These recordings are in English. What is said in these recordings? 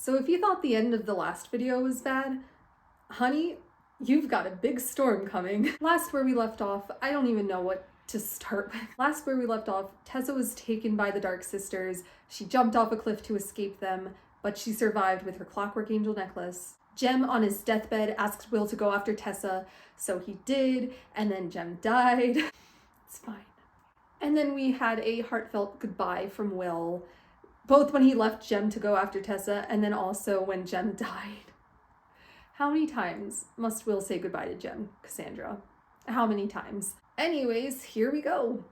So if you thought the end of the last video was bad, honey, you've got a big storm coming. Last where we left off, I don't even know what to start with. Last where we left off, Tessa was taken by the Dark Sisters. She jumped off a cliff to escape them, but she survived with her Clockwork Angel necklace. Jem, on his deathbed, asked Will to go after Tessa, so he did, and then Jem died. It's fine. And then we had a heartfelt goodbye from Will, both when he left Jem to go after Tessa, and then also when Jem died. How many times must Will say goodbye to Jem, Cassandra? How many times? Anyways, here we go.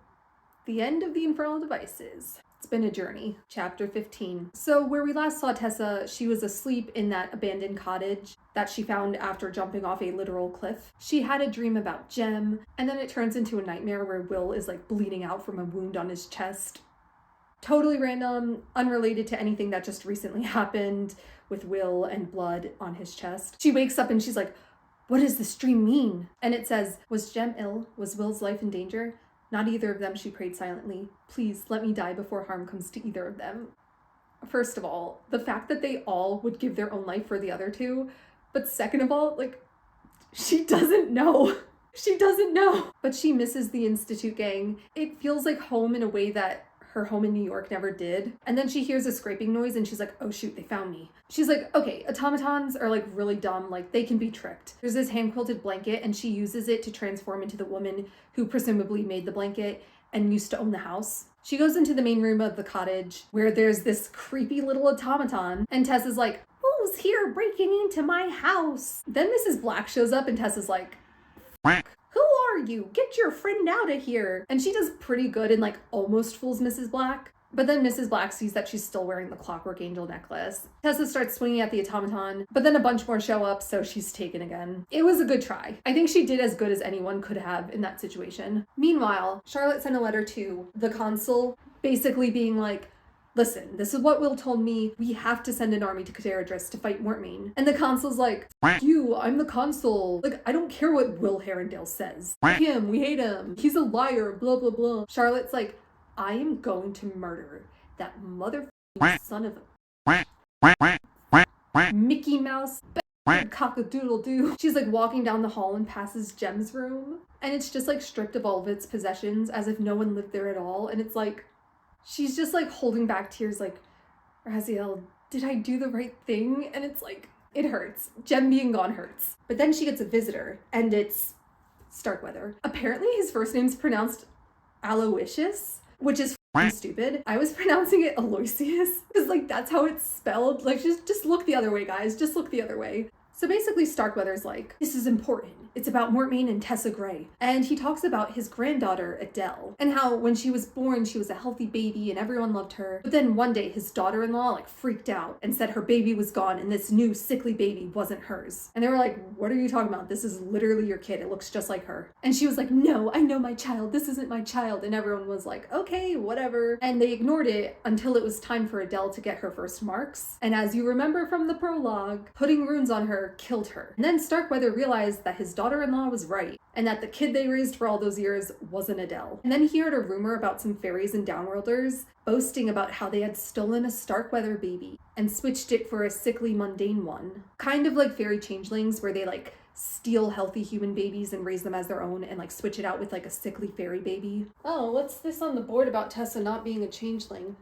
The end of the Infernal Devices. It's been a journey. Chapter 15. So where we last saw Tessa, she was asleep in that abandoned cottage that she found after jumping off a literal cliff. She had a dream about Jem, and then it turns into a nightmare where Will is like bleeding out from a wound on his chest. Totally random, unrelated to anything that just recently happened with Will and blood on his chest. She wakes up and she's like, what does this dream mean? And it says, was Jem ill? Was Will's life in danger? Not either of them, she prayed silently. Please let me die before harm comes to either of them. First of all, the fact that they all would give their own life for the other two, but second of all, like, she doesn't know. She doesn't know. But she misses the Institute gang. It feels like home in a way that her home in New York never did. And then she hears a scraping noise and she's like, oh shoot, they found me. She's like, okay, automatons are like really dumb, like they can be tricked. There's this hand-quilted blanket and she uses it to transform into the woman who presumably made the blanket and used to own the house. She goes into the main room of the cottage where there's this creepy little automaton and Tessa's like, who's here breaking into my house? Then Mrs. Black shows up and Tessa's like, who are you? Get your friend out of here. And she does pretty good and like almost fools Mrs. Black. But then Mrs. Black sees that she's still wearing the Clockwork Angel necklace. Tessa starts swinging at the automaton, but then a bunch more show up, so she's taken again. It was a good try. I think she did as good as anyone could have in that situation. Meanwhile, Charlotte sent a letter to the consul, basically being like, listen, this is what Will told me. We have to send an army to Cateradris to fight Mortmain. And the consul's like, you, I'm the consul. Like, I don't care what Will Herondale says. Him, we hate him. He's a liar, blah, blah, blah. Charlotte's like, I am going to murder that motherfucking son of a Mickey Mouse cock-a-doodle-doo. She's like walking down the hall and passes Jem's room. And it's just like stripped of all of its possessions as if no one lived there at all. And it's like, she's just like holding back tears like, Raziel, did I do the right thing? And it's like, it hurts. Jem being gone hurts. But then she gets a visitor and it's Starkweather. Apparently his first name's pronounced Aloysius, which is stupid. I was pronouncing it Aloysius because like that's how it's spelled. Like just look the other way, guys. Just look the other way. So basically Starkweather's like, this is important. It's about Mortmain and Tessa Gray. And he talks about his granddaughter, Adele, and how when she was born, she was a healthy baby and everyone loved her. But then one day his daughter-in-law like freaked out and said her baby was gone and this new sickly baby wasn't hers. And they were like, what are you talking about? This is literally your kid. It looks just like her. And she was like, no, I know my child. This isn't my child. And everyone was like, okay, whatever. And they ignored it until it was time for Adele to get her first marks. And as you remember from the prologue, putting runes on her killed her. And then Starkweather realized that his daughter-in-law was right, and that the kid they raised for all those years wasn't Adele. And then he heard a rumor about some fairies and downworlders boasting about how they had stolen a Starkweather baby and switched it for a sickly, mundane one. Kind of like fairy changelings, where they like steal healthy human babies and raise them as their own and like switch it out with like a sickly fairy baby. Oh, what's this on the board about Tessa not being a changeling?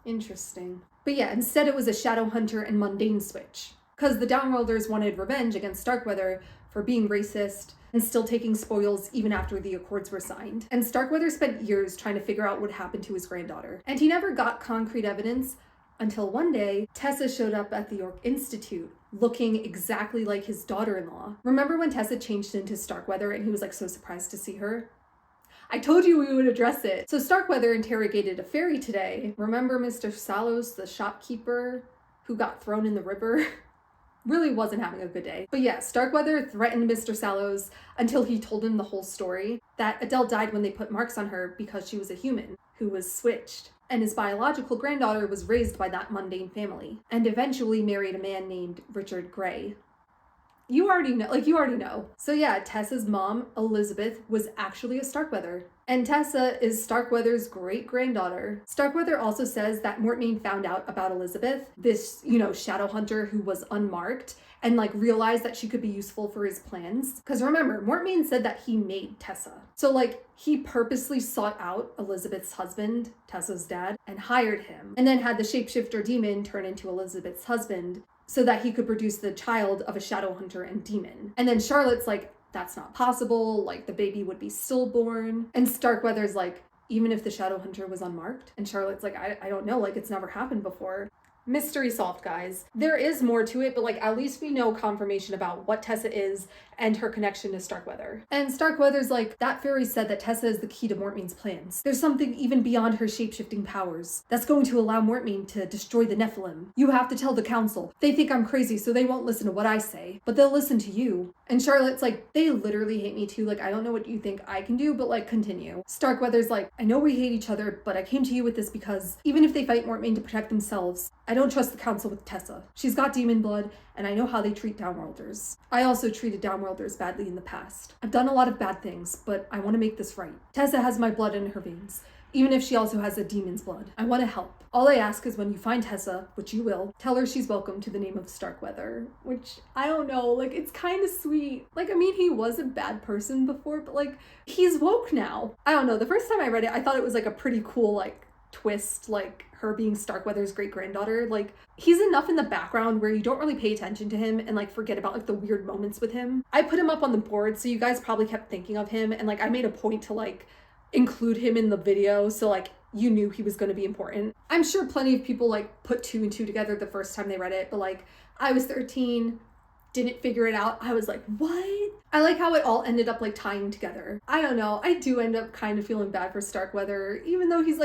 Interesting. But yeah, instead it was a shadow hunter and mundane switch. Because the downworlders wanted revenge against Starkweather for being racist and still taking spoils even after the accords were signed. And Starkweather spent years trying to figure out what happened to his granddaughter. And he never got concrete evidence until one day Tessa showed up at the York Institute looking exactly like his daughter-in-law. Remember when Tessa changed into Starkweather and he was like so surprised to see her? I told you we would address it. So Starkweather interrogated a fairy today. Remember Mr. Salos, the shopkeeper who got thrown in the river? Really wasn't having a good day. But yeah, Starkweather threatened Mr. Salos until he told him the whole story, that Adele died when they put marks on her because she was a human who was switched. And his biological granddaughter was raised by that mundane family and eventually married a man named Richard Gray. You already know. So yeah, Tessa's mom, Elizabeth, was actually a Starkweather. And Tessa is Starkweather's great-granddaughter. Starkweather also says that Mortmain found out about Elizabeth, this, shadow hunter who was unmarked, and realized that she could be useful for his plans. Because remember, Mortmain said that he made Tessa. So he purposely sought out Elizabeth's husband, Tessa's dad, and hired him. And then had the shapeshifter demon turn into Elizabeth's husband so that he could produce the child of a shadow hunter and demon. And then Charlotte's that's not possible, the baby would be stillborn. And Starkweather's even if the shadow hunter was unmarked? And Charlotte's I don't know, it's never happened before. Mystery solved, guys. There is more to it, but at least we know confirmation about what Tessa is and her connection to Starkweather. And Starkweather's that fairy said that Tessa is the key to Mortmain's plans. There's something even beyond her shape-shifting powers that's going to allow Mortmain to destroy the Nephilim. You have to tell the council. They think I'm crazy, so they won't listen to what I say, but they'll listen to you. And Charlotte's they literally hate me too. I don't know what you think I can do, but continue. Starkweather's I know we hate each other, but I came to you with this because even if they fight Mortmain to protect themselves, I don't trust the council with Tessa. She's got demon blood, and I know how they treat downworlders. I also treated downworlders badly in the past. I've done a lot of bad things, but I want to make this right. Tessa has my blood in her veins, even if she also has a demon's blood. I want to help. All I ask is when you find Tessa, which you will, tell her she's welcome to the name of Starkweather, which, I don't know, it's kind of sweet. He was a bad person before, but he's woke now. I don't know, the first time I read it, I thought it was a pretty cool, twist, her being Starkweather's great-granddaughter. He's enough in the background where you don't really pay attention to him and forget about the weird moments with him. I put him up on the board, so you guys probably kept thinking of him, and I made a point to include him in the video, so you knew he was going to be important. I'm sure plenty of people put 2 and 2 together the first time they read it, but I was 13, didn't figure it out. I was what? I like how it all ended up tying together. I don't know. I do end up kind of feeling bad for Starkweather, even though he's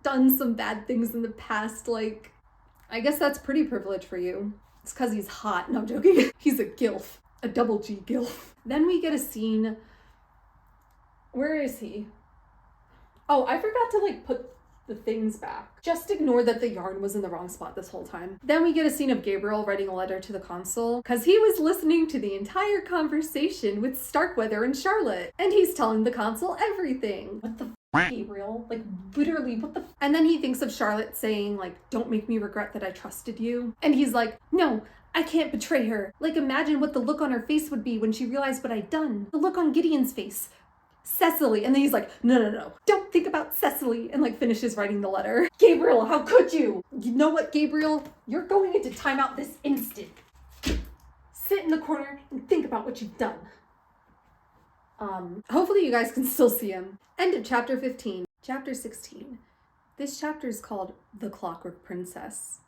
done some bad things in the past. I guess that's pretty privilege for you. It's because he's hot. No, I'm joking. He's a gilf. A double G gilf. Then we get a scene. Where is he? Oh, I forgot to put the things back. Just ignore that the yarn was in the wrong spot this whole time. Then we get a scene of Gabriel writing a letter to the consul because he was listening to the entire conversation with Starkweather and Charlotte, and he's telling the consul everything. What the Gabriel? Literally, what the And then he thinks of Charlotte saying, don't make me regret that I trusted you. And he's no, I can't betray her. Imagine what the look on her face would be when she realized what I'd done. The look on Gideon's face. Cecily. And then he's no, don't think about Cecily, and finishes writing the letter. Gabriel, how could you? You know what, Gabriel? You're going into timeout this instant. Sit in the corner and think about what you've done. Hopefully you guys can still see him. End of chapter 15. Chapter 16. This chapter is called The Clockwork Princess.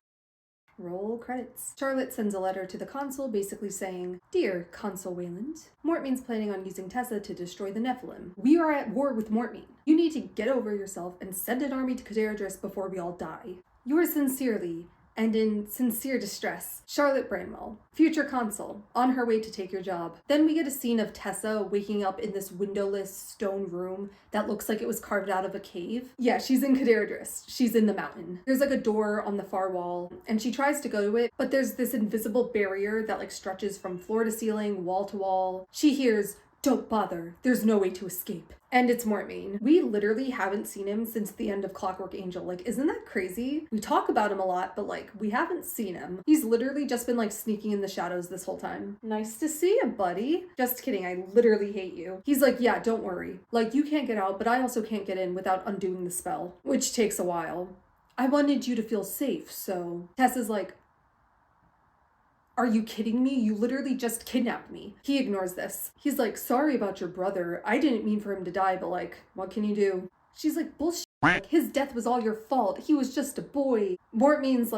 Roll credits. Charlotte sends a letter to the consul basically saying, Dear Consul Wayland, Mortmain's planning on using Tessa to destroy the Nephilim. We are at war with Mortmain. You need to get over yourself and send an army to Cassandra before we all die. Yours sincerely, and in sincere distress, Charlotte Branwell, future consul, on her way to take your job. Then we get a scene of Tessa waking up in this windowless stone room that looks like it was carved out of a cave. Yeah, she's in Cassandra. She's in the mountain. There's a door on the far wall, and she tries to go to it, but there's this invisible barrier that stretches from floor to ceiling, wall to wall. She hears, Don't bother, there's no way to escape. And it's Mortmain. We literally haven't seen him since the end of Clockwork Angel. Isn't that crazy? We talk about him a lot, but we haven't seen him. He's literally just been sneaking in the shadows this whole time. Nice to see you, buddy. Just kidding, I literally hate you. He's yeah, don't worry. You can't get out, but I also can't get in without undoing the spell, which takes a while. I wanted you to feel safe, so... Tessa's Are you kidding me? You literally just kidnapped me. He ignores this. He's sorry about your brother. I didn't mean for him to die, but what can you do? She's bullshit. His death was all your fault. He was just a boy. Mortmain's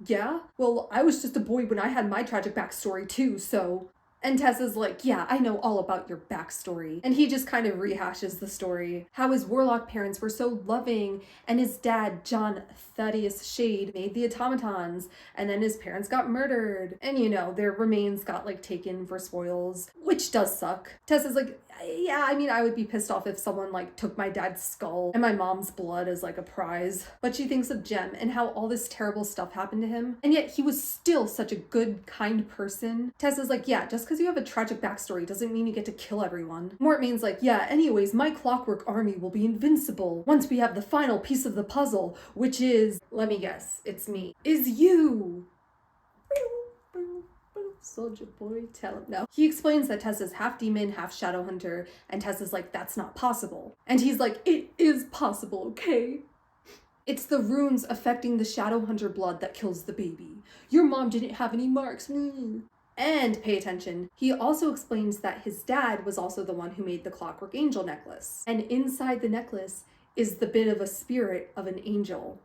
yeah? Well, I was just a boy when I had my tragic backstory too, so... And Tessa's yeah, I know all about your backstory. And he just kind of rehashes the story. How his warlock parents were so loving, and his dad, John Thaddeus Shade, made the automatons, and then his parents got murdered. And their remains got taken for spoils, which does suck. Tessa's Yeah, I mean, I would be pissed off if someone like took my dad's skull and my mom's blood as like a prize. But she thinks of Jem and how all this terrible stuff happened to him, and yet he was still such a good, kind person. Tessa's like, yeah, just because you have a tragic backstory doesn't mean you get to kill everyone. Mortmain's like, yeah, anyways, my Clockwork army will be invincible once we have the final piece of the puzzle, which is, let me guess, it's me, is you. Soldier boy, tell him no. He explains that Tessa's half demon, half shadow hunter, and Tessa's like, that's not possible. And he's like, it is possible, okay? It's the runes affecting the shadow hunter blood that kills the baby. Your mom didn't have any marks. And pay attention, he also explains that his dad was also the one who made the Clockwork Angel necklace. And inside the necklace is the bit of a spirit of an angel.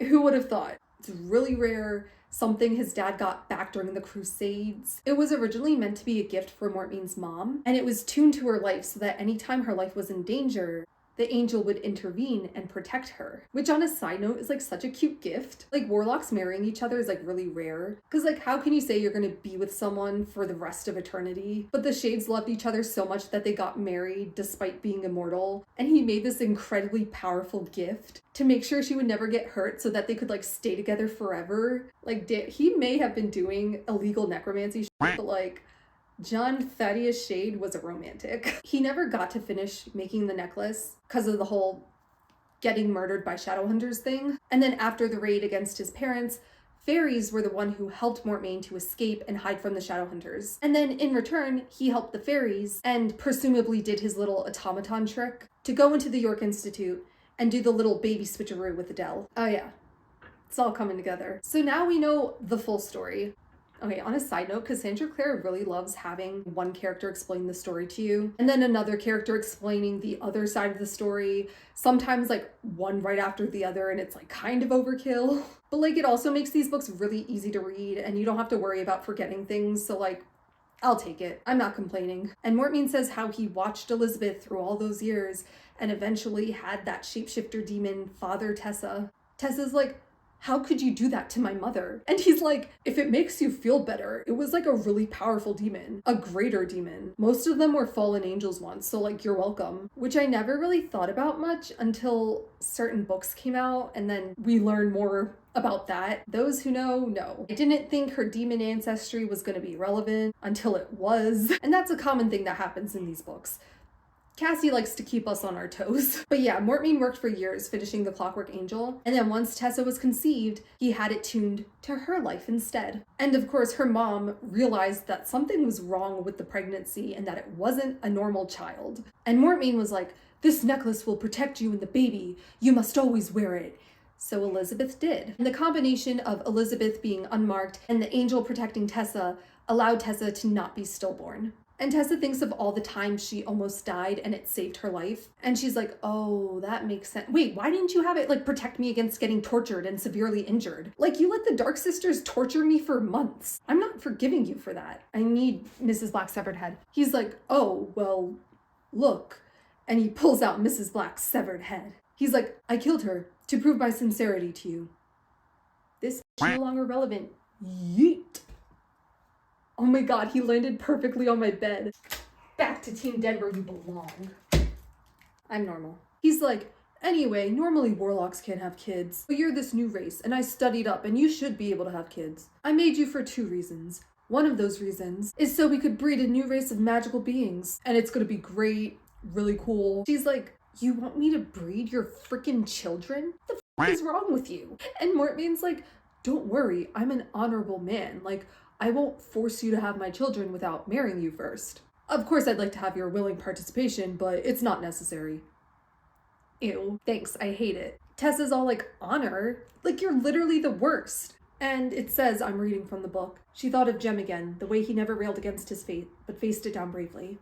Who would have thought? It's really rare, something his dad got back during the Crusades. It was originally meant to be a gift for Mortmain's mom, and it was tuned to her life so that anytime her life was in danger, the angel would intervene and protect her. Which on a side note is like such a cute gift. Like warlocks marrying each other is like really rare. Cause like how can you say you're gonna be with someone for the rest of eternity? But the Shades loved each other so much that they got married despite being immortal. And he made this incredibly powerful gift to make sure she would never get hurt so that they could like stay together forever. Like he may have been doing illegal necromancy shit, but like John Thaddeus Shade was a romantic. He never got to finish making the necklace because of the whole getting murdered by Shadowhunters thing. And then after the raid against his parents, fairies were the one who helped Mortmain to escape and hide from the Shadowhunters. And then in return, he helped the fairies and presumably did his little automaton trick to go into the York Institute and do the little baby switcheroo with Adele. Oh yeah, it's all coming together. So now we know the full story. Okay, on a side note, Cassandra Clare really loves having one character explain the story to you, and then another character explaining the other side of the story, sometimes like one right after the other, and it's like kind of overkill. But like it also makes these books really easy to read, and you don't have to worry about forgetting things, so like, I'll take it. I'm not complaining. And Mortmain says how he watched Elizabeth through all those years, and eventually had that shapeshifter demon father Tessa. Tessa's like, how could you do that to my mother? And he's like, if it makes you feel better, it was like a really powerful demon, a greater demon. Most of them were fallen angels once, so like, you're welcome. Which I never really thought about much until certain books came out, and then we learn more about that. Those who know. I didn't think her demon ancestry was going to be relevant until it was. And that's a common thing that happens in these books. Cassie likes to keep us on our toes. But yeah, Mortmain worked for years finishing the Clockwork Angel, and then once Tessa was conceived, he had it tuned to her life instead. And of course, her mom realized that something was wrong with the pregnancy and that it wasn't a normal child. And Mortmain was like, this necklace will protect you and the baby. You must always wear it. So Elizabeth did. And the combination of Elizabeth being unmarked and the angel protecting Tessa allowed Tessa to not be stillborn. And Tessa thinks of all the times she almost died and it saved her life. And she's like, oh, that makes sense. Wait, why didn't you have it like protect me against getting tortured and severely injured? Like you let the Dark Sisters torture me for months. I'm not forgiving you for that. I need Mrs. Black's severed head. He's like, oh, well, look. And he pulls out Mrs. Black's severed head. He's like, I killed her to prove my sincerity to you. This is no longer relevant. Yeet. Oh my god, he landed perfectly on my bed. Back to Team Dead where you belong. I'm normal. He's like, anyway, normally warlocks can't have kids, but you're this new race, and I studied up, and you should be able to have kids. I made you for 2 reasons. One of those reasons is so we could breed a new race of magical beings, and it's gonna be great, really cool. She's like, you want me to breed your freaking children? The f is wrong with you? And Mortmain's like, don't worry, I'm an honorable man. Like, I won't force you to have my children without marrying you first. Of course, I'd like to have your willing participation, but it's not necessary. Ew, thanks, I hate it. Tessa's all like, honor? Like, you're literally the worst. And it says, I'm reading from the book, she thought of Jem again, the way he never railed against his fate, but faced it down bravely.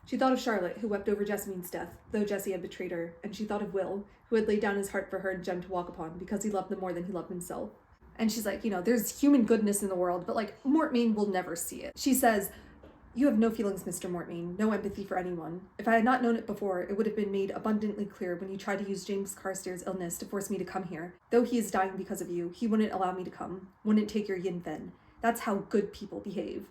She thought of Charlotte, who wept over Jessamine's death, though Jessie had betrayed her, and she thought of Will, who had laid down his heart for her and Jem to walk upon, because he loved them more than he loved himself. And she's like, you know, there's human goodness in the world, but like, Mortmain will never see it. She says, you have no feelings, Mr. Mortmain, no empathy for anyone. If I had not known it before, it would have been made abundantly clear when you tried to use James Carstairs' illness to force me to come here. Though he is dying because of you, he wouldn't allow me to come, wouldn't take your yin then. That's how good people behave.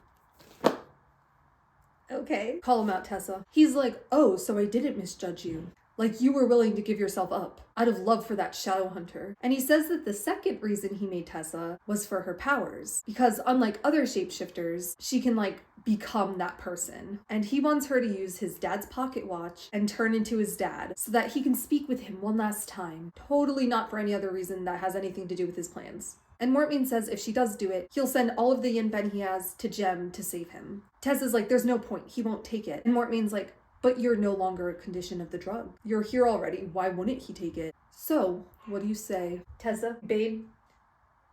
Okay. Call him out, Tessa. He's like, oh, so I didn't misjudge you. Like, you were willing to give yourself up out of love for that shadow hunter. And he says that the second reason he made Tessa was for her powers. Because unlike other shapeshifters, she can, like, become that person. And he wants her to use his dad's pocket watch and turn into his dad so that he can speak with him one last time. Totally not for any other reason that has anything to do with his plans. And Mortmain says if she does do it, he'll send all of the yin-fen he has to Jem to save him. Tessa's like, there's no point, he won't take it. And Mortmain's like, but you're no longer a condition of the drug. You're here already, why wouldn't he take it? So, what do you say? Tessa, babe,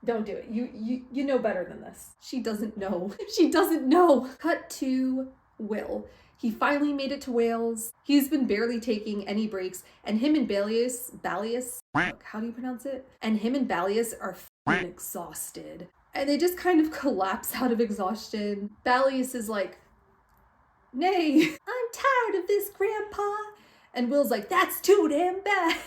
don't do it. You know better than this. She doesn't know. She doesn't know. Cut to Will. He finally made it to Wales. He's been barely taking any breaks, and him and Balius, how do you pronounce it? And him and Balius are f***ing exhausted. And they just kind of collapse out of exhaustion. Balius is like, nay, I'm tired of this, Grandpa. And Will's like, that's too damn bad.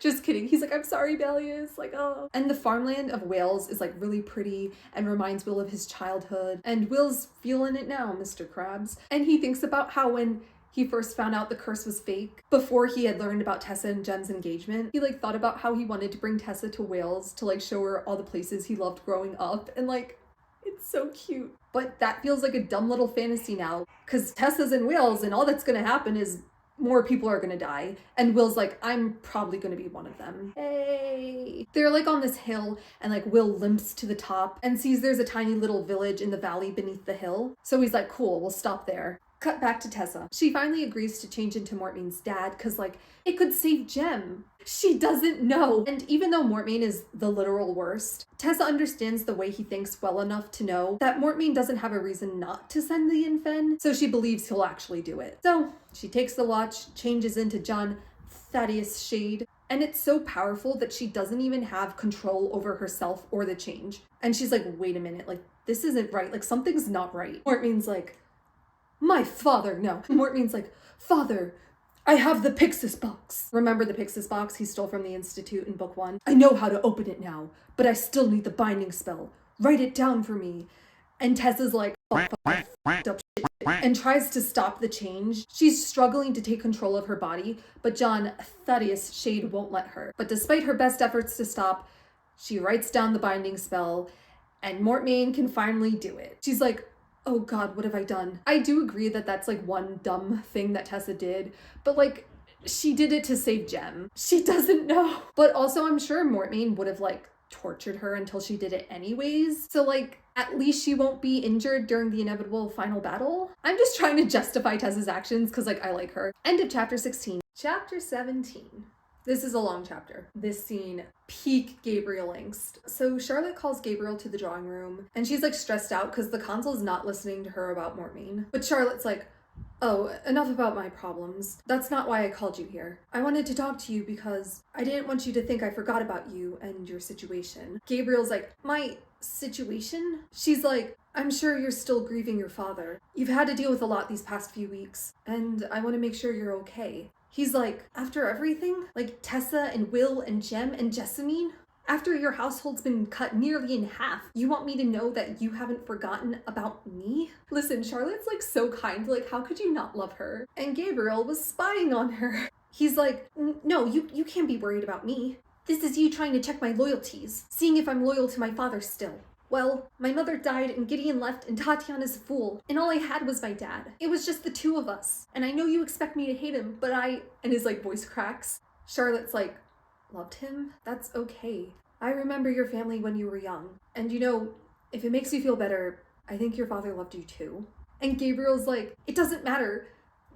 Just kidding. He's like, I'm sorry, Balius. Like, oh. And the farmland of Wales is like really pretty and reminds Will of his childhood. And Will's feeling it now, Mr. Krabs. And he thinks about how when he first found out the curse was fake, before he had learned about Tessa and Jem's engagement, he like thought about how he wanted to bring Tessa to Wales to like show her all the places he loved growing up. And like, it's so cute. But that feels like a dumb little fantasy now, because Tessa's in Wales and all that's gonna happen is more people are gonna die. And Will's like, I'm probably gonna be one of them. Hey. They're like on this hill and like Will limps to the top and sees there's a tiny little village in the valley beneath the hill. So he's like, cool, we'll stop there. Cut back to Tessa. She finally agrees to change into Mortmain's dad because like it could save Jem. She doesn't know. And even though Mortmain is the literal worst, Tessa understands the way he thinks well enough to know that Mortmain doesn't have a reason not to send the yin-fen, so she believes he'll actually do it. So she takes the watch, changes into John Thaddeus Shade, and it's so powerful that she doesn't even have control over herself or the change. And she's like, wait a minute, like this isn't right, like something's not right. Mortmain's like, my father, no. Mortmain's like, father, I have the Pixis box. Remember the Pixis box he stole from the Institute in book 1? I know how to open it now, but I still need the binding spell. Write it down for me. And Tessa's like, fucked up shit, and tries to stop the change. She's struggling to take control of her body, but John Thaddeus Shade won't let her. But despite her best efforts to stop, she writes down the binding spell, and Mortmain can finally do it. She's like, oh God, what have I done? I do agree that that's like one dumb thing that Tessa did, but like she did it to save Jem. She doesn't know. But also I'm sure Mortmain would have like tortured her until she did it anyways. So like at least she won't be injured during the inevitable final battle. I'm just trying to justify Tessa's actions because like I like her. End of chapter 16. Chapter 17. This is a long chapter. This scene, peak Gabriel angst. So Charlotte calls Gabriel to the drawing room and she's like stressed out because the consul's not listening to her about Mortmain. But Charlotte's like, oh, enough about my problems. That's not why I called you here. I wanted to talk to you because I didn't want you to think I forgot about you and your situation. Gabriel's like, my situation? She's like, I'm sure you're still grieving your father. You've had to deal with a lot these past few weeks, and I want to make sure you're okay. He's like, after everything, like Tessa and Will and Jem and Jessamine, after your household's been cut nearly in half, you want me to know that you haven't forgotten about me? Listen, Charlotte's like so kind, like how could you not love her? And Gabriel was spying on her. He's like, no, you can't be worried about me. This is you trying to check my loyalties, seeing if I'm loyal to my father still. Well, my mother died and Gideon left and Tatiana's a fool, and all I had was my dad. It was just the two of us. And I know you expect me to hate him, but and his like voice cracks. Charlotte's like, loved him? That's okay. I remember your family when you were young. And you know, if it makes you feel better, I think your father loved you too. And Gabriel's like, it doesn't matter,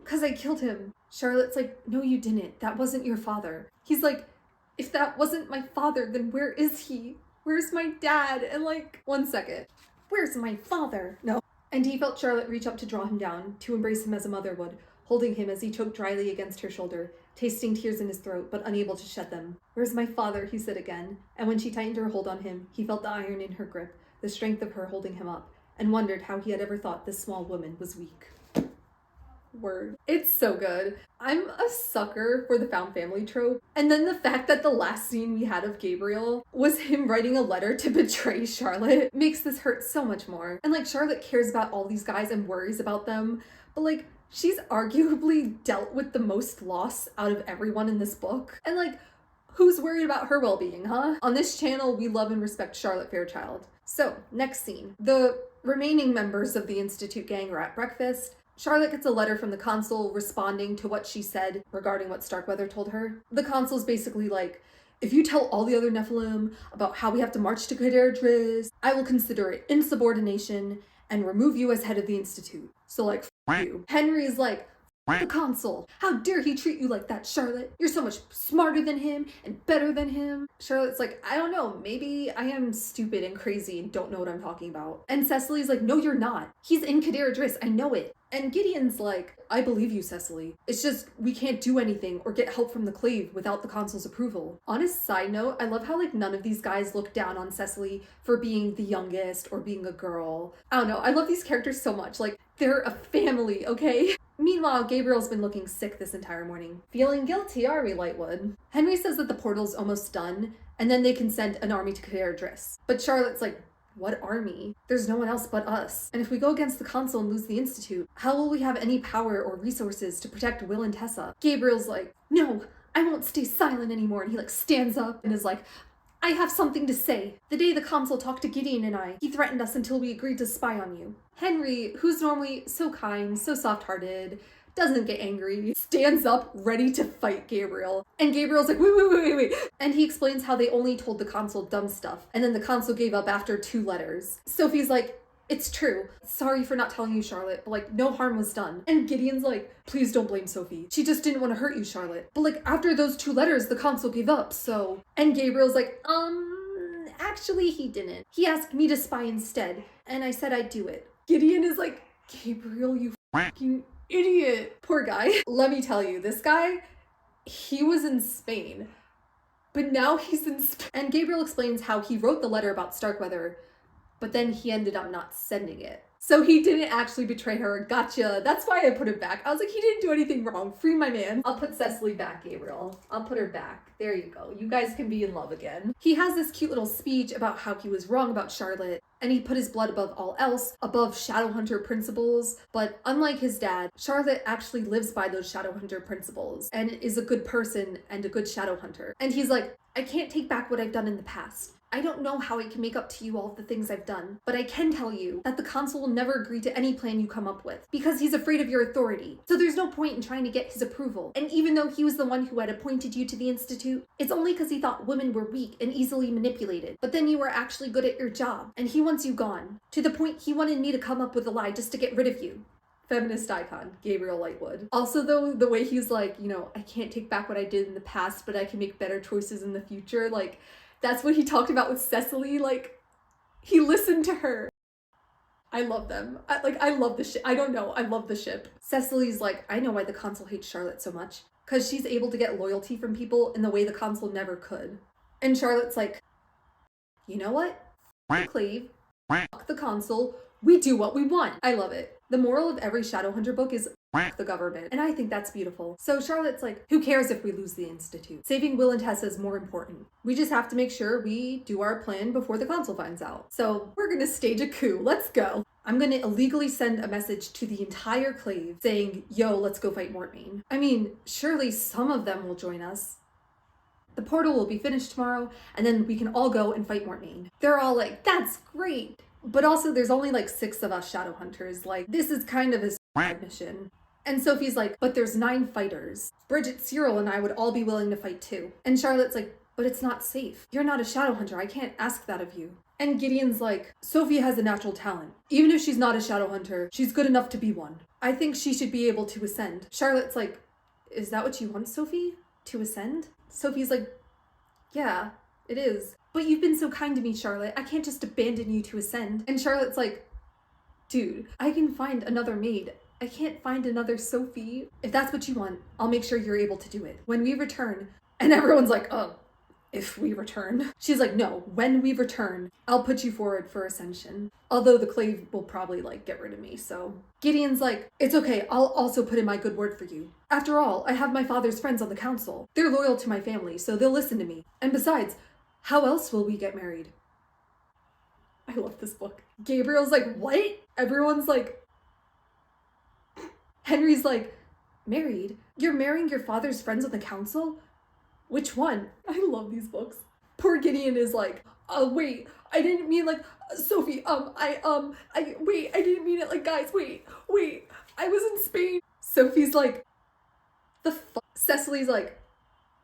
because I killed him. Charlotte's like, no you didn't. That wasn't your father. He's like, if that wasn't my father, then where is he? Where's my dad? And like, 1 second. Where's my father? No. And he felt Charlotte reach up to draw him down, to embrace him as a mother would, holding him as he choked dryly against her shoulder, tasting tears in his throat, but unable to shed them. Where's my father? He said again. And when she tightened her hold on him, he felt the iron in her grip, the strength of her holding him up, and wondered how he had ever thought this small woman was weak. Word. It's so good. I'm a sucker for the found family trope. And then the fact that the last scene we had of Gabriel was him writing a letter to betray Charlotte makes this hurt so much more. And like Charlotte cares about all these guys and worries about them, but like, she's arguably dealt with the most loss out of everyone in this book. And like, who's worried about her well-being, huh? On this channel, we love and respect Charlotte Fairchild. So, next scene. The remaining members of the Institute gang are at breakfast. Charlotte gets a letter from the consul responding to what she said regarding what Starkweather told her. The consul's basically like, if you tell all the other Nephilim about how we have to march to Cassandra, I will consider it insubordination and remove you as head of the Institute. So like, f you. Henry is like, the consul. How dare he treat you like that, Charlotte? You're so much smarter than him and better than him. Charlotte's like, I don't know, maybe I am stupid and crazy and don't know what I'm talking about. And Cecily's like, no, you're not. He's in Cassandra, I know it. And Gideon's like, I believe you, Cecily. It's just, we can't do anything or get help from the Clave without the consul's approval. On a side note, I love how like none of these guys look down on Cecily for being the youngest or being a girl. I don't know, I love these characters so much. Like, they're a family, okay? Meanwhile, Gabriel's been looking sick this entire morning. Feeling guilty, are we, Lightwood? Henry says that the portal's almost done, and then they can send an army to Cassandra. But Charlotte's like, what army? There's no one else but us. And if we go against the consul and lose the Institute, how will we have any power or resources to protect Will and Tessa? Gabriel's like, no, I won't stay silent anymore. And he like stands up and is like, I have something to say. The day the consul talked to Gideon and I, he threatened us until we agreed to spy on you. Henry, who's normally so kind, so soft-hearted, doesn't get angry, stands up ready to fight Gabriel. And Gabriel's like, wait. And he explains how they only told the consul dumb stuff. And then the consul gave up after 2 letters. Sophie's like, it's true. Sorry for not telling you, Charlotte, but like no harm was done. And Gideon's like, please don't blame Sophie. She just didn't want to hurt you, Charlotte. But like after those 2 letters, the consul gave up, so. And Gabriel's like, actually he didn't. He asked me to spy instead, and I said I'd do it. Gideon is like, Gabriel, you fucking idiot. Poor guy. Let me tell you, this guy, he was in Spain, but now he's in Spain. And Gabriel explains how he wrote the letter about Starkweather, but then he ended up not sending it. So he didn't actually betray her. Gotcha. That's why I put him back. I was like, he didn't do anything wrong. Free my man. I'll put Cecily back, Gabriel. I'll put her back. There you go. You guys can be in love again. He has this cute little speech about how he was wrong about Charlotte, and he put his blood above all else, above Shadowhunter principles. But unlike his dad, Charlotte actually lives by those Shadowhunter principles and is a good person and a good Shadowhunter. And he's like, I can't take back what I've done in the past. I don't know how I can make up to you all of the things I've done, but I can tell you that the consul will never agree to any plan you come up with because he's afraid of your authority. So there's no point in trying to get his approval. And even though he was the one who had appointed you to the Institute, it's only because he thought women were weak and easily manipulated. But then you were actually good at your job, and he wants you gone. To the point he wanted me to come up with a lie just to get rid of you. Feminist icon, Gabriel Lightwood. Also though, the way he's like, you know, I can't take back what I did in the past, but I can make better choices in the future, like, that's what he talked about with Cecily. Like, he listened to her. I love them. I love the ship. I don't know. I love the ship. Cecily's like, I know why the consul hates Charlotte so much. Because she's able to get loyalty from people in the way the consul never could. And Charlotte's like, you know what? F*** Clave. Fuck the consul. We do what we want. I love it. The moral of every Shadowhunter book is the government, and I think that's beautiful. So Charlotte's like, who cares if we lose the Institute? Saving Will and Tessa is more important. We just have to make sure we do our plan before the consul finds out. So we're gonna stage a coup. Let's go. I'm gonna illegally send a message to the entire Clave saying, yo, let's go fight Mortmain. I mean, surely some of them will join us. The portal will be finished tomorrow, and then we can all go and fight Mortmain. They're all like, that's great. But also there's only like 6 of us Shadowhunters. Like, this is kind of a mission. And Sophie's like, but there's 9 fighters. Bridget, Cyril, and I would all be willing to fight too. And Charlotte's like, but it's not safe. You're not a Shadowhunter. I can't ask that of you. And Gideon's like, Sophie has a natural talent. Even if she's not a Shadowhunter, she's good enough to be one. I think she should be able to ascend. Charlotte's like, is that what you want, Sophie? To ascend? Sophie's like, yeah, it is. But you've been so kind to me, Charlotte. I can't just abandon you to ascend. And Charlotte's like, dude, I can find another maid. I can't find another Sophie. If that's what you want, I'll make sure you're able to do it. When we return, and everyone's like, oh, if we return. She's like, no, when we return, I'll put you forward for ascension. Although the Clave will probably like get rid of me, so. Gideon's like, it's okay, I'll also put in my good word for you. After all, I have my father's friends on the council. They're loyal to my family, so they'll listen to me. And besides, how else will we get married? I love this book. Gabriel's like, what? Everyone's like, Henry's like, married? You're marrying your father's friends on the council? Which one? I love these books. Poor Gideon is like, wait, I didn't mean like, Sophie, wait, I didn't mean it like, guys, wait, I was in Spain. Sophie's like, the fuck? Cecily's like,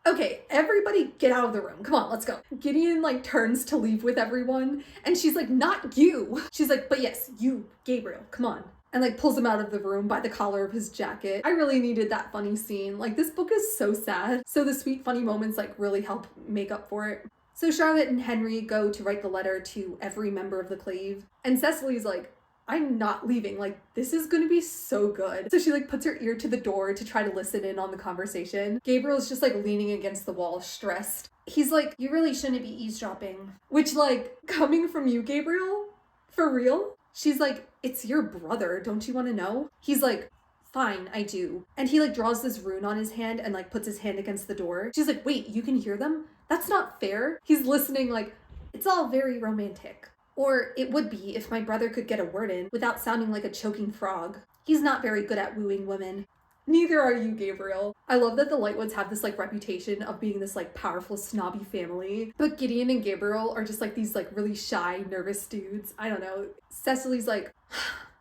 okay, everybody get out of the room. Come on, let's go. Gideon like turns to leave with everyone and she's like, not you. She's like, but yes, you, Gabriel, come on. And like pulls him out of the room by the collar of his jacket. I really needed that funny scene. Like this book is so sad. So the sweet funny moments like really help make up for it. So Charlotte and Henry go to write the letter to every member of the Clave. And Cecily's like, I'm not leaving. Like, this is gonna be so good. So she like puts her ear to the door to try to listen in on the conversation. Gabriel's just like leaning against the wall, stressed. He's like, you really shouldn't be eavesdropping. Which like, coming from you, Gabriel? For real? She's like, it's your brother, don't you want to know? He's like, fine, I do. And he like draws this rune on his hand and like puts his hand against the door. She's like, wait, you can hear them? That's not fair. He's listening like, it's all very romantic. Or it would be if my brother could get a word in without sounding like a choking frog. He's not very good at wooing women. Neither are you, Gabriel. I love that the Lightwoods have this like reputation of being this like powerful snobby family, but Gideon and Gabriel are just like these like really shy, nervous dudes. I don't know. Cecily's like,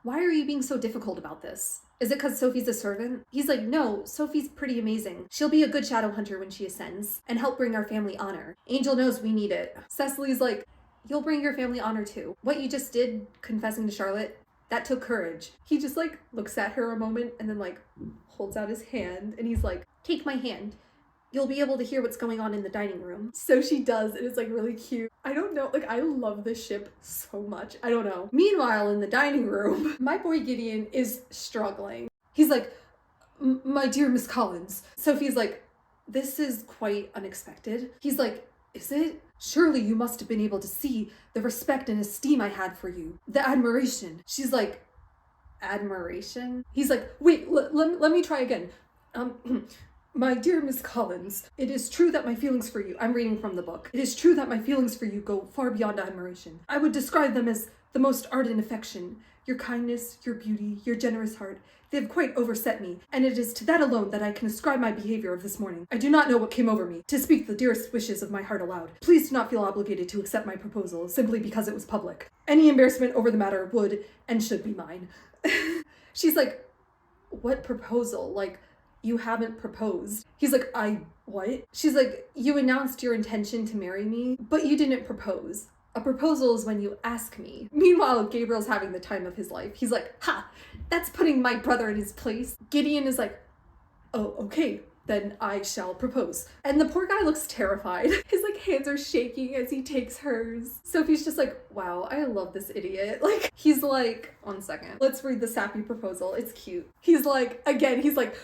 why are you being so difficult about this? Is it because Sophie's a servant? He's like, no, Sophie's pretty amazing. She'll be a good shadow hunter when she ascends and help bring our family honor. Angel knows we need it. Cecily's like, you'll bring your family honor too. What you just did, confessing to Charlotte, that took courage. He just like looks at her a moment and then like holds out his hand and he's like, take my hand. You'll be able to hear what's going on in the dining room. So she does, and it's like really cute. I don't know, like I love this ship so much. I don't know. Meanwhile, in the dining room, my boy Gideon is struggling. He's like, my dear Miss Collins. Sophie's like, this is quite unexpected. He's like, is it? Surely you must have been able to see the respect and esteem I had for you. The admiration. She's like, admiration? He's like, wait, let me try again. My dear Miss Collins, it is true that my feelings for you, I'm reading from the book. It is true that my feelings for you go far beyond admiration. I would describe them as the most ardent affection. Your kindness, your beauty, your generous heart, they have quite overset me, and it is to that alone that I can ascribe my behavior of this morning. I do not know what came over me to speak the dearest wishes of my heart aloud. Please do not feel obligated to accept my proposal simply because it was public. Any embarrassment over the matter would and should be mine. She's like, what proposal? Like, you haven't proposed. He's like, what? She's like, you announced your intention to marry me, but you didn't propose. A proposal is when you ask me. Meanwhile, Gabriel's having the time of his life. He's like, ha, that's putting my brother in his place. Gideon is like, oh, okay, then I shall propose. And the poor guy looks terrified. His like hands are shaking as he takes hers. Sophie's just like, wow, I love this idiot. Like, he's like, 1 second, let's read the sappy proposal. It's cute. He's like, again, he's like,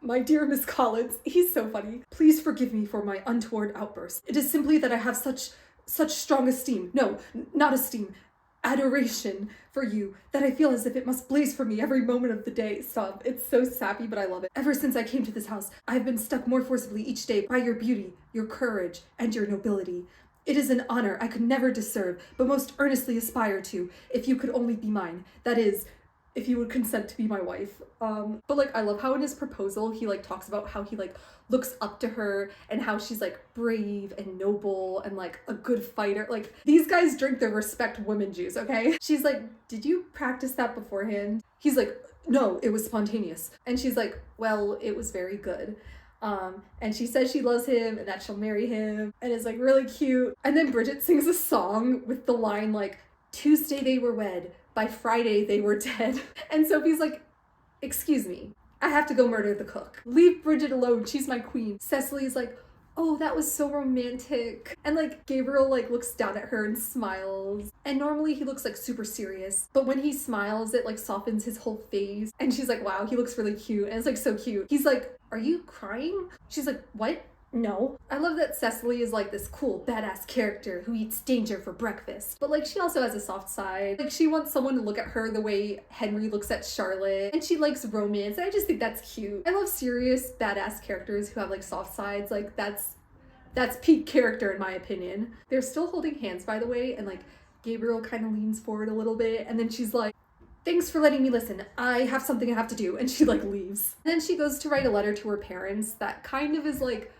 my dear Miss Collins, he's so funny. Please forgive me for my untoward outburst. It is simply that I have such strong esteem. No, not esteem. Adoration for you that I feel as if it must blaze for me every moment of the day. Stop. It's so sappy, but I love it. Ever since I came to this house, I have been struck more forcibly each day by your beauty, your courage, and your nobility. It is an honor I could never deserve, but most earnestly aspire to, if you could only be mine. That is, if you would consent to be my wife. But like, I love how in his proposal, he like talks about how he like looks up to her and how she's like brave and noble and like a good fighter. Like, these guys drink their respect women juice, okay? She's like, did you practice that beforehand? He's like, no, it was spontaneous. And she's like, well, it was very good. And she says she loves him and that she'll marry him, and it's like really cute. And then Bridget sings a song with the line like, Tuesday they were wed, by Friday they were dead. And Sophie's like, excuse me, I have to go murder the cook. Leave Bridget alone, she's my queen. Cecily's like, oh, that was so romantic. And like Gabriel like looks down at her and smiles. And normally he looks like super serious, but when he smiles, it like softens his whole face. And she's like, wow, he looks really cute. And it's like so cute. He's like, are you crying? She's like, what? No. I love that Cecily is like this cool, badass character who eats danger for breakfast. But like, she also has a soft side. Like, she wants someone to look at her the way Henry looks at Charlotte. And she likes romance. And I just think that's cute. I love serious, badass characters who have like soft sides. Like, that's peak character in my opinion. They're still holding hands, by the way. And like, Gabriel kind of leans forward a little bit. And then she's like, thanks for letting me listen. I have something I have to do. And she like leaves. And then she goes to write a letter to her parents that kind of is like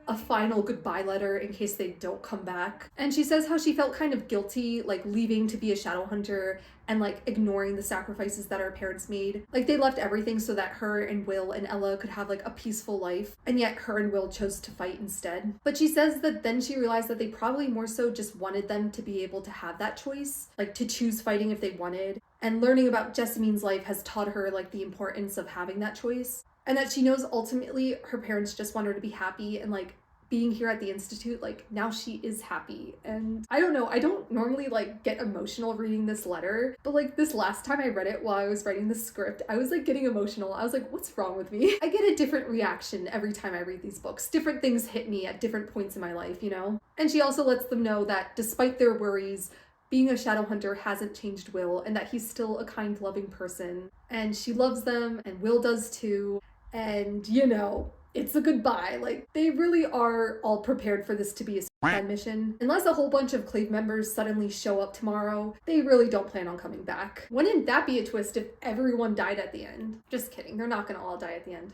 a final goodbye letter in case they don't come back. And she says how she felt kind of guilty, like leaving to be a shadow hunter and like ignoring the sacrifices that her parents made. Like they left everything so that her and Will and Ella could have like a peaceful life, and yet her and Will chose to fight instead. But she says that then she realized that they probably more so just wanted them to be able to have that choice, like to choose fighting if they wanted. And learning about Jessamine's life has taught her like the importance of having that choice. And that she knows ultimately her parents just want her to be happy, and like being here at the Institute, like now she is happy. And I don't know, I don't normally like get emotional reading this letter, but like this last time I read it while I was writing the script, I was like getting emotional. I was like, what's wrong with me? I get a different reaction every time I read these books. Different things hit me at different points in my life, you know? And she also lets them know that despite their worries, being a shadow hunter hasn't changed Will, and that he's still a kind, loving person. And she loves them, and Will does too. And, you know, it's a goodbye. Like, they really are all prepared for this to be a suicide mission. Unless a whole bunch of Clave members suddenly show up tomorrow, they really don't plan on coming back. Wouldn't that be a twist if everyone died at the end? Just kidding, they're not gonna all die at the end.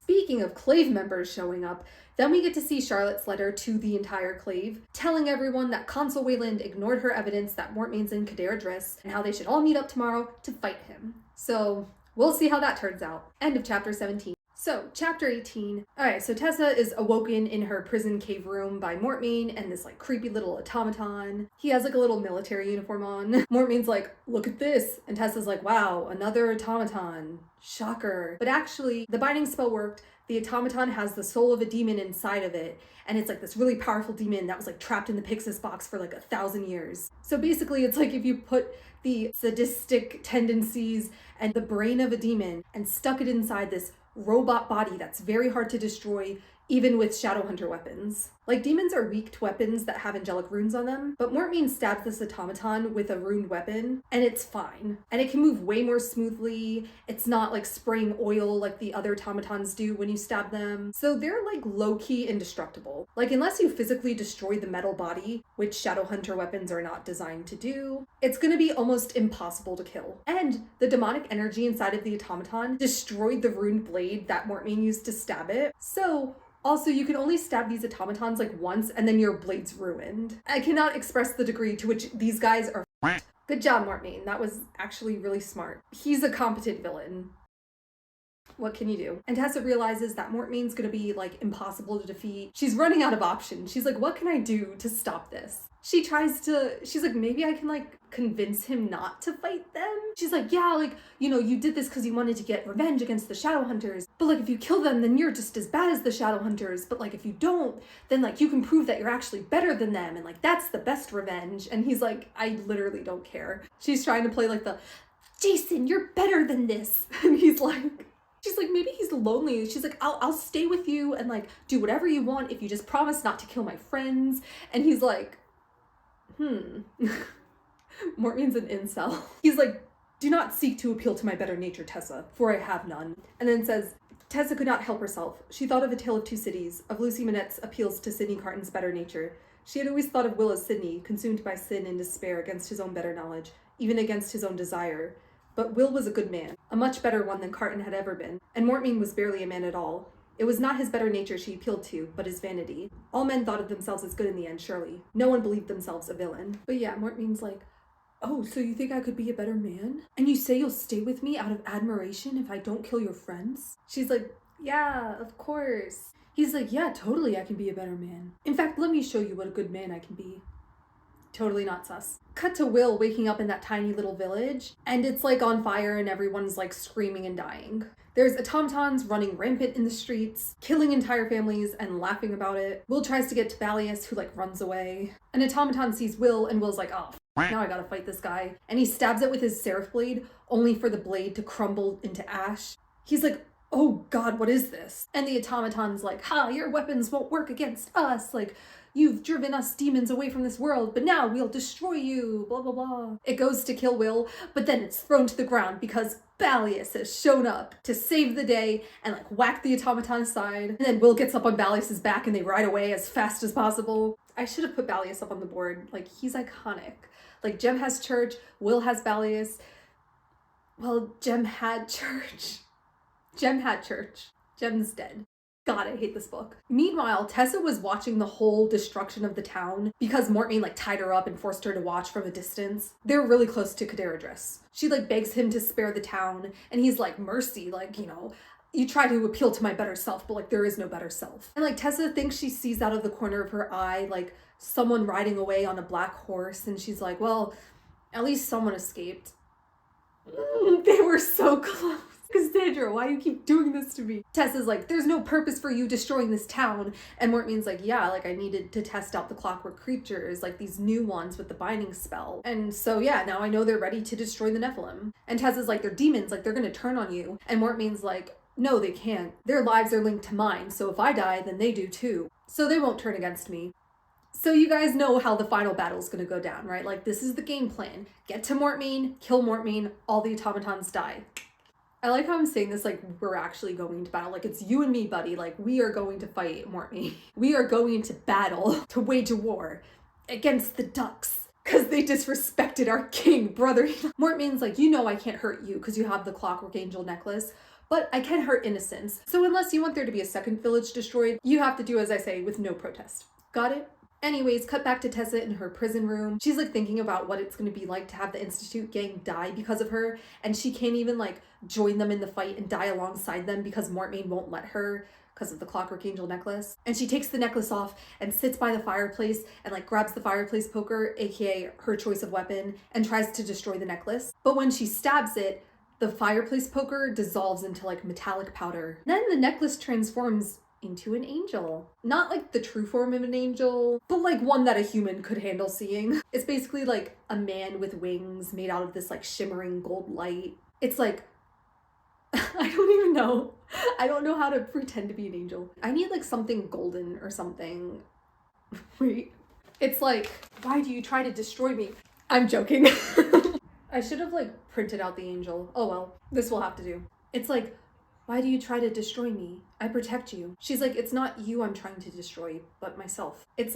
Speaking of Clave members showing up, then we get to see Charlotte's letter to the entire Clave, telling everyone that Consul Wayland ignored her evidence that Mortmain's in Kadera Driss, and how they should all meet up tomorrow to fight him. So, we'll see how that turns out. End of chapter 17. So, chapter 18. Alright, so Tessa is awoken in her prison cave room by Mortmain and this like creepy little automaton. He has like a little military uniform on. Mortmain's like, look at this. And Tessa's like, wow, another automaton. Shocker. But actually, the binding spell worked. The automaton has the soul of a demon inside of it. And it's like this really powerful demon that was like trapped in the Pixis box for like 1,000 years. So basically, it's like if you put the sadistic tendencies and the brain of a demon and stuck it inside this robot body that's very hard to destroy, even with Shadowhunter weapons. Like, demons are weak to weapons that have angelic runes on them, but Mortmain stabs this automaton with a runed weapon, and it's fine. And it can move way more smoothly. It's not like spraying oil like the other automatons do when you stab them. So they're like low-key indestructible. Like, unless you physically destroy the metal body, which Shadowhunter weapons are not designed to do, it's gonna be almost impossible to kill. And the demonic energy inside of the automaton destroyed the runed blade that Mortmain used to stab it. So also, you can only stab these automatons like once and then your blade's ruined. I cannot express the degree to which these guys are f***ed. Good job, Mortmain. That was actually really smart. He's a competent villain. What can you do? And Tessa realizes that Mortmain's gonna be like impossible to defeat. She's running out of options. She's like, what can I do to stop this? She's like, maybe I can like convince him not to fight them. She's like, yeah, like, you know, you did this because you wanted to get revenge against the Shadowhunters. But like, if you kill them, then you're just as bad as the Shadowhunters. But like, if you don't, then like, you can prove that you're actually better than them. And like, that's the best revenge. And he's like, I literally don't care. She's trying to play like the, Jason, you're better than this. And he's like, she's like, maybe he's lonely. She's like, I'll stay with you and like do whatever you want if you just promise not to kill my friends. And he's like, Mortmain's an incel. He's like, do not seek to appeal to my better nature, Tessa, for I have none. And then says, Tessa could not help herself. She thought of A Tale of Two Cities, of Lucy Manette's appeals to Sidney Carton's better nature. She had always thought of Will as Sidney, consumed by sin and despair against his own better knowledge, even against his own desire. But Will was a good man, a much better one than Carton had ever been, and Mortmain was barely a man at all. It was not his better nature she appealed to, but his vanity. All men thought of themselves as good in the end, surely. No one believed themselves a villain. But yeah, Mortmain's like, oh, so you think I could be a better man? And you say you'll stay with me out of admiration if I don't kill your friends? She's like, yeah, of course. He's like, yeah, totally, I can be a better man. In fact, let me show you what a good man I can be. Totally not sus. Cut to Will waking up in that tiny little village, and it's like on fire and everyone's like screaming and dying. There's automatons running rampant in the streets, killing entire families and laughing about it. Will tries to get to Ballius, who like runs away. An automaton sees Will and Will's like, oh, now I gotta fight this guy. And he stabs it with his seraph blade, only for the blade to crumble into ash. He's like, oh god, what is this? And the automaton's like, ha, your weapons won't work against us. Like, you've driven us demons away from this world, but now we'll destroy you, blah, blah, blah. It goes to kill Will, but then it's thrown to the ground because Ballius has shown up to save the day and like whack the automaton aside. And then Will gets up on Ballius's back and they ride away as fast as possible. I should have put Ballius up on the board. Like, he's iconic. Like, Jem has Church, Will has Ballius. Well, Jem had church. Jem had church. Jem's dead. God, I hate this book. Meanwhile, Tessa was watching the whole destruction of the town because Mortmain tied her up and forced her to watch from a distance. They're really close to Caderadris. She begs him to spare the town, and he's like, mercy, you try to appeal to my better self, but there is no better self. And Tessa thinks she sees out of the corner of her eye someone riding away on a black horse, and she's like, well, at least someone escaped. They were so close. Cassandra, why you keep doing this to me? Tessa's like, there's no purpose for you destroying this town. And Mortmain's like, yeah, I needed to test out the clockwork creatures, these new ones with the binding spell. And so yeah, now I know they're ready to destroy the Nephilim. And Tessa's like, they're demons, they're gonna turn on you. And Mortmain's like, no, they can't. Their lives are linked to mine, so if I die, then they do too. So they won't turn against me. So you guys know how the final battle is going to go down, right? This is the game plan. Get to Mortmain, kill Mortmain, all the automatons die. I like how I'm saying this we're actually going to battle. It's you and me, buddy. We are going to fight Mortmain. We are going to battle, to wage a war against the ducks because they disrespected our king, brother. Mortmain's like, you know I can't hurt you because you have the Clockwork Angel necklace, but I can hurt innocents. So unless you want there to be a second village destroyed, you have to do as I say with no protest. Got it? Anyways, cut back to Tessa in her prison room. She's thinking about what it's going to be like to have the Institute gang die because of her, and she can't even join them in the fight and die alongside them because Mortmain won't let her because of the Clockwork Angel necklace. And she takes the necklace off and sits by the fireplace and grabs the fireplace poker, aka her choice of weapon, and tries to destroy the necklace. But when she stabs it, the fireplace poker dissolves into metallic powder. Then the necklace transforms into an angel. Not the true form of an angel, but one that a human could handle seeing. It's basically a man with wings made out of this shimmering gold light. It's I don't even know. I don't know how to pretend to be an angel. I need something golden or something. Wait. It's why do you try to destroy me? I'm joking. I should have printed out the angel. Oh well, this will have to do. It's why do you try to destroy me? I protect you. She's like, it's not you I'm trying to destroy, but myself. It's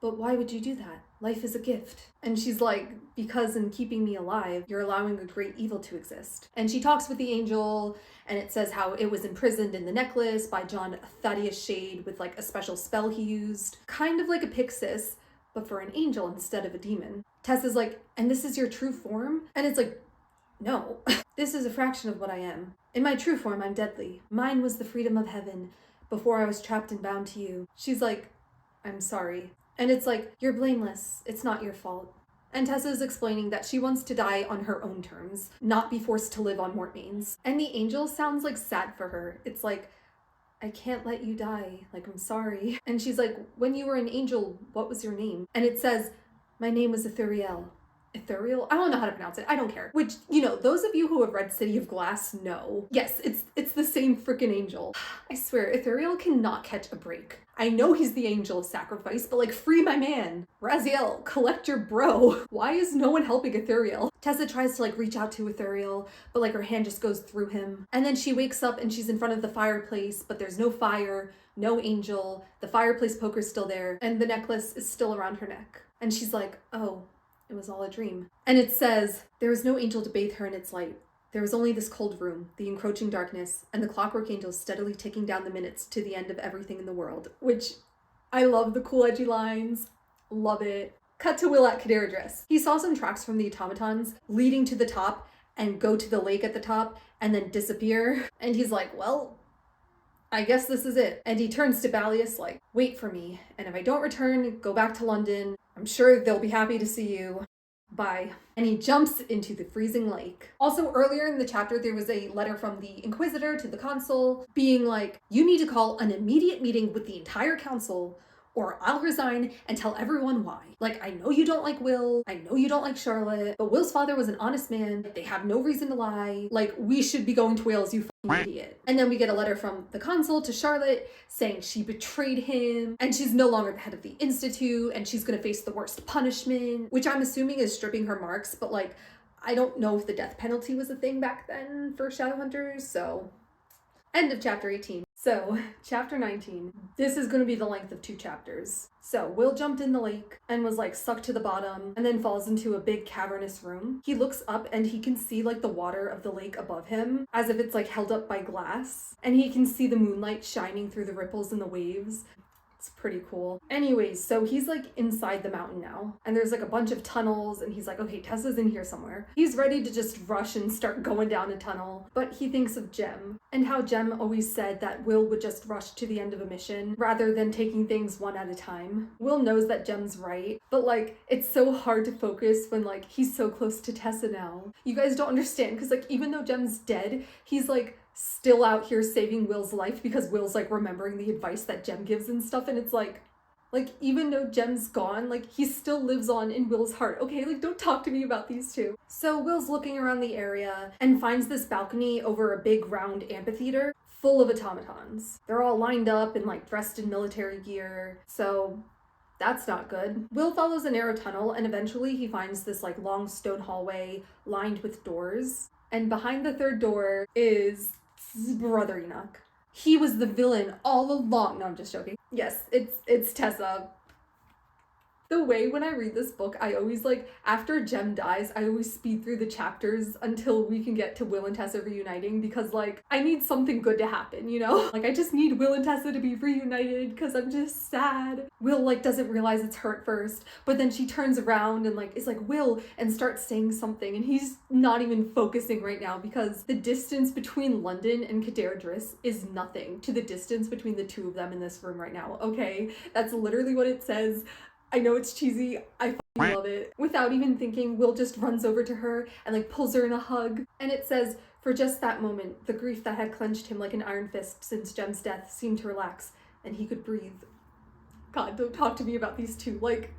but why would you do that? Life is a gift. And she's like, because in keeping me alive, you're allowing a great evil to exist. And she talks with the angel, and it says how it was imprisoned in the necklace by John Thaddeus Shade with a special spell he used. Kind of like a Pyxis, but for an angel instead of a demon. Tessa's like, and this is your true form? And it's no, this is a fraction of what I am. In my true form, I'm deadly. Mine was the freedom of heaven before I was trapped and bound to you. She's like, I'm sorry. And it's you're blameless. It's not your fault. And Tessa is explaining that she wants to die on her own terms, not be forced to live on Mortmain's. And the angel sounds sad for her. It's I can't let you die. I'm sorry. And she's like, when you were an angel, what was your name? And it says, my name was Ithuriel. Ethereal? I don't know how to pronounce it. I don't care. Which, those of you who have read City of Glass know. Yes, it's the same freaking angel. I swear, Ethereal cannot catch a break. I know he's the angel of sacrifice, but free my man. Raziel, collect your bro. Why is no one helping Ethereal? Tessa tries to reach out to Ethereal, but her hand just goes through him. And then she wakes up and she's in front of the fireplace, but there's no fire, no angel, the fireplace poker's still there, and the necklace is still around her neck. And she's like, oh, it was all a dream. And it says, there was no angel to bathe her in its light. There was only this cold room, the encroaching darkness, and the clockwork angel steadily ticking down the minutes to the end of everything in the world. Which, I love the cool edgy lines. Love it. Cut to Will at Caderadris. He saw some tracks from the automatons leading to the top and go to the lake at the top and then disappear. And he's like, well, I guess this is it. And he turns to Balius wait for me. And if I don't return, go back to London. I'm sure they'll be happy to see you. Bye. And he jumps into the freezing lake. Also, earlier in the chapter, there was a letter from the Inquisitor to the Consul being you need to call an immediate meeting with the entire council or I'll resign and tell everyone why. I know you don't like Will, I know you don't like Charlotte, but Will's father was an honest man. They have no reason to lie. We should be going to Wales, you fucking idiot. And then we get a letter from the consul to Charlotte saying she betrayed him and she's no longer the head of the Institute and she's gonna face the worst punishment, which I'm assuming is stripping her marks, but I don't know if the death penalty was a thing back then for Shadowhunters, so... End of chapter 18. So, chapter 19. This is going to be the length of 2 chapters. So, Will jumped in the lake and was like sucked to the bottom and then falls into a big cavernous room. He looks up and he can see like the water of the lake above him as if it's like held up by glass. And he can see the moonlight shining through the ripples and the waves. It's pretty cool. Anyways, so he's like inside the mountain now, and there's like a bunch of tunnels, and he's like, okay, Tessa's in here somewhere. He's ready to just rush and start going down a tunnel, but he thinks of Jem, and how Jem always said that Will would just rush to the end of a mission rather than taking things one at a time. Will knows that Jem's right, but like, it's so hard to focus when like he's so close to Tessa now. You guys don't understand, because like even though Jem's dead, he's like still out here saving Will's life because Will's like remembering the advice that Jem gives and stuff, and it's like even though Jem's gone, like he still lives on in Will's heart, okay? Like don't talk to me about these two. So Will's looking around the area and finds this balcony over a big round amphitheater full of automatons. They're all lined up and like dressed in military gear, so that's not good. Will follows a narrow tunnel and eventually he finds this like long stone hallway lined with doors, and behind the third door is Brother Enoch. He was the villain all along. No, I'm just joking. Yes, it's Tessa. The way when I read this book, I always like, after Jem dies, I always speed through the chapters until we can get to Will and Tessa reuniting, because like, I need something good to happen, you know? Like, I just need Will and Tessa to be reunited because I'm just sad. Will like doesn't realize it's her at first, but then she turns around and like is like, Will, and starts saying something, and he's not even focusing right now because the distance between London and Caderdris is nothing to the distance between the two of them in this room right now, okay? That's literally what it says. I know it's cheesy, I fucking love it. Without even thinking, Will just runs over to her and like pulls her in a hug. And it says, for just that moment, the grief that had clenched him like an iron fist since Jem's death seemed to relax and he could breathe. God, don't talk to me about these two. Like,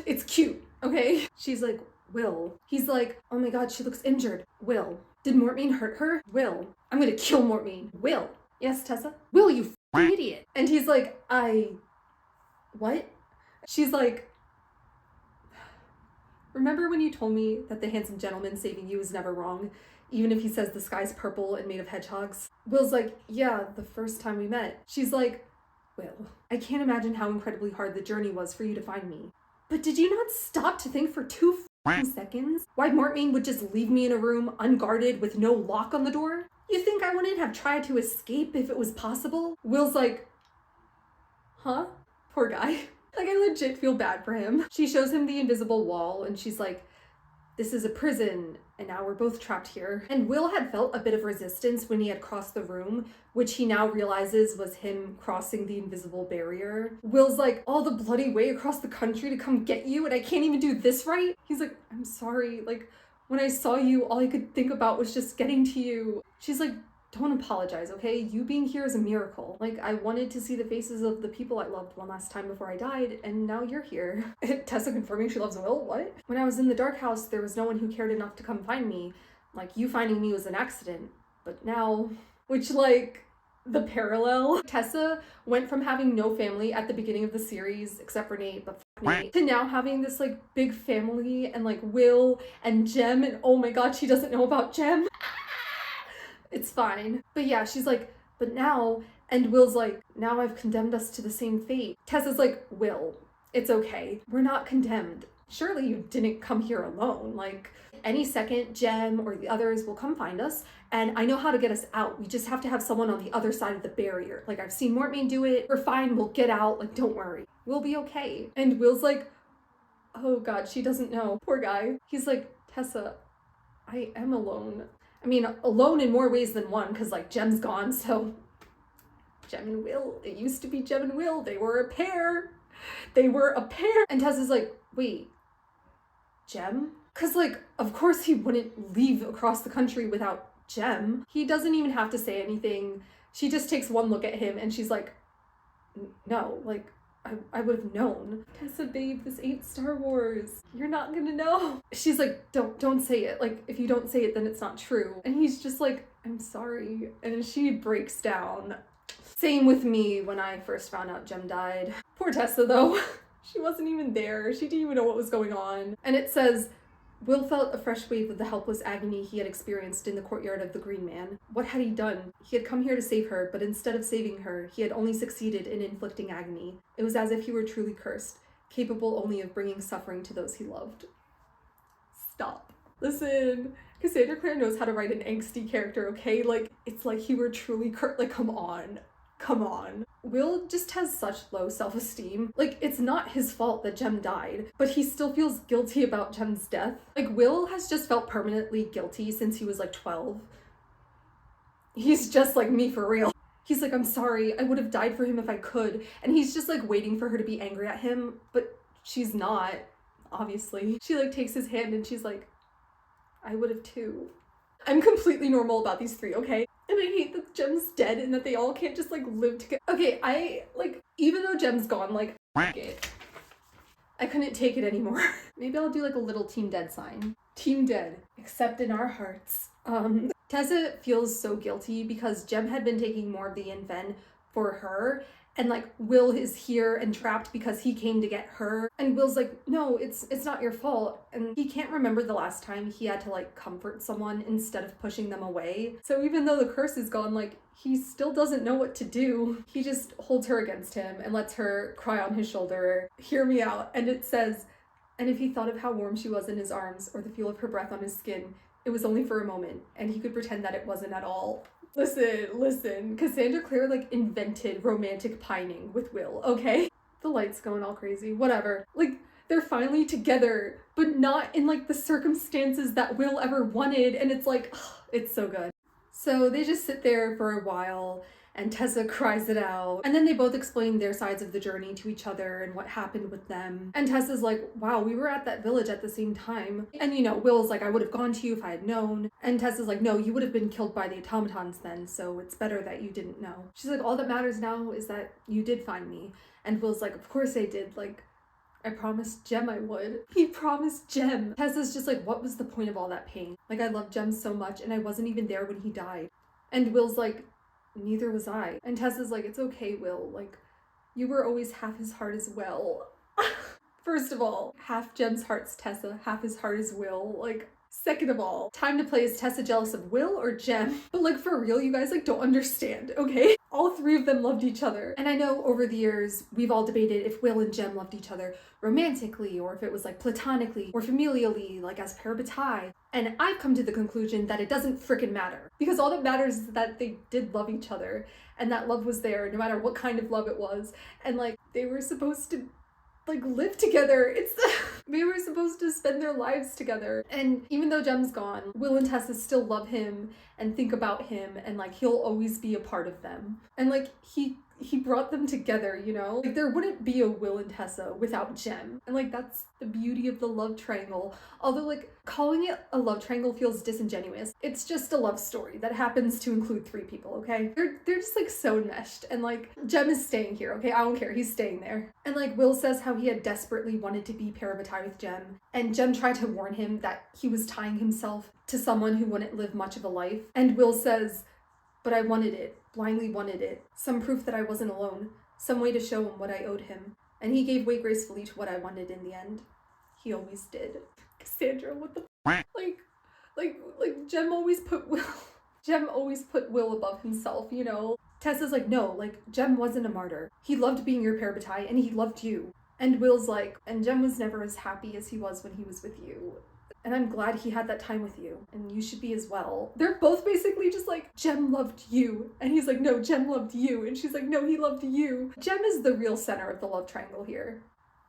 it's cute, okay? She's like, Will. He's like, oh my God, she looks injured. Will. Did Mortmain hurt her? Will. I'm gonna kill Mortmain. Will. Yes, Tessa? Will, you f***ing idiot. And he's like, what? She's like, remember when you told me that the handsome gentleman saving you is never wrong, even if he says the sky's purple and made of hedgehogs? Will's like, yeah, the first time we met. She's like, Will, I can't imagine how incredibly hard the journey was for you to find me. But did you not stop to think for 2 seconds why Mortmain would just leave me in a room unguarded with no lock on the door? You think I wouldn't have tried to escape if it was possible? Will's like, huh? Poor guy. Like, I legit feel bad for him. She shows him the invisible wall and she's like, this is a prison and now we're both trapped here. And Will had felt a bit of resistance when he had crossed the room, which he now realizes was him crossing the invisible barrier. Will's like, all the bloody way across the country to come get you and I can't even do this right? He's like, I'm sorry. Like, when I saw you, all I could think about was just getting to you. She's like, don't apologize, okay? You being here is a miracle. Like, I wanted to see the faces of the people I loved one last time before I died, and now you're here. Tessa confirming she loves Will? What? When I was in the dark house, there was no one who cared enough to come find me. Like, you finding me was an accident. But now, which like, the parallel. Tessa went from having no family at the beginning of the series, except for Nate, but Nate, to now having this like big family and like Will and Jem, and oh my God, she doesn't know about Jem. It's fine. But yeah, she's like, but now, and Will's like, now I've condemned us to the same fate. Tessa's like, Will, it's okay. We're not condemned. Surely you didn't come here alone. Like, any second, Jem or the others will come find us, and I know how to get us out. We just have to have someone on the other side of the barrier. Like, I've seen Mortmain do it. We're fine. We'll get out. Like, don't worry. We'll be okay. And Will's like, oh God, she doesn't know. Poor guy. He's like, Tessa, I am alone. I mean, alone in more ways than one, because, like, Jem's gone, so Jem and Will, it used to be Jem and Will. They were a pair. They were a pair. And Tessa's like, wait, Jem? Because, like, of course he wouldn't leave across the country without Jem. He doesn't even have to say anything. She just takes one look at him, and she's like, no, like, I would have known. Tessa, babe, this ain't Star Wars. You're not gonna know. She's like, don't say it. Like, if you don't say it, then it's not true. And he's just like, I'm sorry. And she breaks down. Same with me when I first found out Jem died. Poor Tessa, though. She wasn't even there. She didn't even know what was going on. And it says, Will felt a fresh wave of the helpless agony he had experienced in the courtyard of the Green Man. What had he done? He had come here to save her, but instead of saving her, he had only succeeded in inflicting agony. It was as if he were truly cursed, capable only of bringing suffering to those he loved. Stop. Listen, Cassandra Clare knows how to write an angsty character, okay? Like, it's like he were truly cursed. Like, come on. Come on. Will just has such low self-esteem. Like, it's not his fault that Jem died, but he still feels guilty about Jem's death. Like, Will has just felt permanently guilty since he was like 12. He's just like me for real. He's like, I'm sorry, I would have died for him if I could. And he's just like waiting for her to be angry at him, but she's not, obviously. She like takes his hand and she's like, I would have too. I'm completely normal about these three, okay? And I hate that Jem's dead and that they all can't just like live together. Okay, I like, even though Jem's gone, like, f it. I couldn't take it anymore. Maybe I'll do like a little Team Dead sign. Team Dead, except in our hearts. Tessa feels so guilty because Jem had been taking more of the Yin-Fen for her, and like Will is here and trapped because he came to get her, and Will's like, no, it's not your fault, and he can't remember the last time he had to like comfort someone instead of pushing them away. So even though the curse is gone, like he still doesn't know what to do. He just holds her against him and lets her cry on his shoulder. Hear me out. And it says, and if he thought of how warm she was in his arms or the feel of her breath on his skin, it was only for a moment, and he could pretend that it wasn't at all. Listen, Cassandra Clare like invented romantic pining with Will, okay? The light's going all crazy, whatever. Like, they're finally together, but not in like the circumstances that Will ever wanted, and it's like, ugh, it's so good. So they just sit there for a while, and Tessa cries it out. And then they both explain their sides of the journey to each other and what happened with them. And Tessa's like, wow, we were at that village at the same time. And you know, Will's like, I would have gone to you if I had known. And Tessa's like, no, you would have been killed by the automatons then, so it's better that you didn't know. She's like, all that matters now is that you did find me. And Will's like, of course I did, like, I promised Jem I would. He promised Jem. Tessa's just like, what was the point of all that pain? Like, I loved Jem so much and I wasn't even there when he died. And Will's like, neither was I. And Tessa's like, it's okay, Will. Like, you were always half his heart as well. First of all, half Jem's heart's Tessa, half his heart is Will. Like, second of all, time to play, is Tessa jealous of Will or Jem? But like, for real, you guys like don't understand, okay? All three of them loved each other. And I know over the years, we've all debated if Will and Jem loved each other romantically, or if it was like platonically, or familially, like as parabatai. And I've come to the conclusion that it doesn't frickin' matter. Because all that matters is that they did love each other, and that love was there, no matter what kind of love it was. And like, they were supposed to like live together. They were supposed to spend their lives together. And even though Jem's gone, Will and Tessa still love him and think about him, and like he'll always be a part of them. And like he brought them together, you know? Like, there wouldn't be a Will and Tessa without Jem. And like, that's the beauty of the love triangle. Although like, calling it a love triangle feels disingenuous. It's just a love story that happens to include three people, okay? They're just like so enmeshed, and like, Jem is staying here, okay? I don't care, he's staying there. And like, Will says how he had desperately wanted to be parabatai with Jem, and Jem tried to warn him that he was tying himself to someone who wouldn't live much of a life. And Will says, but I wanted it, blindly wanted it. Some proof that I wasn't alone. Some way to show him what I owed him. And he gave way gracefully to what I wanted in the end. He always did. Cassandra, what the like Jem always put Will above himself, you know? Tessa's like, no, like, Jem wasn't a martyr. He loved being your parabatai, and he loved you. And Will's like, and Jem was never as happy as he was when he was with you. And I'm glad he had that time with you, and you should be as well. They're both basically just like, Jem loved you. And he's like, no, Jem loved you. And she's like, no, he loved you. Jem is the real center of the love triangle here.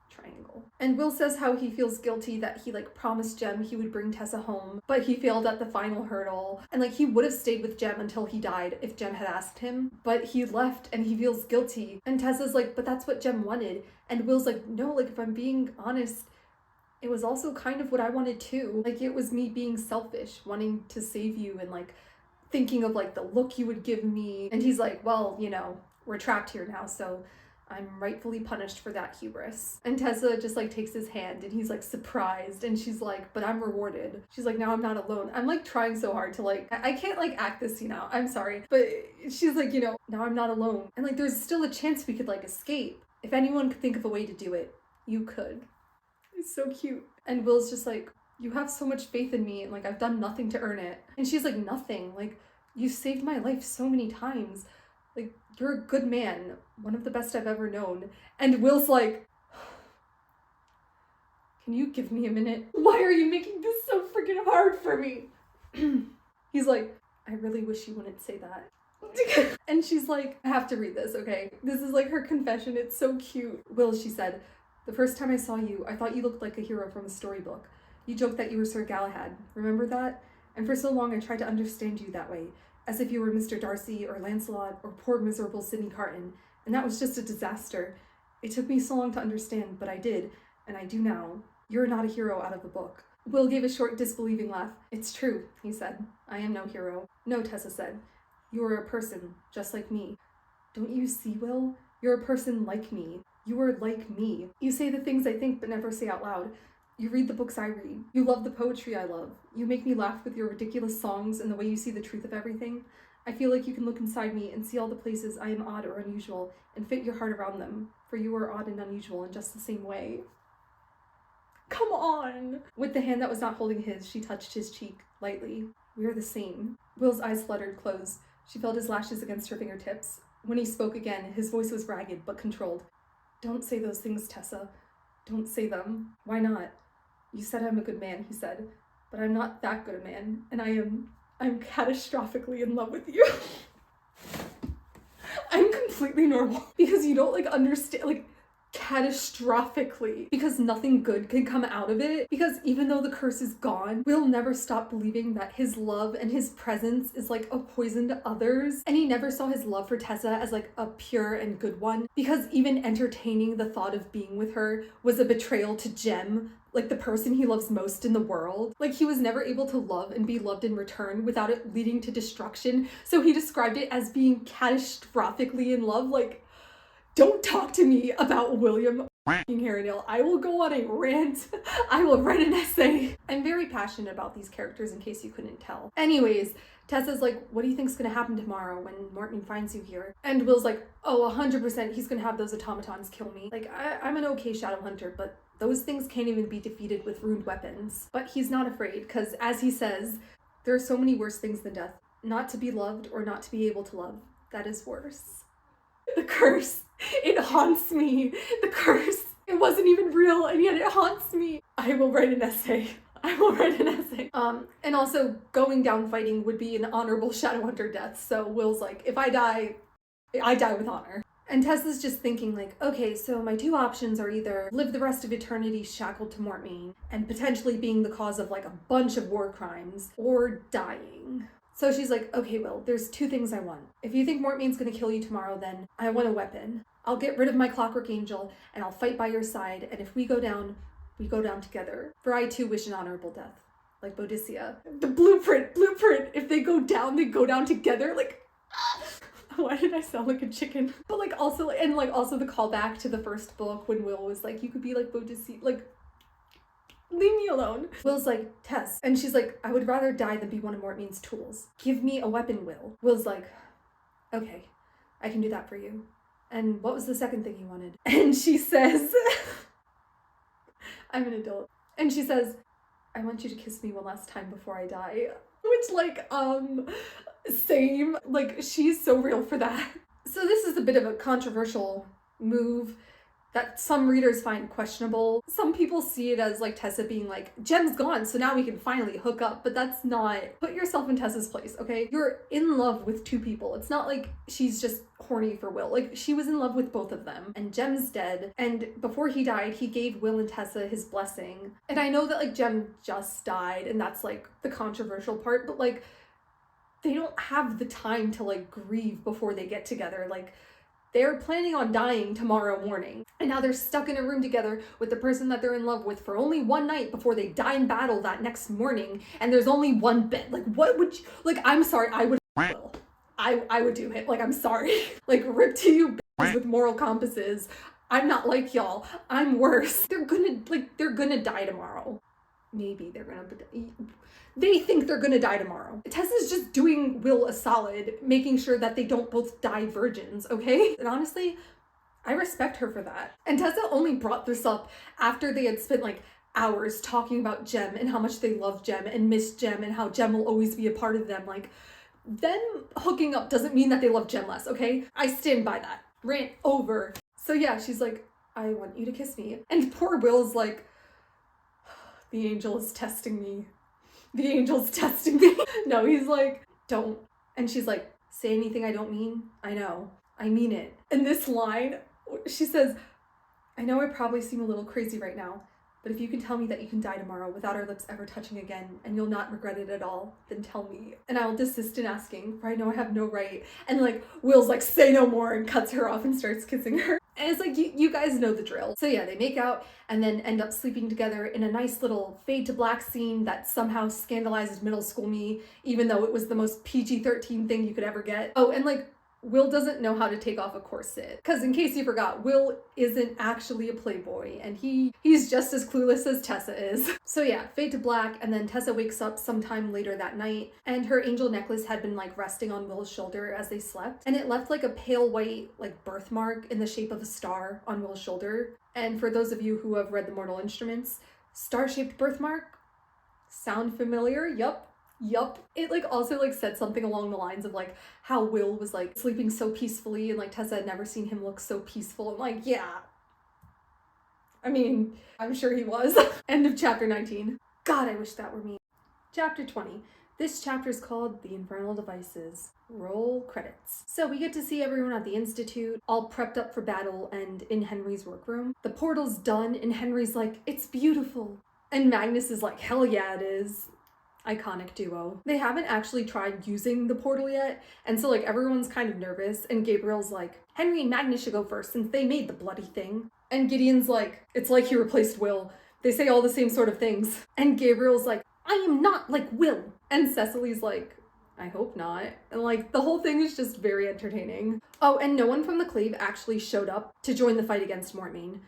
Triangle. And Will says how he feels guilty that he like promised Jem he would bring Tessa home, but he failed at the final hurdle. And like, he would have stayed with Jem until he died if Jem had asked him, but he left and he feels guilty. And Tessa's like, but that's what Jem wanted. And Will's like, no, like, if I'm being honest, it was also kind of what I wanted too. Like, it was me being selfish, wanting to save you, and like thinking of like the look you would give me. And he's like, well, you know, we're trapped here now, so I'm rightfully punished for that hubris. And Tessa just like takes his hand, and he's like surprised, and she's like, but I'm rewarded. She's like, now I'm not alone. I'm like trying so hard to like, I can't like act this, you know, I'm sorry. But she's like, you know, now I'm not alone. And like, there's still a chance we could like escape. If anyone could think of a way to do it, you could. It's so cute. And Will's just like, you have so much faith in me and like I've done nothing to earn it. And she's like, nothing. Like, you saved my life so many times. Like, you're a good man, one of the best I've ever known. And Will's like, can you give me a minute? Why are you making this so freaking hard for me? He's like, I really wish you wouldn't say that. And she's like, I have to read this, okay? This is like her confession. It's so cute. Will, she said, the first time I saw you, I thought you looked like a hero from a storybook. You joked that you were Sir Galahad. Remember that? And for so long, I tried to understand you that way, as if you were Mr. Darcy or Lancelot or poor miserable Sidney Carton. And that was just a disaster. It took me so long to understand, but I did, and I do now. You're not a hero out of a book. Will gave a short, disbelieving laugh. It's true, he said. I am no hero. No, Tessa said. You are a person, just like me. Don't you see, Will? You're a person like me. You are like me. You say the things I think but never say out loud. You read the books I read. You love the poetry I love. You make me laugh with your ridiculous songs and the way you see the truth of everything. I feel like you can look inside me and see all the places I am odd or unusual and fit your heart around them, for you are odd and unusual in just the same way. Come on! With the hand that was not holding his, she touched his cheek, lightly. We are the same. Will's eyes fluttered closed. She felt his lashes against her fingertips. When he spoke again, his voice was ragged but controlled. Don't say those things, Tessa. Don't say them. Why not? You said I'm a good man, he said, but I'm not that good a man, and I'm catastrophically in love with you. I'm completely normal. Because you don't, like, understand, like, catastrophically. Because nothing good can come out of it. Because even though the curse is gone, Will never stop believing that his love and his presence is like a poison to others. And he never saw his love for Tessa as like a pure and good one. Because even entertaining the thought of being with her was a betrayal to Jem, like the person he loves most in the world. Like, he was never able to love and be loved in return without it leading to destruction. So he described it as being catastrophically in love. Like, don't talk to me about William Harrydale. I will go on a rant. I will write an essay. I'm very passionate about these characters, in case you couldn't tell. Anyways, Tessa's like, what do you think's gonna happen tomorrow when Morton finds you here? And Will's like, oh, 100% he's gonna have those automatons kill me. Like, I'm an okay shadow hunter, but those things can't even be defeated with ruined weapons. But he's not afraid, because as he says, there are so many worse things than death. Not to be loved or not to be able to love. That is worse. The curse. It haunts me. The curse. It wasn't even real, and yet it haunts me. I will write an essay. I will write an essay. And also, going down fighting would be an honorable Shadowhunter death. So Will's like, if I die with honor. And Tessa's just thinking like, okay, so my two options are either live the rest of eternity shackled to Mortmain and potentially being the cause of like a bunch of war crimes, or dying. So she's like, okay, Will, there's two things I want. If you think Mortmain's gonna kill you tomorrow, then I want a weapon. I'll get rid of my Clockwork Angel, and I'll fight by your side, and if we go down together. For I too wish an honorable death, like Boadicea. The blueprint, if they go down together, like, why did I sound like a chicken? But like also the callback to the first book when Will was like, you could be like Boadicea, like, leave me alone. Will's like, Tess. And she's like, I would rather die than be one of Mortmain's tools. Give me a weapon, Will. Will's like, okay, I can do that for you. And what was the second thing you wanted? And she says, I'm an adult. And she says, I want you to kiss me one last time before I die. Which, like, same. Like, she's so real for that. So this is a bit of a controversial move that some readers find questionable. Some people see it as like Tessa being like, Jem's gone, so now we can finally hook up, but that's not. Put yourself in Tessa's place, okay? You're in love with two people. It's not like she's just horny for Will. Like, she was in love with both of them, and Jem's dead, and before he died, he gave Will and Tessa his blessing. And I know that like Jem just died, and that's like the controversial part, but like, they don't have the time to like grieve before they get together. Like, they're planning on dying tomorrow morning. And now they're stuck in a room together with the person that they're in love with for only one night before they die in battle that next morning. And there's only one bed. Like, what would you, like, I'm sorry, I would, I would do it. Like, I'm sorry. Like, rip to you bitches with moral compasses. I'm not like y'all. I'm worse. They're gonna die tomorrow. Maybe they're gonna, they think they're gonna die tomorrow. Tessa's just doing Will a solid, making sure that they don't both die virgins, okay? And honestly, I respect her for that. And Tessa only brought this up after they had spent like hours talking about Jem and how much they love Jem and miss Jem and how Jem will always be a part of them. Like, them hooking up doesn't mean that they love Jem less, okay? I stand by that. Rant over. So yeah, she's like, I want you to kiss me. And poor Will's like, the angel is testing me. The angel's testing me. No, he's like, don't. And she's like, say anything I don't mean. I know. I mean it. And this line, she says, I know I probably seem a little crazy right now, but if you can tell me that you can die tomorrow without our lips ever touching again, and you'll not regret it at all, then tell me, and I will desist in asking, for I know I have no right. And like, Will's like, say no more, and cuts her off and starts kissing her. And it's like, you guys know the drill. So yeah, they make out and then end up sleeping together in a nice little fade to black scene that somehow scandalizes middle school me, even though it was the most PG-13 thing you could ever get. Oh, and like, Will doesn't know how to take off a corset. Because in case you forgot, Will isn't actually a playboy, and he's just as clueless as Tessa is. So yeah, fade to black, and then Tessa wakes up sometime later that night, and her angel necklace had been like resting on Will's shoulder as they slept, and it left like a pale white like birthmark in the shape of a star on Will's shoulder. And for those of you who have read The Mortal Instruments, star-shaped birthmark? Sound familiar? Yup. It like also like said something along the lines of like how Will was like sleeping so peacefully and like Tessa had never seen him look so peaceful. And like, yeah. I mean, I'm sure he was. End of chapter 19. God, I wish that were me. Chapter 20. This chapter is called The Infernal Devices. Roll credits. So we get to see everyone at the Institute, all prepped up for battle and in Henry's workroom. The portal's done and Henry's like, it's beautiful. And Magnus is like, hell yeah, it is. Iconic duo. They haven't actually tried using the portal yet, and so like everyone's kind of nervous, and Gabriel's like, Henry and Magnus should go first since they made the bloody thing. And Gideon's like, it's like he replaced Will. They say all the same sort of things. And Gabriel's like, I am not like Will. And Cecily's like, I hope not. And like the whole thing is just very entertaining. Oh, and no one from the Clave actually showed up to join the fight against Mortmain.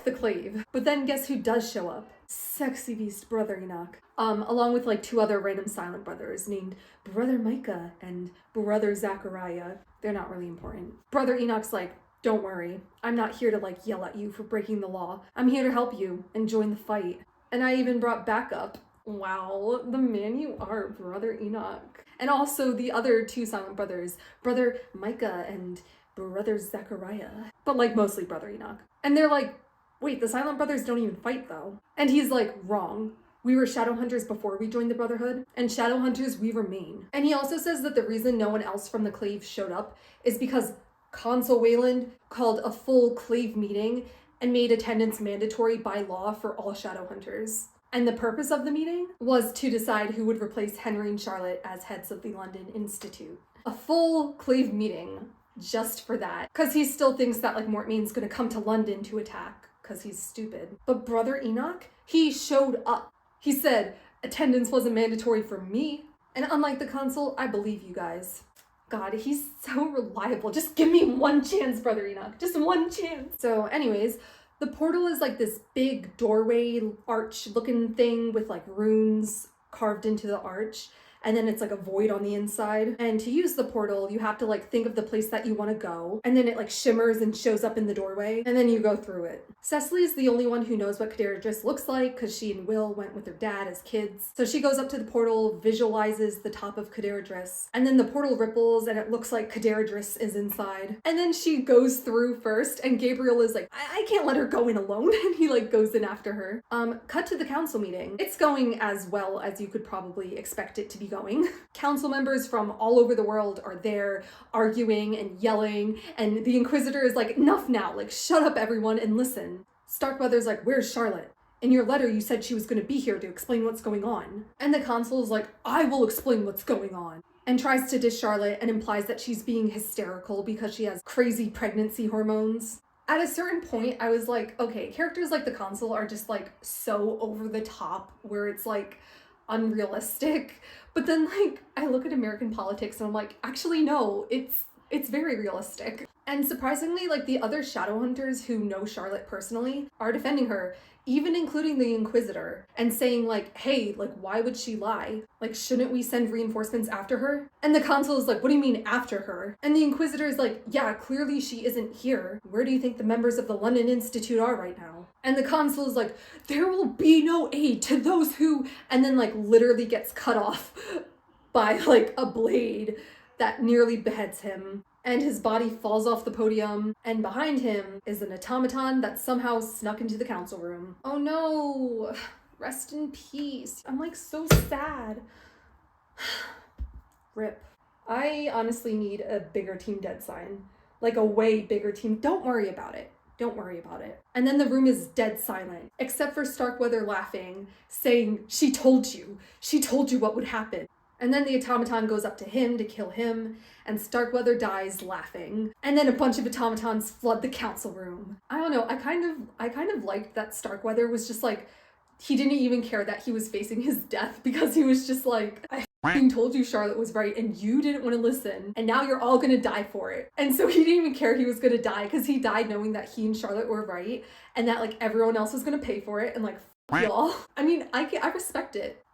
The Clave. But then guess who does show up? Sexy beast Brother Enoch. Along with like two other random silent brothers named Brother Micah and Brother Zachariah. They're not really important. Brother Enoch's like, don't worry, I'm not here to like yell at you for breaking the law. I'm here to help you and join the fight. And I even brought backup. Wow, the man you are, Brother Enoch. And also the other two silent brothers, Brother Micah and Brother Zachariah. But like mostly Brother Enoch. And they're like, wait, the silent brothers don't even fight though. And he's like, wrong. We were Shadowhunters before we joined the Brotherhood, and Shadowhunters we remain. And he also says that the reason no one else from the Clave showed up is because Consul Wayland called a full Clave meeting and made attendance mandatory by law for all Shadowhunters. And the purpose of the meeting was to decide who would replace Henry and Charlotte as heads of the London Institute. A full Clave meeting just for that. Because he still thinks that like Mortmain's gonna come to London to attack, because he's stupid. But Brother Enoch, he showed up. He said, attendance wasn't mandatory for me. And unlike the consul, I believe you guys. God, he's so reliable. Just give me one chance, Brother Enoch. Just one chance. So anyways, the portal is like this big doorway arch looking thing with like runes carved into the arch. And then it's like a void on the inside. And to use the portal, you have to like think of the place that you want to go. And then it like shimmers and shows up in the doorway. And then you go through it. Cecily is the only one who knows what Cassandra looks like because she and Will went with their dad as kids. So she goes up to the portal, visualizes the top of Cassandra. And then the portal ripples and it looks like Cassandra is inside. And then she goes through first and Gabriel is like, I can't let her go in alone. And he like goes in after her. Cut to the council meeting. It's going as well as you could probably expect it to be going. Council members from all over the world are there arguing and yelling, and the Inquisitor is like, enough now, like shut up everyone and listen. Starkweather's like, where's Charlotte? In your letter you said she was going to be here to explain what's going on. And the consul is like, I will explain what's going on. And tries to diss Charlotte and implies that she's being hysterical because she has crazy pregnancy hormones. At a certain point, I was like, okay, characters like the consul are just like so over the top where it's like unrealistic. But then like I look at American politics and I'm like, actually no, it's very realistic. And surprisingly, like the other Shadowhunters who know Charlotte personally are defending her, even including the Inquisitor, and saying like, hey, like why would she lie? Like shouldn't we send reinforcements after her? And the consul is like, what do you mean after her? And the Inquisitor is like, yeah, clearly she isn't here. Where do you think the members of the London Institute are right now? And the consul is like, there will be no aid to those who, and then like literally gets cut off by like a blade that nearly beheads him. And his body falls off the podium, and behind him is an automaton that somehow snuck into the council room. Oh no, rest in peace. I'm like so sad. Rip. I honestly need a bigger team dead sign. Like a way bigger team. Don't worry about it. Don't worry about it. And then the room is dead silent, except for Starkweather laughing, saying, she told you what would happen. And then the automaton goes up to him to kill him, and Starkweather dies laughing. And then a bunch of automatons flood the council room. I don't know, I kind of liked that Starkweather was just like, he didn't even care that he was facing his death, because he was just like, I told you Charlotte was right and you didn't want to listen, and now you're all gonna die for it. And so he didn't even care he was gonna die, because he died knowing that he and Charlotte were right and that like everyone else was gonna pay for it, and like y'all. I mean, I respect it.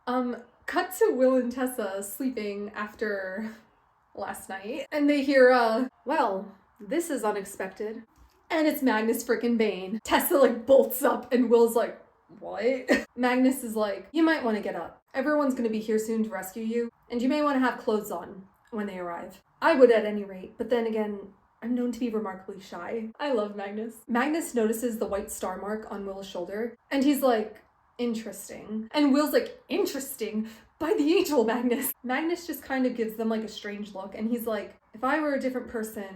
Cut to Will and Tessa sleeping after last night, and they hear well, this is unexpected. And it's Magnus frickin' Bane. Tessa like bolts up and Will's like, what? Magnus is like, you might want to get up. Everyone's gonna be here soon to rescue you, and you may want to have clothes on when they arrive. I would at any rate, but then again, I'm known to be remarkably shy. I love Magnus. Magnus notices the white star mark on Will's shoulder, and he's like, interesting. And Will's like, interesting? By the angel, Magnus. Magnus just kind of gives them like a strange look, and he's like, if I were a different person,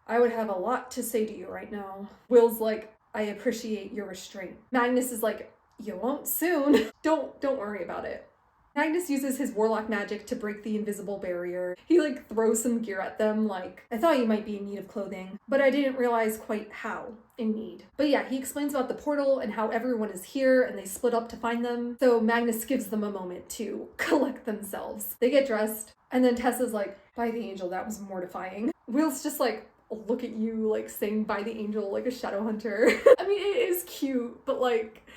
I would have a lot to say to you right now. Will's like, I appreciate your restraint. Magnus is like, you won't soon. Don't worry about it. Magnus uses his warlock magic to break the invisible barrier. He like throws some gear at them, like, I thought you might be in need of clothing, but I didn't realize quite how in need. But yeah, he explains about the portal and how everyone is here and they split up to find them. So Magnus gives them a moment to collect themselves. They get dressed, and then Tessa's like, by the angel, that was mortifying. Will's just like, look at you, like saying by the angel like a shadow hunter. I mean, it is cute, but like,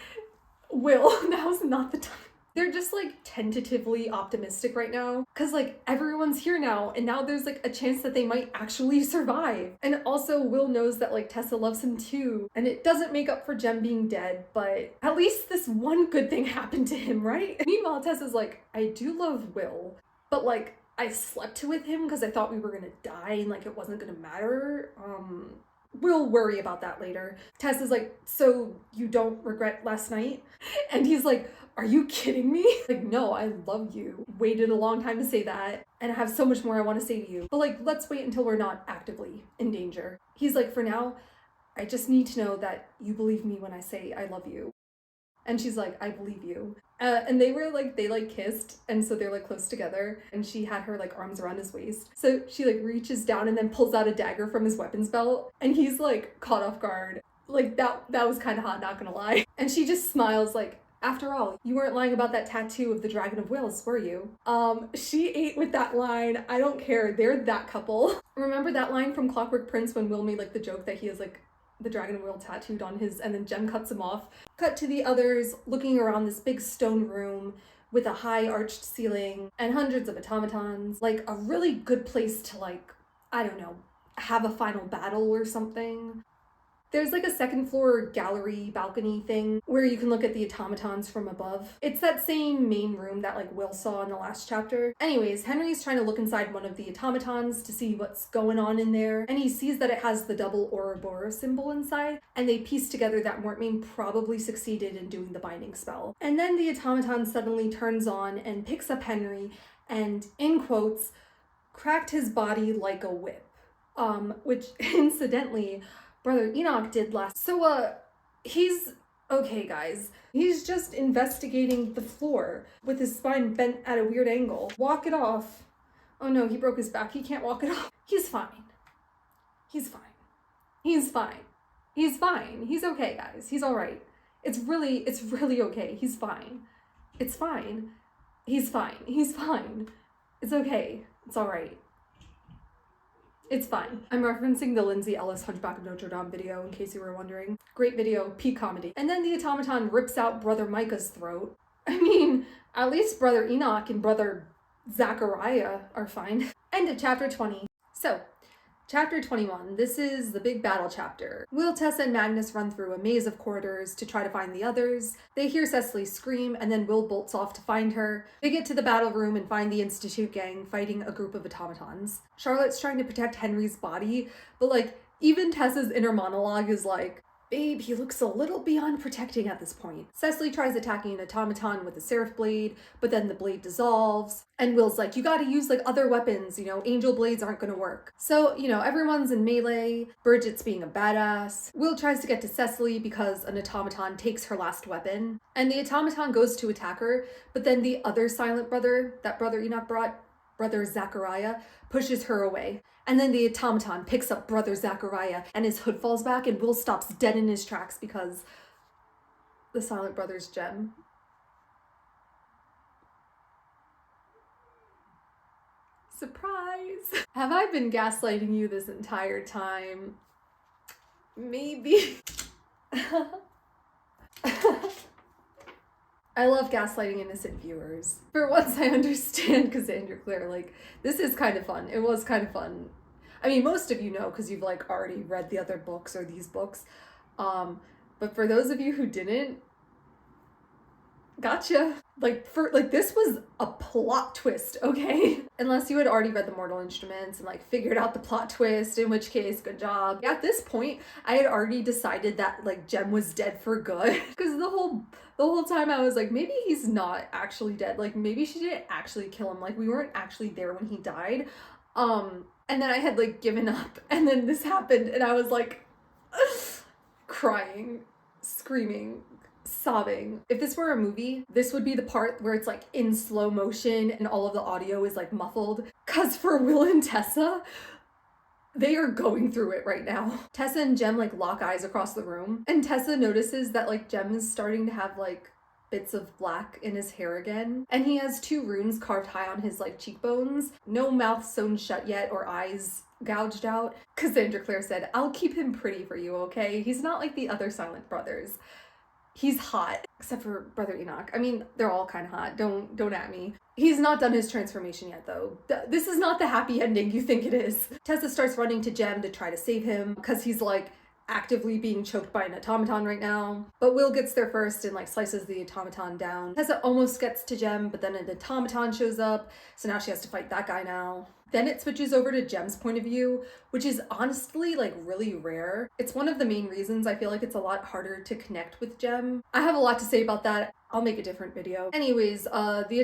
Will, now's not the time. They're just like tentatively optimistic right now, because like everyone's here now, and now there's like a chance that they might actually survive. And also Will knows that like Tessa loves him too, and it doesn't make up for Jem being dead, but at least this one good thing happened to him, right? Meanwhile, Tessa's like, I do love Will, but like I slept with him because I thought we were gonna die and like it wasn't gonna matter. We'll worry about that later. Tessa's like, so you don't regret last night? And he's like, are you kidding me? Like, no, I love you. Waited a long time to say that, and I have so much more I want to say to you. But like, let's wait until we're not actively in danger. He's like, for now, I just need to know that you believe me when I say I love you. And she's like, I believe you. And they kissed, and so they're like close together, and she had her like arms around his waist. So she like reaches down and then pulls out a dagger from his weapons belt, and he's like caught off guard. Like that was kind of hot, not gonna lie. And she just smiles like, after all, you weren't lying about that tattoo of the Dragon of Wills, were you? She ate with that line. I don't care. They're that couple. Remember that line from Clockwork Prince when Will made like the joke that he has like the Dragon of Will tattooed on his, and then Jem cuts him off. Cut to the others looking around this big stone room with a high arched ceiling and hundreds of automatons. Like a really good place to like, I don't know, have a final battle or something. There's like a second floor gallery balcony thing where you can look at the automatons from above. It's that same main room that like Will saw in the last chapter. Anyways, Henry's trying to look inside one of the automatons to see what's going on in there, and he sees that it has the double Ouroboros symbol inside, and they piece together that Mortmain probably succeeded in doing the binding spell. And then the automaton suddenly turns on and picks up Henry and, in quotes, cracked his body like a whip. Which incidentally, Brother Enoch did last. So, he's okay, guys. He's just investigating the floor with his spine bent at a weird angle. Walk it off. Oh no, he broke his back. He can't walk it off. He's fine. He's fine. He's fine. He's fine. He's okay, guys. He's all right. It's really okay. He's fine. It's fine. He's fine. He's fine. It's okay. It's all right. It's fine. I'm referencing the Lindsay Ellis Hunchback of Notre Dame video, in case you were wondering. Great video, peak comedy. And then the automaton rips out Brother Micah's throat. I mean, at least Brother Enoch and Brother Zachariah are fine. End of chapter 20. So, Chapter 21. This is the big battle chapter. Will, Tessa, and Magnus run through a maze of corridors to try to find the others. They hear Cecily scream, and then Will bolts off to find her. They get to the battle room and find the Institute gang fighting a group of automatons. Charlotte's trying to protect Henry's body, but like, even Tessa's inner monologue is like, babe, he looks a little beyond protecting at this point. Cecily tries attacking an automaton with a seraph blade, but then the blade dissolves. And Will's like, you gotta use like other weapons, angel blades aren't gonna work. So, everyone's in melee. Bridget's being a badass. Will tries to get to Cecily because an automaton takes her last weapon. And the automaton goes to attack her, but then the other silent brother, that brother Enoch brought, Brother Zachariah, pushes her away. And then the automaton picks up Brother Zachariah and his hood falls back and Will stops dead in his tracks because the silent brother's gem. Surprise! Have I been gaslighting you this entire time? Maybe. I love gaslighting innocent viewers. For once I understand Cassandra Clare, like, this is kind of fun. It was kind of fun. I mean, most of you know because you've like already read the other books or these books. But for those of you who didn't, gotcha. This was a plot twist, okay? Unless you had already read the Mortal Instruments and like figured out the plot twist, in which case, good job. At this point, I had already decided that like Jem was dead for good. Because the whole time I was like, maybe he's not actually dead. Like maybe she didn't actually kill him. Like we weren't actually there when he died. And then I had like given up and then this happened and I was like crying, screaming, sobbing. If this were a movie, this would be the part where it's like in slow motion and all of the audio is like muffled. Cause for Will and Tessa, they are going through it right now. Tessa and Jem like lock eyes across the room and Tessa notices that like Jem is starting to have like bits of black in his hair again. And he has 2 runes carved high on his like cheekbones. No mouth sewn shut yet or eyes gouged out. Cassandra Clare said, I'll keep him pretty for you, okay? He's not like the other silent brothers. He's hot, except for Brother Enoch. I mean, they're all kind of hot. Don't at me. He's not done his transformation yet, though. This is not the happy ending you think it is. Tessa starts running to Jem to try to save him because he's like actively being choked by an automaton right now. But Will gets there first and like slices the automaton down. Tessa almost gets to Jem, but then an automaton shows up, so now she has to fight that guy now. Then it switches over to Jem's point of view, which is honestly like really rare. It's one of the main reasons I feel like it's a lot harder to connect with Jem. I have a lot to say about that. I'll make a different video. Anyways, the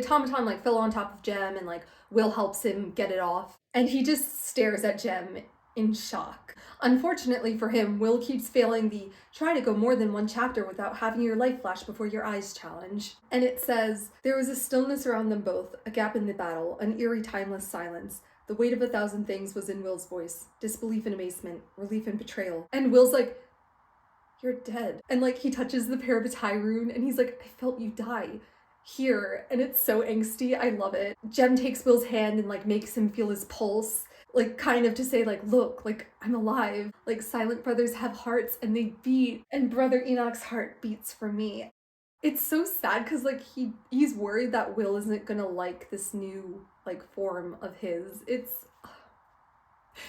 automaton like fell on top of Jem and like Will helps him get it off. And he just stares at Jem in shock. Unfortunately for him, Will keeps failing the try to go more than one chapter without having your light flash before your eyes challenge. And it says, there was a stillness around them both, a gap in the battle, an eerie timeless silence. The weight of 1,000 things was in Will's voice. Disbelief and amazement, relief and betrayal. And Will's like, you're dead. And like he touches the Parabatai rune and he's like, I felt you die here. And it's so angsty. I love it. Jem takes Will's hand and like makes him feel his pulse. Like kind of to say like, look, like I'm alive. Like silent brothers have hearts and they beat. And Brother Enoch's heart beats for me. It's so sad because like he's worried that Will isn't gonna like this new like form of his.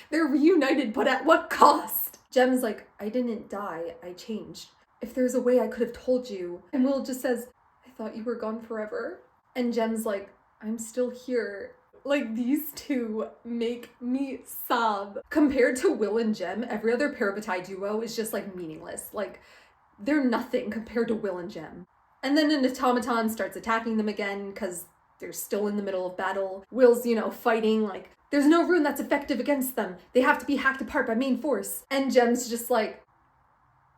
They're reunited, but at what cost? Jem's like, I didn't die, I changed. If there's a way I could have told you. And Will just says, I thought you were gone forever. And Jem's like, I'm still here. Like these two make me sob. Compared to Will and Jem, every other Parabatai duo is just like meaningless. Like they're nothing compared to Will and Jem. And then an automaton starts attacking them again because they're still in the middle of battle. Will's, fighting like, there's no rune that's effective against them. They have to be hacked apart by main force. And Jem's just like,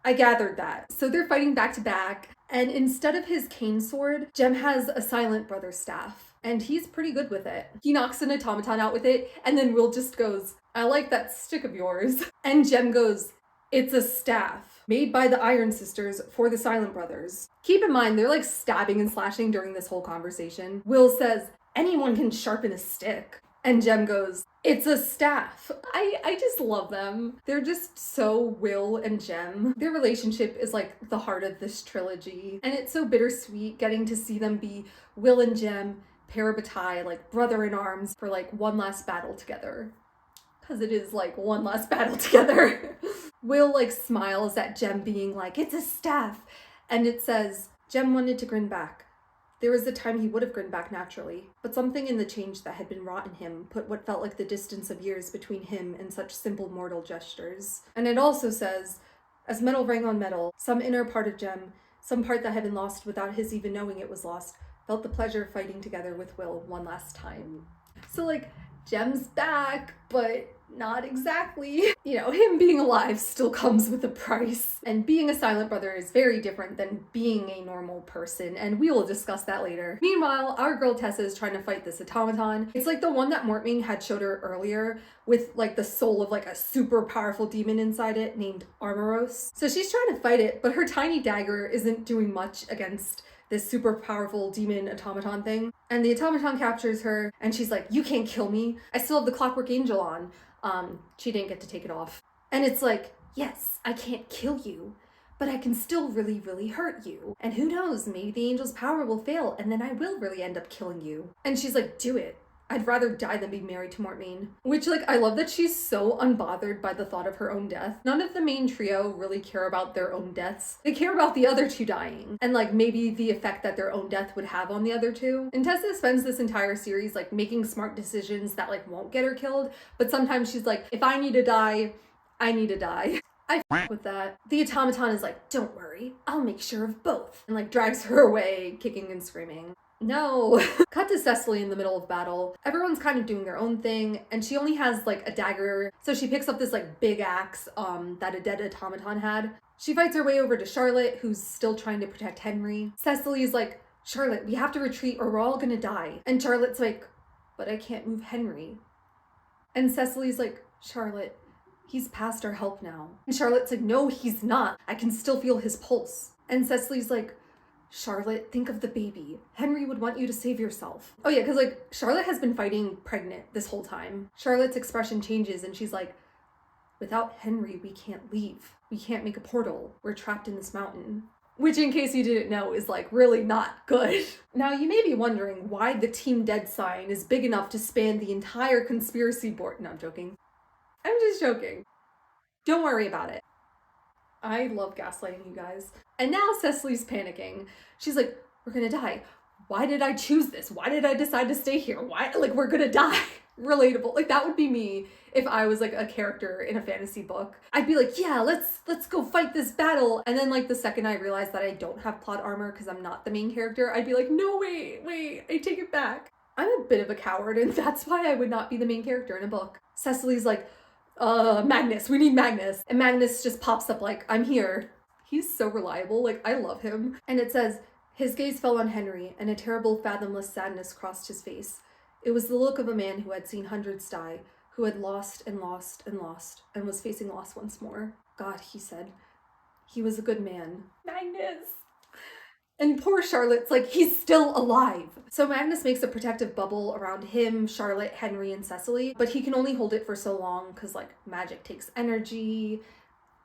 I gathered that. So they're fighting back to back. And instead of his cane sword, Jem has a silent brother staff. And he's pretty good with it. He knocks an automaton out with it. And then Will just goes, I like that stick of yours. And Jem goes, it's a staff made by the Iron Sisters for the Silent Brothers. Keep in mind, they're like stabbing and slashing during this whole conversation. Will says, anyone can sharpen a stick. And Jem goes, it's a staff. I just love them. They're just so Will and Jem. Their relationship is like the heart of this trilogy. And it's so bittersweet getting to see them be Will and Jem, Parabatai, like brother in arms for like one last battle together. because it is like one last battle together. Will like smiles at Jem being like, it's a staff. And it says, Jem wanted to grin back. There was a time he would have grinned back naturally, but something in the change that had been wrought in him put what felt like the distance of years between him and such simple mortal gestures. And it also says, as metal rang on metal, some inner part of Jem, some part that had been lost without his even knowing it was lost, felt the pleasure of fighting together with Will one last time. So like, Jem's back, but not exactly. You know, him being alive still comes with a price. And being a silent brother is very different than being a normal person, and we will discuss that later. Meanwhile, our girl Tessa is trying to fight this automaton. It's like the one that Mortmain had showed her earlier, with like the soul of like a super powerful demon inside it named Armoros. So she's trying to fight it, but her tiny dagger isn't doing much against this super powerful demon automaton thing. And the automaton captures her and she's like, you can't kill me. I still have the Clockwork Angel on. She didn't get to take it off. And it's like, yes, I can't kill you, but I can still really, really hurt you. And who knows, maybe the angel's power will fail and then I will really end up killing you. And she's like, do it. I'd rather die than be married to Mortmain. Which, like, I love that she's so unbothered by the thought of her own death. None of the main trio really care about their own deaths. They care about the other two dying, and like maybe the effect that their own death would have on the other two. And Tessa spends this entire series like making smart decisions that like won't get her killed, but sometimes she's like, if I need to die, I need to die. I f with that. The automaton is like, don't worry, I'll make sure of both. And like drags her away, kicking and screaming. No. Cut to Cecily in the middle of battle. Everyone's kind of doing their own thing, and she only has like a dagger, so she picks up this like big axe that a dead automaton had. She fights her way over to Charlotte, who's still trying to protect Henry. Cecily's like, Charlotte, we have to retreat or we're all gonna die. And Charlotte's like, but I can't move Henry. And Cecily's like, Charlotte, he's past our help now. And Charlotte's like, no, he's not. I can still feel his pulse. And Cecily's like, Charlotte, think of the baby. Henry would want you to save yourself. Oh yeah, because like Charlotte has been fighting pregnant this whole time. Charlotte's expression changes and she's like, without Henry, we can't leave. We can't make a portal. We're trapped in this mountain. Which, in case you didn't know, is like really not good. Now you may be wondering why the Team Dead sign is big enough to span the entire conspiracy board. No, I'm joking. I'm just joking. Don't worry about it. I love gaslighting you guys. And now Cecily's panicking. She's like, we're gonna die. Why did I choose this? Why did I decide to stay here? Why, like, we're gonna die. Relatable. Like, that would be me if I was like a character in a fantasy book. I'd be like, yeah, let's go fight this battle. And then like the second I realize that I don't have plot armor because I'm not the main character, I'd be like, no, wait, I take it back. I'm a bit of a coward, and that's why I would not be the main character in a book. Cecily's like, Magnus, we need Magnus. And Magnus just pops up like, I'm here. He's so reliable, like, I love him. And it says, his gaze fell on Henry, and a terrible, fathomless sadness crossed his face. It was the look of a man who had seen hundreds die, who had lost and lost and lost, and was facing loss once more. God, he said, he was a good man. Magnus! And poor Charlotte's like, he's still alive. So Magnus makes a protective bubble around him, Charlotte, Henry, and Cecily, but he can only hold it for so long because like magic takes energy.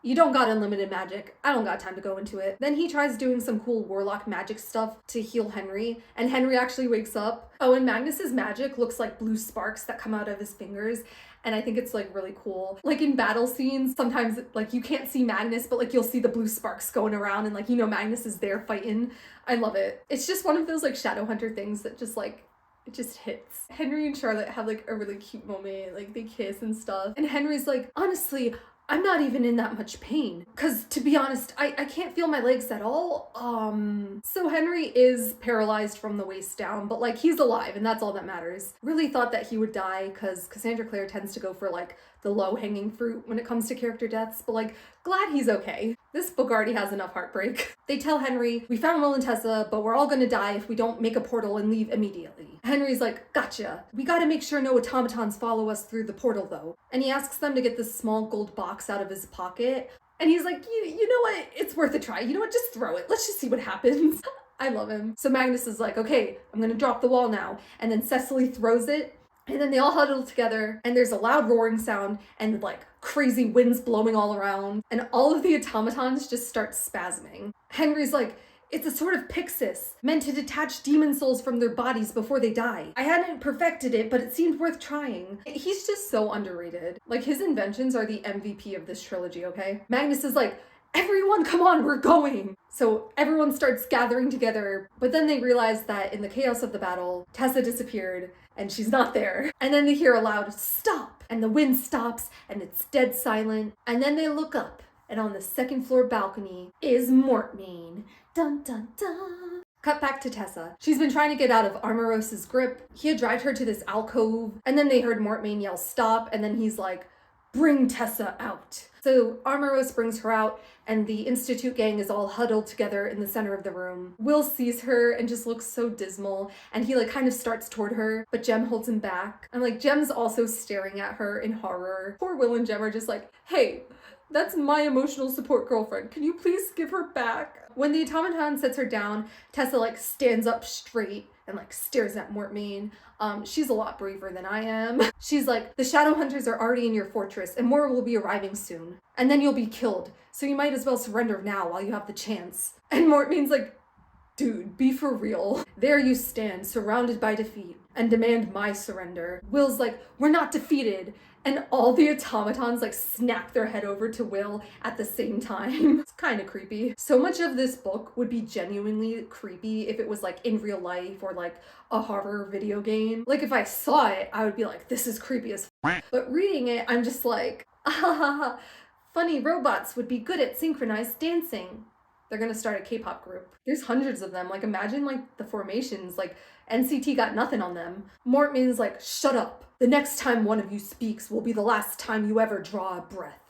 You don't got unlimited magic. I don't got time to go into it. Then he tries doing some cool warlock magic stuff to heal Henry, and Henry actually wakes up. Oh, and Magnus's magic looks like blue sparks that come out of his fingers, and I think it's like really cool. Like in battle scenes, sometimes like you can't see Magnus, but like you'll see the blue sparks going around and like, you know, Magnus is there fighting. I love it. It's just one of those like Shadowhunter things that just like, it just hits. Henry and Charlotte have like a really cute moment, like they kiss and stuff. And Henry's like, honestly, I'm not even in that much pain. Cause to be honest, I can't feel my legs at all. So Henry is paralyzed from the waist down, but like he's alive and that's all that matters. Really thought that he would die cause Cassandra Clare tends to go for like the low hanging fruit when it comes to character deaths, but like glad he's okay. This book already has enough heartbreak. They tell Henry, we found Will and Tessa, but we're all gonna die if we don't make a portal and leave immediately. Henry's like, gotcha. We gotta make sure no automatons follow us through the portal though. And he asks them to get this small gold box out of his pocket. And he's like, you know what? It's worth a try. You know what? Just throw it. Let's just see what happens. I love him. So Magnus is like, okay, I'm gonna drop the wall now. And then Cecily throws it. And then they all huddle together and there's a loud roaring sound and like crazy winds blowing all around. And all of the automatons just start spasming. Henry's like, It's a sort of pyxis, meant to detach demon souls from their bodies before they die. I hadn't perfected it, but it seemed worth trying. He's just so underrated. Like, his inventions are the MVP of this trilogy, okay? Magnus is like, everyone, come on, we're going! So everyone starts gathering together, but then they realize that in the chaos of the battle, Tessa disappeared, and she's not there. And then they hear a loud stop, and the wind stops, and it's dead silent, and then they look up, and on the second floor balcony is Mortmain. Dun dun dun. Cut back to Tessa. She's been trying to get out of Armoros's grip. He had dragged her to this alcove, and then they heard Mortmain yell stop, and then he's like, bring Tessa out. So Armoros brings her out, and the Institute gang is all huddled together in the center of the room. Will sees her and just looks so dismal, and he like kind of starts toward her, but Jem holds him back. And like Jem's also staring at her in horror. Poor Will and Jem are just like, hey, that's my emotional support girlfriend. Can you please give her back? When the automaton sets her down, Tessa like stands up straight and like stares at Mortmain. She's a lot braver than I am. She's like, the shadow hunters are already in your fortress and more will be arriving soon. And then you'll be killed. So you might as well surrender now while you have the chance. And Mortmain's like, dude, be for real. There you stand, surrounded by defeat, and demand my surrender. Will's like, we're not defeated. And all the automatons like snap their head over to Will at the same time. It's kind of creepy. So much of this book would be genuinely creepy if it was like in real life or like a horror video game. Like if I saw it, I would be like, this is creepy as f. But reading it, I'm just like, ah, funny robots would be good at synchronized dancing. They're gonna start a K-pop group. There's hundreds of them. Like imagine like the formations, like NCT got nothing on them. Mortmain's like, shut up. The next time one of you speaks will be the last time you ever draw a breath.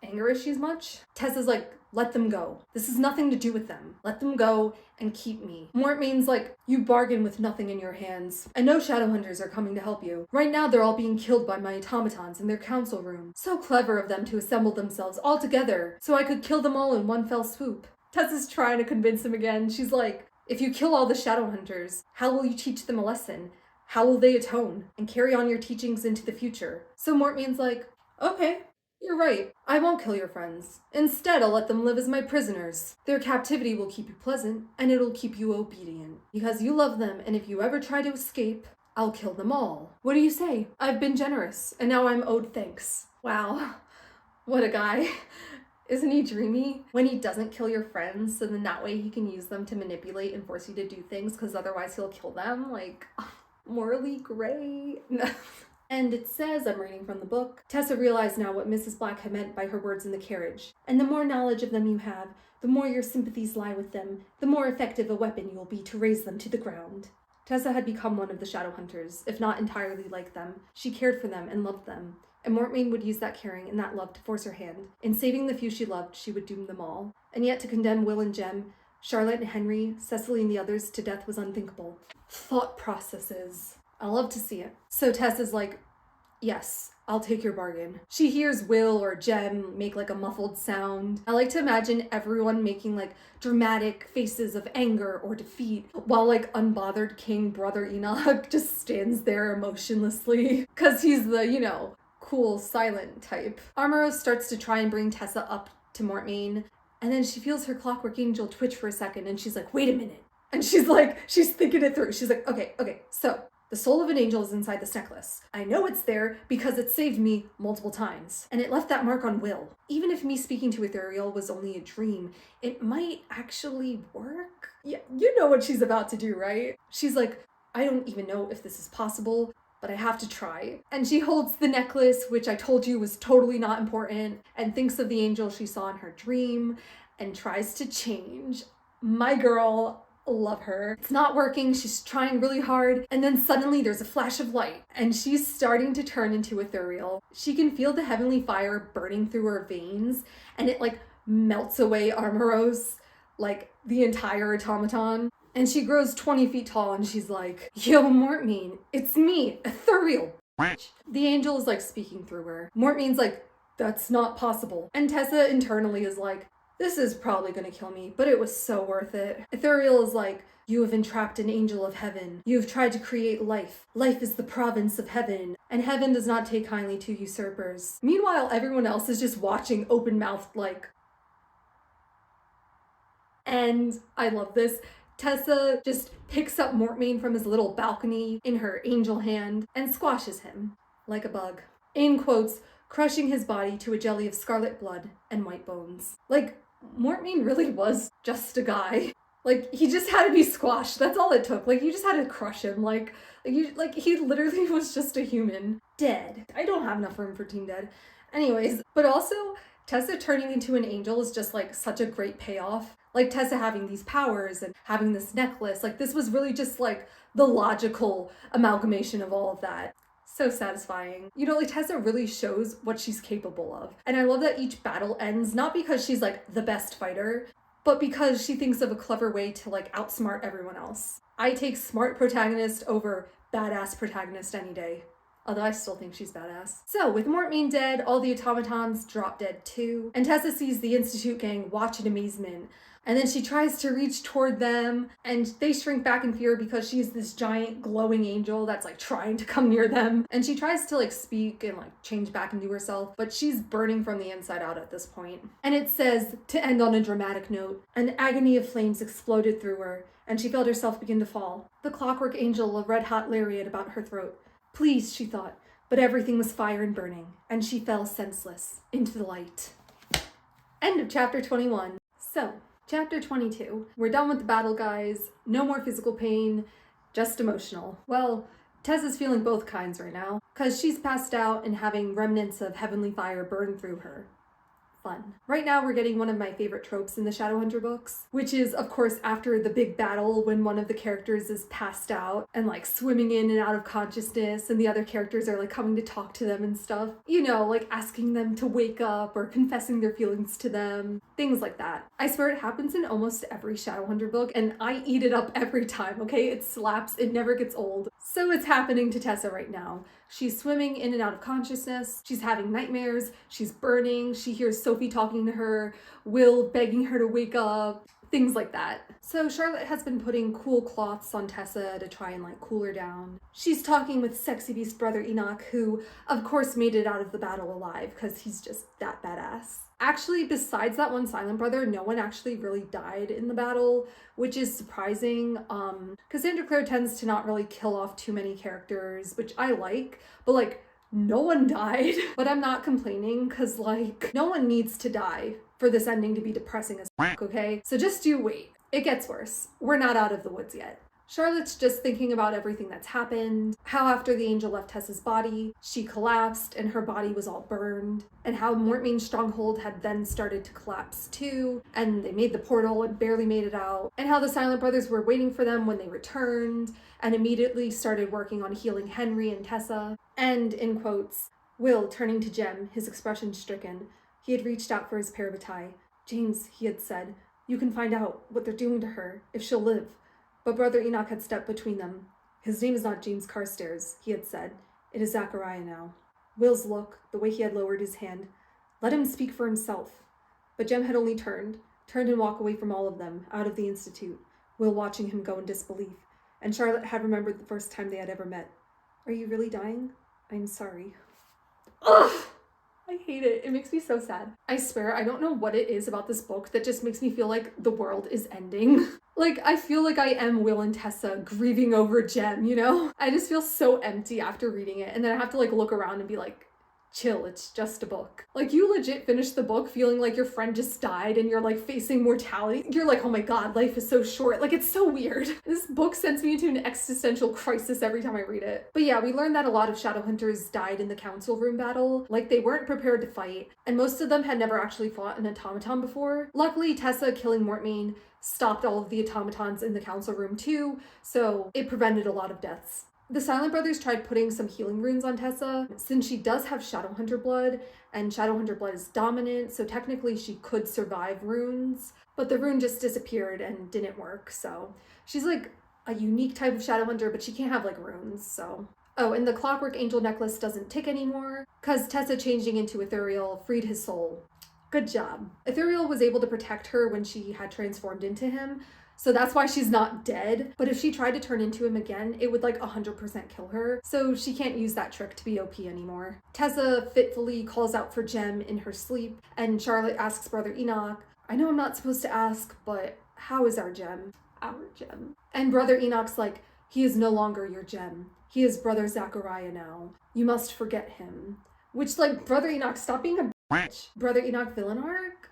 Anger issues much? Tessa's like, let them go. This has nothing to do with them. Let them go and keep me. Mortmain's like, you bargain with nothing in your hands. And no shadow hunters are coming to help you. Right now they're all being killed by my automatons in their council room. So clever of them to assemble themselves all together so I could kill them all in one fell swoop. Tessa's trying to convince him again. She's like, if you kill all the shadow hunters, how will you teach them a lesson? How will they atone and carry on your teachings into the future? So Mortmain's like, okay, you're right. I won't kill your friends. Instead, I'll let them live as my prisoners. Their captivity will keep you pleasant, and it'll keep you obedient. Because you love them, and if you ever try to escape, I'll kill them all. What do you say? I've been generous, and now I'm owed thanks. Wow, what a guy. Isn't he dreamy? When he doesn't kill your friends, so then that way he can use them to manipulate and force you to do things, because otherwise he'll kill them, like... morally gray. And it says, I'm reading from the book, Tessa realized now what Mrs. Black had meant by her words in the carriage. And the more knowledge of them you have, the more your sympathies lie with them, the more effective a weapon you will be to raise them to the ground. Tessa had become one of the shadow hunters, if not entirely like them. She cared for them and loved them. And Mortmain would use that caring and that love to force her hand. In saving the few she loved, she would doom them all. And yet to condemn Will and Jem, Charlotte and Henry, Cecily and the others to death was unthinkable. Thought processes. I love to see it. So Tess is like, yes, I'll take your bargain. She hears Will or Jem make like a muffled sound. I like to imagine everyone making like dramatic faces of anger or defeat while like unbothered King Brother Enoch just stands there emotionlessly because he's the, you know, cool silent type. Armoros starts to try and bring Tessa up to Mortmain. And then she feels her clockwork angel twitch for a second and she's like, wait a minute. And she's like, she's thinking it through. She's like, okay, so the soul of an angel is inside this necklace. I know it's there because it saved me multiple times. And it left that mark on Will. Even if me speaking to Ethereal was only a dream, it might actually work. Yeah, you know what she's about to do, right? She's like, I don't even know if this is possible, but I have to try. And she holds the necklace, which I told you was totally not important, and thinks of the angel she saw in her dream and tries to change. My girl, love her. It's not working. She's trying really hard. And then suddenly there's a flash of light and she's starting to turn into Ethereal. She can feel the heavenly fire burning through her veins and it like melts away Armoros, like the entire automaton. And she grows 20 feet tall and she's like, yo, Mortmain, it's me, Ethereal. The angel is like speaking through her. Mortmain's like, that's not possible. And Tessa internally is like, this is probably gonna kill me, but it was so worth it. Ethereal is like, you have entrapped an angel of heaven. You have tried to create life. Life is the province of heaven, and heaven does not take kindly to usurpers. Meanwhile, everyone else is just watching open-mouthed like, And I love this. Tessa just picks up Mortmain from his little balcony in her angel hand and squashes him like a bug. In quotes, crushing his body to a jelly of scarlet blood and white bones. Like, Mortmain really was just a guy. Like, he just had to be squashed. That's all it took. Like, you just had to crush him. He literally was just a human. Dead. I don't have enough room for Team Dead. Anyways, but also, Tessa turning into an angel is just like such a great payoff. Like Tessa having these powers and having this necklace, like this was really just like the logical amalgamation of all of that. So satisfying. You know, like Tessa really shows what she's capable of. And I love that each battle ends not because she's like the best fighter, but because she thinks of a clever way to like outsmart everyone else. I take smart protagonist over badass protagonist any day. Although I still think she's badass. So, with Mortmain dead, all the automatons drop dead too. And Tessa sees the Institute gang watch in amazement. And then she tries to reach toward them, and they shrink back in fear because she's this giant glowing angel that's like trying to come near them. And she tries to like speak and like change back into herself, but she's burning from the inside out at this point. And it says, to end on a dramatic note, an agony of flames exploded through her, and she felt herself begin to fall. The clockwork angel, a red-hot lariat about her throat. Please, she thought, but everything was fire and burning, and she fell senseless into the light. End of chapter 21. So, chapter 22. We're done with the battle, guys. No more physical pain, just emotional. Well, Tessa's feeling both kinds right now, because she's passed out and having remnants of heavenly fire burn through her. Fun. Right now we're getting one of my favorite tropes in the Shadowhunter books, which is of course after the big battle when one of the characters is passed out and like swimming in and out of consciousness and the other characters are like coming to talk to them and stuff. You know, like asking them to wake up or confessing their feelings to them. Things like that. I swear it happens in almost every Shadowhunter book and I eat it up every time, okay? It slaps, it never gets old. So it's happening to Tessa right now. She's swimming in and out of consciousness. She's having nightmares. She's burning. She hears Sophie talking to her, Will begging her to wake up, things like that. So Charlotte has been putting cool cloths on Tessa to try and like cool her down. She's talking with Sexy Beast brother Enoch, who of course made it out of the battle alive because he's just that badass. Actually, besides that one silent brother, no one actually really died in the battle, which is surprising. Cassandra Clare tends to not really kill off too many characters, which I like, but like, no one died. But I'm not complaining, because like, no one needs to die for this ending to be depressing as fuck, okay? So just you wait. It gets worse. We're not out of the woods yet. Charlotte's just thinking about everything that's happened, how after the angel left Tessa's body, she collapsed and her body was all burned, and how Mortmain's stronghold had then started to collapse too, and they made the portal and barely made it out, and how the Silent Brothers were waiting for them when they returned, and immediately started working on healing Henry and Tessa, and, in quotes, Will turning to Jem, his expression stricken. He had reached out for his pair of tie. James, he had said, you can find out what they're doing to her, if she'll live. But Brother Enoch had stepped between them. His name is not James Carstairs, he had said. It is Zachariah now. Will's look, the way he had lowered his hand. Let him speak for himself. But Jem had only turned and walked away from all of them, out of the Institute, Will watching him go in disbelief. And Charlotte had remembered the first time they had ever met. Are you really dying? I'm sorry. Ugh! I hate it. It makes me so sad. I swear, I don't know what it is about this book that just makes me feel like the world is ending. Like, I feel like I am Will and Tessa grieving over Jem, you know? I just feel so empty after reading it, and then I have to like look around and be like, chill, it's just a book. Like, you legit finish the book feeling like your friend just died and you're like facing mortality. You're like, oh my god, life is so short. Like, it's so weird. This book sends me into an existential crisis every time I read it. But yeah, we learned that a lot of Shadowhunters died in the council room battle. Like, they weren't prepared to fight, and most of them had never actually fought an automaton before. Luckily, Tessa killing Mortmain stopped all of the automatons in the council room too, so it prevented a lot of deaths. The Silent Brothers tried putting some healing runes on Tessa, since she does have Shadowhunter blood, and Shadowhunter blood is dominant, so technically she could survive runes, but the rune just disappeared and didn't work, so she's like a unique type of Shadowhunter, but she can't have like runes, so. Oh, and the Clockwork Angel necklace doesn't tick anymore, because Tessa changing into Ethereal freed his soul. Good job. Ethereal was able to protect her when she had transformed into him, so that's why she's not dead, but if she tried to turn into him again, it would like 100% kill her, so she can't use that trick to be OP anymore. Tessa fitfully calls out for Jem in her sleep, and Charlotte asks Brother Enoch, I know I'm not supposed to ask, but how is our Jem? Our Jem. And Brother Enoch's like, he is no longer your Jem. He is Brother Zachariah now. You must forget him. Which, like, Brother Enoch, stop being a bitch. Brother Enoch villain arc?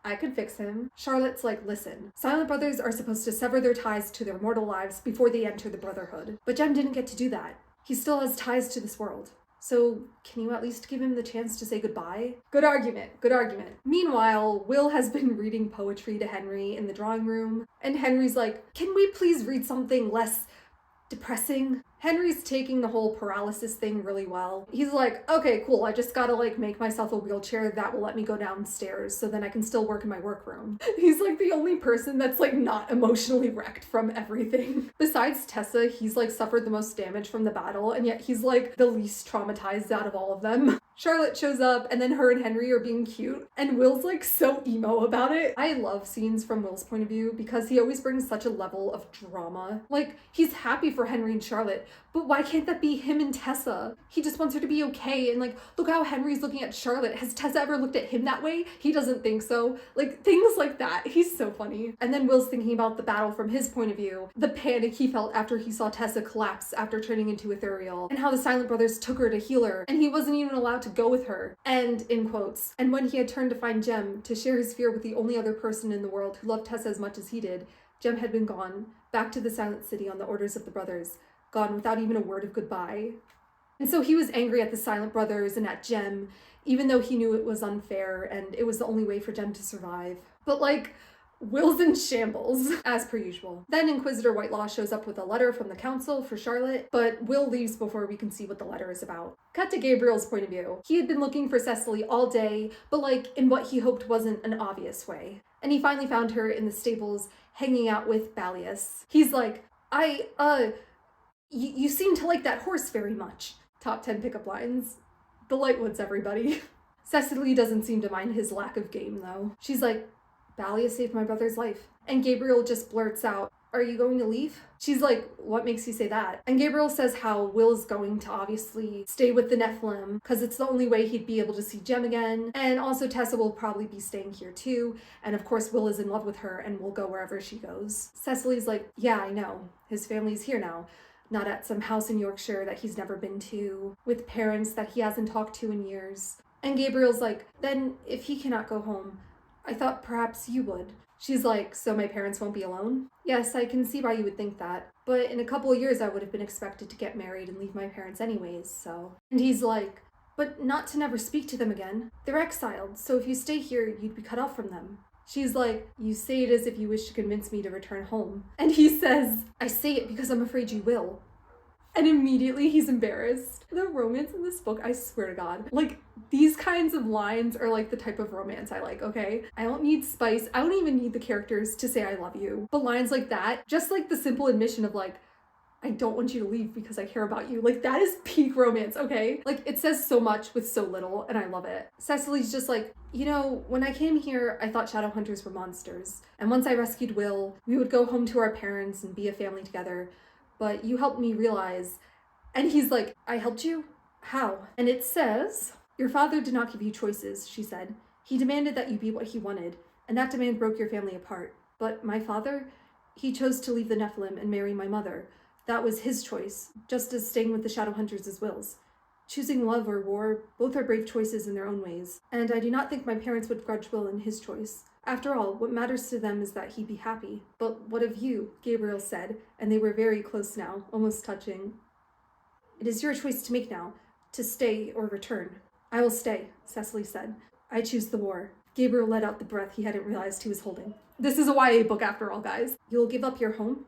I could fix him. Charlotte's like, listen, Silent Brothers are supposed to sever their ties to their mortal lives before they enter the Brotherhood. But Jem didn't get to do that. He still has ties to this world. So can you at least give him the chance to say goodbye? Good argument, good argument. Meanwhile, Will has been reading poetry to Henry in the drawing room, and Henry's like, can we please read something less depressing? Henry's taking the whole paralysis thing really well. He's like, okay, cool, I just gotta like make myself a wheelchair that will let me go downstairs so then I can still work in my workroom. He's like the only person that's like not emotionally wrecked from everything. Besides Tessa, he's like suffered the most damage from the battle, and yet he's like the least traumatized out of all of them. Charlotte shows up, and then her and Henry are being cute, and Will's like so emo about it. I love scenes from Will's point of view because he always brings such a level of drama. Like, he's happy for Henry and Charlotte, but why can't that be him and Tessa? He just wants her to be okay, and like, look how Henry's looking at Charlotte. Has Tessa ever looked at him that way? He doesn't think so. Like, things like that. He's so funny. And then Will's thinking about the battle from his point of view, the panic he felt after he saw Tessa collapse after turning into ethereal, and how the Silent Brothers took her to heal her, and he wasn't even allowed to go with her. And, in quotes, and when he had turned to find Jem, to share his fear with the only other person in the world who loved Tessa as much as he did, Jem had been gone, back to the Silent City on the orders of the brothers, gone without even a word of goodbye. And so he was angry at the Silent Brothers and at Jem, even though he knew it was unfair and it was the only way for Jem to survive. But like, Will's in shambles, as per usual. Then Inquisitor Whitelaw shows up with a letter from the council for Charlotte, but Will leaves before we can see what the letter is about. Cut to Gabriel's point of view. He had been looking for Cecily all day, but like in what he hoped wasn't an obvious way. And he finally found her in the stables, hanging out with Ballius. He's like, you seem to like that horse very much. Top 10 pickup lines. The Lightwoods, everybody. Cecily doesn't seem to mind his lack of game, though. She's like, Ballius saved my brother's life. And Gabriel just blurts out, are you going to leave? She's like, what makes you say that? And Gabriel says how Will's going to obviously stay with the Nephilim because it's the only way he'd be able to see Jem again. And also Tessa will probably be staying here too. And of course Will is in love with her and will go wherever she goes. Cecily's like, yeah, I know. His family's here now. Not at some house in Yorkshire that he's never been to, with parents that he hasn't talked to in years. And Gabriel's like, then if he cannot go home, I thought perhaps you would. She's like, so my parents won't be alone? Yes, I can see why you would think that. But in a couple of years, I would have been expected to get married and leave my parents anyways, so. And he's like, but not to never speak to them again. They're exiled, so if you stay here, you'd be cut off from them. She's like, you say it as if you wish to convince me to return home. And he says, I say it because I'm afraid you will. And immediately he's embarrassed. The romance in this book, I swear to God, like these kinds of lines are like the type of romance I like, okay? I don't need spice. I don't even need the characters to say I love you. But lines like that, just like the simple admission of like, I don't want you to leave because I care about you. Like that is peak romance, okay? Like it says so much with so little and I love it. Cecily's just like, you know, when I came here, I thought shadow hunters were monsters. And once I rescued Will, we would go home to our parents and be a family together. But you helped me realize, and he's like, I helped you? How? And it says, your father did not give you choices, she said. He demanded that you be what he wanted, and that demand broke your family apart. But my father, he chose to leave the Nephilim and marry my mother. That was his choice, just as staying with the Shadowhunters is Will's. Choosing love or war, both are brave choices in their own ways, and I do not think my parents would grudge Will in his choice. After all, what matters to them is that he be happy. But what of you? Gabriel said, and they were very close now, almost touching. It is your choice to make now, to stay or return. I will stay, Cecily said. I choose the war. Gabriel let out the breath he hadn't realized he was holding. This is a YA book after all, guys. You'll give up your home?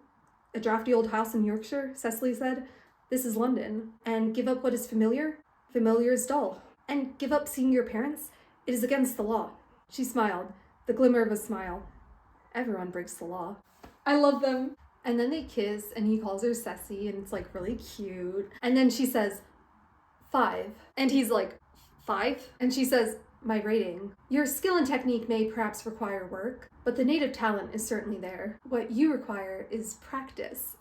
A drafty old house in Yorkshire, Cecily said. This is London. And give up what is familiar? Familiar is dull. And give up seeing your parents? It is against the law. She smiled. The glimmer of a smile. Everyone breaks the law. I love them. And then they kiss and he calls her Ceci and it's like really cute. And then she says, 5. And he's like, 5? And she says, my rating. Your skill and technique may perhaps require work, but the native talent is certainly there. What you require is practice.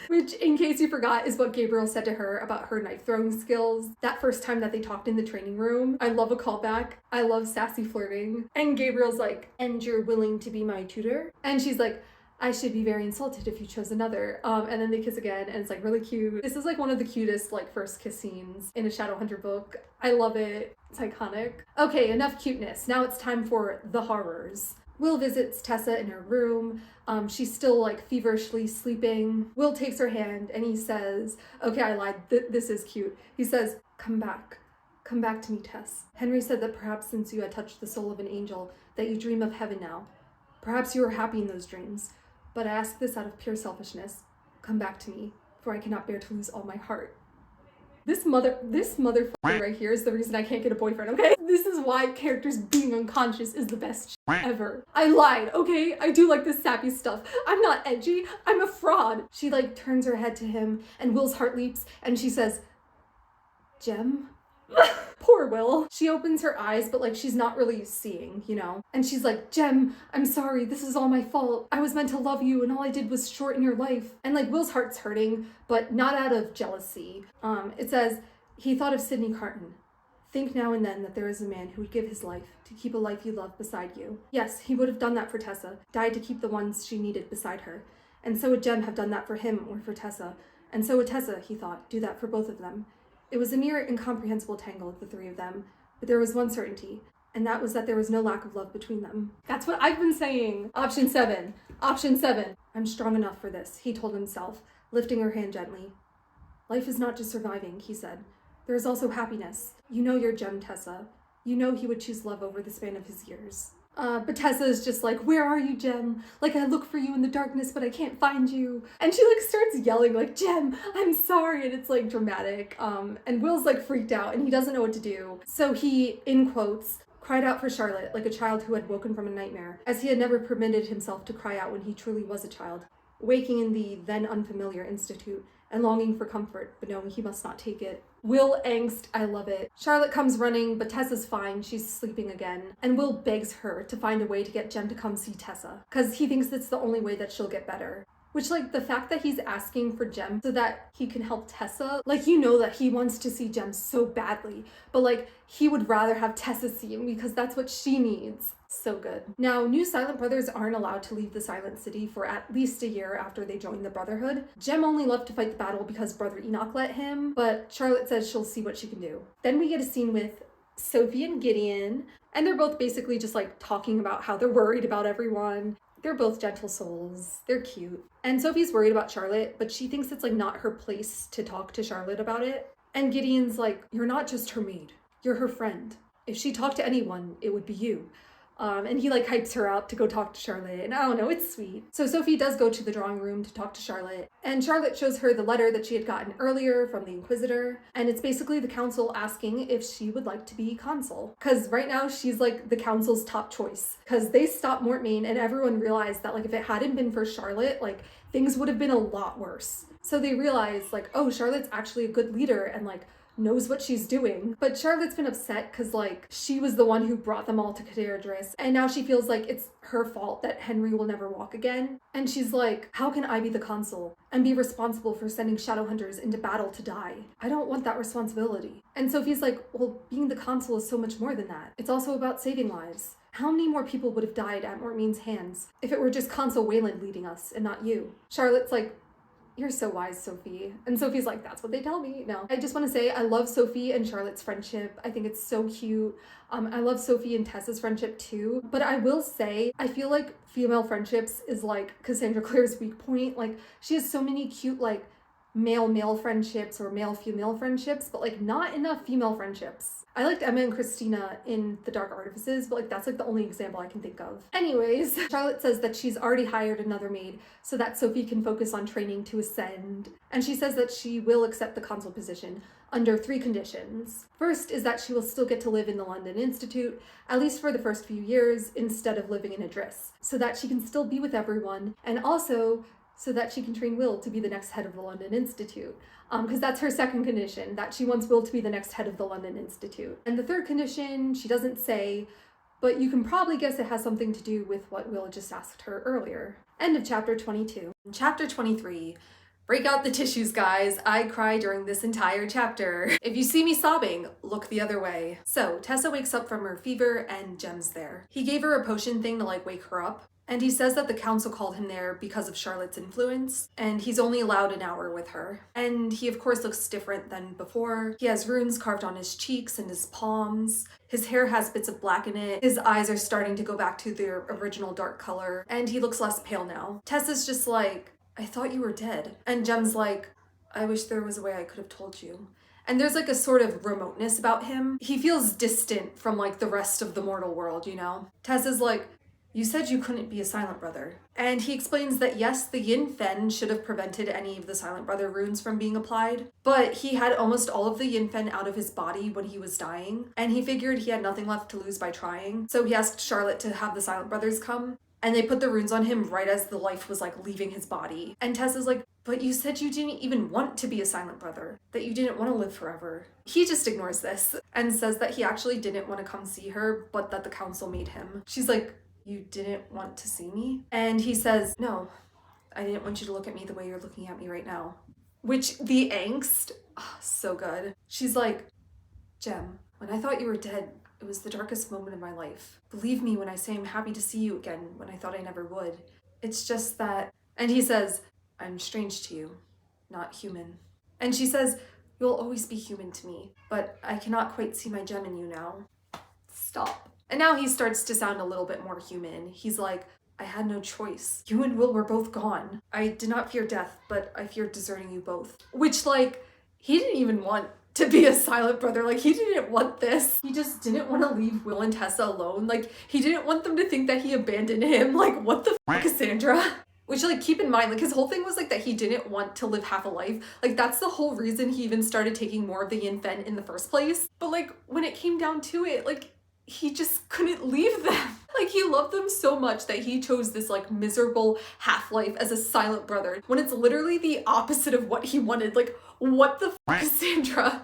Which, in case you forgot, is what Gabriel said to her about her knife throwing skills. That first time that they talked in the training room. I love a callback. I love sassy flirting. And Gabriel's like, and you're willing to be my tutor? And she's like, I should be very insulted if you chose another. And then they kiss again, and it's like really cute. This is like one of the cutest like first kiss scenes in a Shadowhunter book. I love it. It's iconic. Okay, enough cuteness. Now it's time for the horrors. Will visits Tessa in her room. She's still like feverishly sleeping. Will takes her hand and he says, okay, I lied. This is cute. He says, come back. Come back to me, Tess. Henry said that perhaps since you had touched the soul of an angel, that you dream of heaven now. Perhaps you are happy in those dreams. But I ask this out of pure selfishness. Come back to me, for I cannot bear to lose all my heart. This motherfucker right here is the reason I can't get a boyfriend, okay? This is why characters being unconscious is the best ever. I lied, okay? I do like this sappy stuff. I'm not edgy, I'm a fraud. She like turns her head to him and Will's heart leaps and she says, Jem? Poor Will. She opens her eyes, but like she's not really seeing, you know? And she's like, Jem, I'm sorry, this is all my fault. I was meant to love you and all I did was shorten your life. And like Will's heart's hurting, but not out of jealousy. It says, he thought of Sidney Carton. Think now and then that there is a man who would give his life to keep a life you love beside you. Yes, he would have done that for Tessa, died to keep the ones she needed beside her. And so would Jem have done that for him or for Tessa. And so would Tessa, he thought, do that for both of them. It was a near incomprehensible tangle of the three of them, but there was one certainty, and that was that there was no lack of love between them. That's what I've been saying. Option 7. Option 7. I'm strong enough for this, he told himself, lifting her hand gently. Life is not just surviving, he said. There is also happiness. You know your Jem, Tessa. You know he would choose love over the span of his years. But Tessa is just like, where are you, Jem? Like, I look for you in the darkness, but I can't find you. And she like starts yelling like, Jem, I'm sorry. And it's like dramatic. And Will's like freaked out and he doesn't know what to do. So he, in quotes, cried out for Charlotte like a child who had woken from a nightmare, as he had never permitted himself to cry out when he truly was a child, waking in the then unfamiliar institute and longing for comfort, but knowing he must not take it. Will angst, I love it. Charlotte comes running, but Tessa's fine, she's sleeping again. And Will begs her to find a way to get Jem to come see Tessa, because he thinks that's the only way that she'll get better. Which, like, the fact that he's asking for Jem so that he can help Tessa, like, you know that he wants to see Jem so badly, but like, he would rather have Tessa see him because that's what she needs. So good. Now, new Silent Brothers aren't allowed to leave the Silent City for at least a year after they join the Brotherhood. Jem only left to fight the battle because Brother Enoch let him, but Charlotte says she'll see what she can do. Then we get a scene with Sophie and Gideon, and they're both basically just like talking about how they're worried about everyone. They're both gentle souls. They're cute. And Sophie's worried about Charlotte, but she thinks it's like not her place to talk to Charlotte about it. And Gideon's like, you're not just her maid, you're her friend. If she talked to anyone, it would be you. And he like hypes her up to go talk to Charlotte, and I don't know, it's sweet. So Sophie does go to the drawing room to talk to Charlotte, and Charlotte shows her the letter that she had gotten earlier from the Inquisitor, and it's basically the council asking if she would like to be consul. Because right now she's like the council's top choice, because they stopped Mortmain and everyone realized that like if it hadn't been for Charlotte, like things would have been a lot worse. So they realized like, oh, Charlotte's actually a good leader and like knows what she's doing. But Charlotte's been upset because like she was the one who brought them all to Cader Idris, and now she feels like it's her fault that Henry will never walk again. And she's like, how can I be the consul and be responsible for sending Shadowhunters into battle to die? I don't want that responsibility. And Sophie's like, well, being the consul is so much more than that. It's also about saving lives. How many more people would have died at Mortmain's hands if it were just Consul Wayland leading us and not you? Charlotte's like, you're so wise, Sophie. And Sophie's like, that's what they tell me. No, I just want to say I love Sophie and Charlotte's friendship. I think it's so cute. I love Sophie and Tessa's friendship too. But I will say, I feel like female friendships is like Cassandra Clare's weak point. Like she has so many cute like male-male friendships or male-female friendships, but like not enough female friendships. I liked Emma and Christina in The Dark Artifices, but like that's like the only example I can think of. Anyways, Charlotte says that she's already hired another maid so that Sophie can focus on training to ascend. And she says that she will accept the consul position under 3 conditions. First is that she will still get to live in the London Institute, at least for the first few years, instead of living in Idris, so that she can still be with everyone, and also so that she can train Will to be the next head of the London Institute. Because that's her second condition, that she wants Will to be the next head of the London Institute. And the third condition, she doesn't say, but you can probably guess it has something to do with what Will just asked her earlier. End of chapter 22. Chapter 23, Break out the tissues, guys. I cry during this entire chapter. If you see me sobbing, look the other way. So Tessa wakes up from her fever and Jem's there. He gave her a potion thing to like wake her up. And he says that the council called him there because of Charlotte's influence, and he's only allowed an hour with her. And he of course looks different than before. He has runes carved on his cheeks and his palms. His hair has bits of black in it. His eyes are starting to go back to their original dark color, and he looks less pale now. Tessa's just like, I thought you were dead. And Jem's like, I wish there was a way I could have told you. And there's like a sort of remoteness about him. He feels distant from like the rest of the mortal world, you know? Tessa's like, you said you couldn't be a Silent Brother. And he explains that yes, the Yin Fen should have prevented any of the Silent Brother runes from being applied, but he had almost all of the Yin Fen out of his body when he was dying, and he figured he had nothing left to lose by trying. So he asked Charlotte to have the Silent Brothers come, and they put the runes on him right as the life was like leaving his body. And Tessa's like, but you said you didn't even want to be a Silent Brother, that you didn't want to live forever. He just ignores this and says that he actually didn't want to come see her, but that the council made him. She's like, you didn't want to see me? And he says, no, I didn't want you to look at me the way you're looking at me right now. Which, the angst, so good. She's like, Jem, when I thought you were dead, it was the darkest moment of my life. Believe me when I say I'm happy to see you again when I thought I never would. It's just that, and he says, I'm strange to you, not human. And she says, you'll always be human to me, but I cannot quite see my Jem in you now. Stop. And now he starts to sound a little bit more human. He's like, I had no choice. You and Will were both gone. I did not fear death, but I feared deserting you both. Which, like, he didn't even want to be a Silent Brother. Like, he didn't want this. He just didn't want to leave Will and Tessa alone. Like, he didn't want them to think that he abandoned him. Like, what the f***, Cassandra? Which, like, keep in mind, like, his whole thing was, like, that he didn't want to live half a life. Like, that's the whole reason he even started taking more of the Yin Fen in the first place. But, like, when it came down to it, like, he just couldn't leave them. Like, he loved them so much that he chose this like miserable half-life as a Silent Brother when it's literally the opposite of what he wanted. Like, what the f***, Cassandra?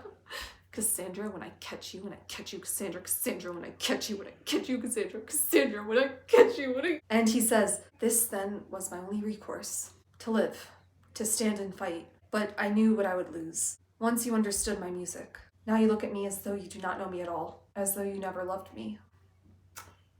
Cassandra, when I catch you, when I catch you, Cassandra, Cassandra, when I catch you, when I catch you, Cassandra, Cassandra, when I catch you, when I... And he says, this then was my only recourse. To live, to stand and fight. But I knew what I would lose. Once you understood my music. Now you look at me as though you do not know me at all. As though you never loved me.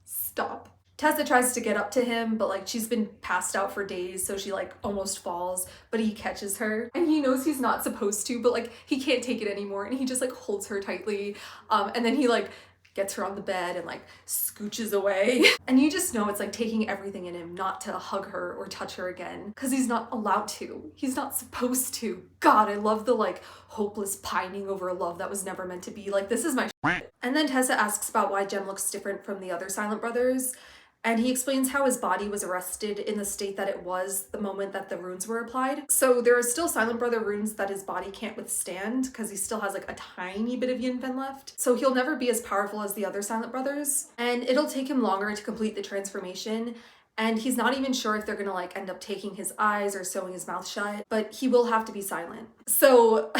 Stop. Tessa tries to get up to him, but like she's been passed out for days, so she like almost falls, but he catches her. And he knows he's not supposed to, but like he can't take it anymore, and he just like holds her tightly. And then he like gets her on the bed and like scooches away. And you just know it's like taking everything in him not to hug her or touch her again, because he's not allowed to. He's not supposed to. God, I love the like hopeless pining over a love that was never meant to be. Like, this is my shit. And then Tessa asks about why Jem looks different from the other Silent Brothers. And he explains how his body was arrested in the state that it was the moment that the runes were applied. So there are still Silent Brother runes that his body can't withstand because he still has like a tiny bit of Yin Fen left. So he'll never be as powerful as the other Silent Brothers. And it'll take him longer to complete the transformation. And he's not even sure if they're gonna like end up taking his eyes or sewing his mouth shut, but he will have to be silent. So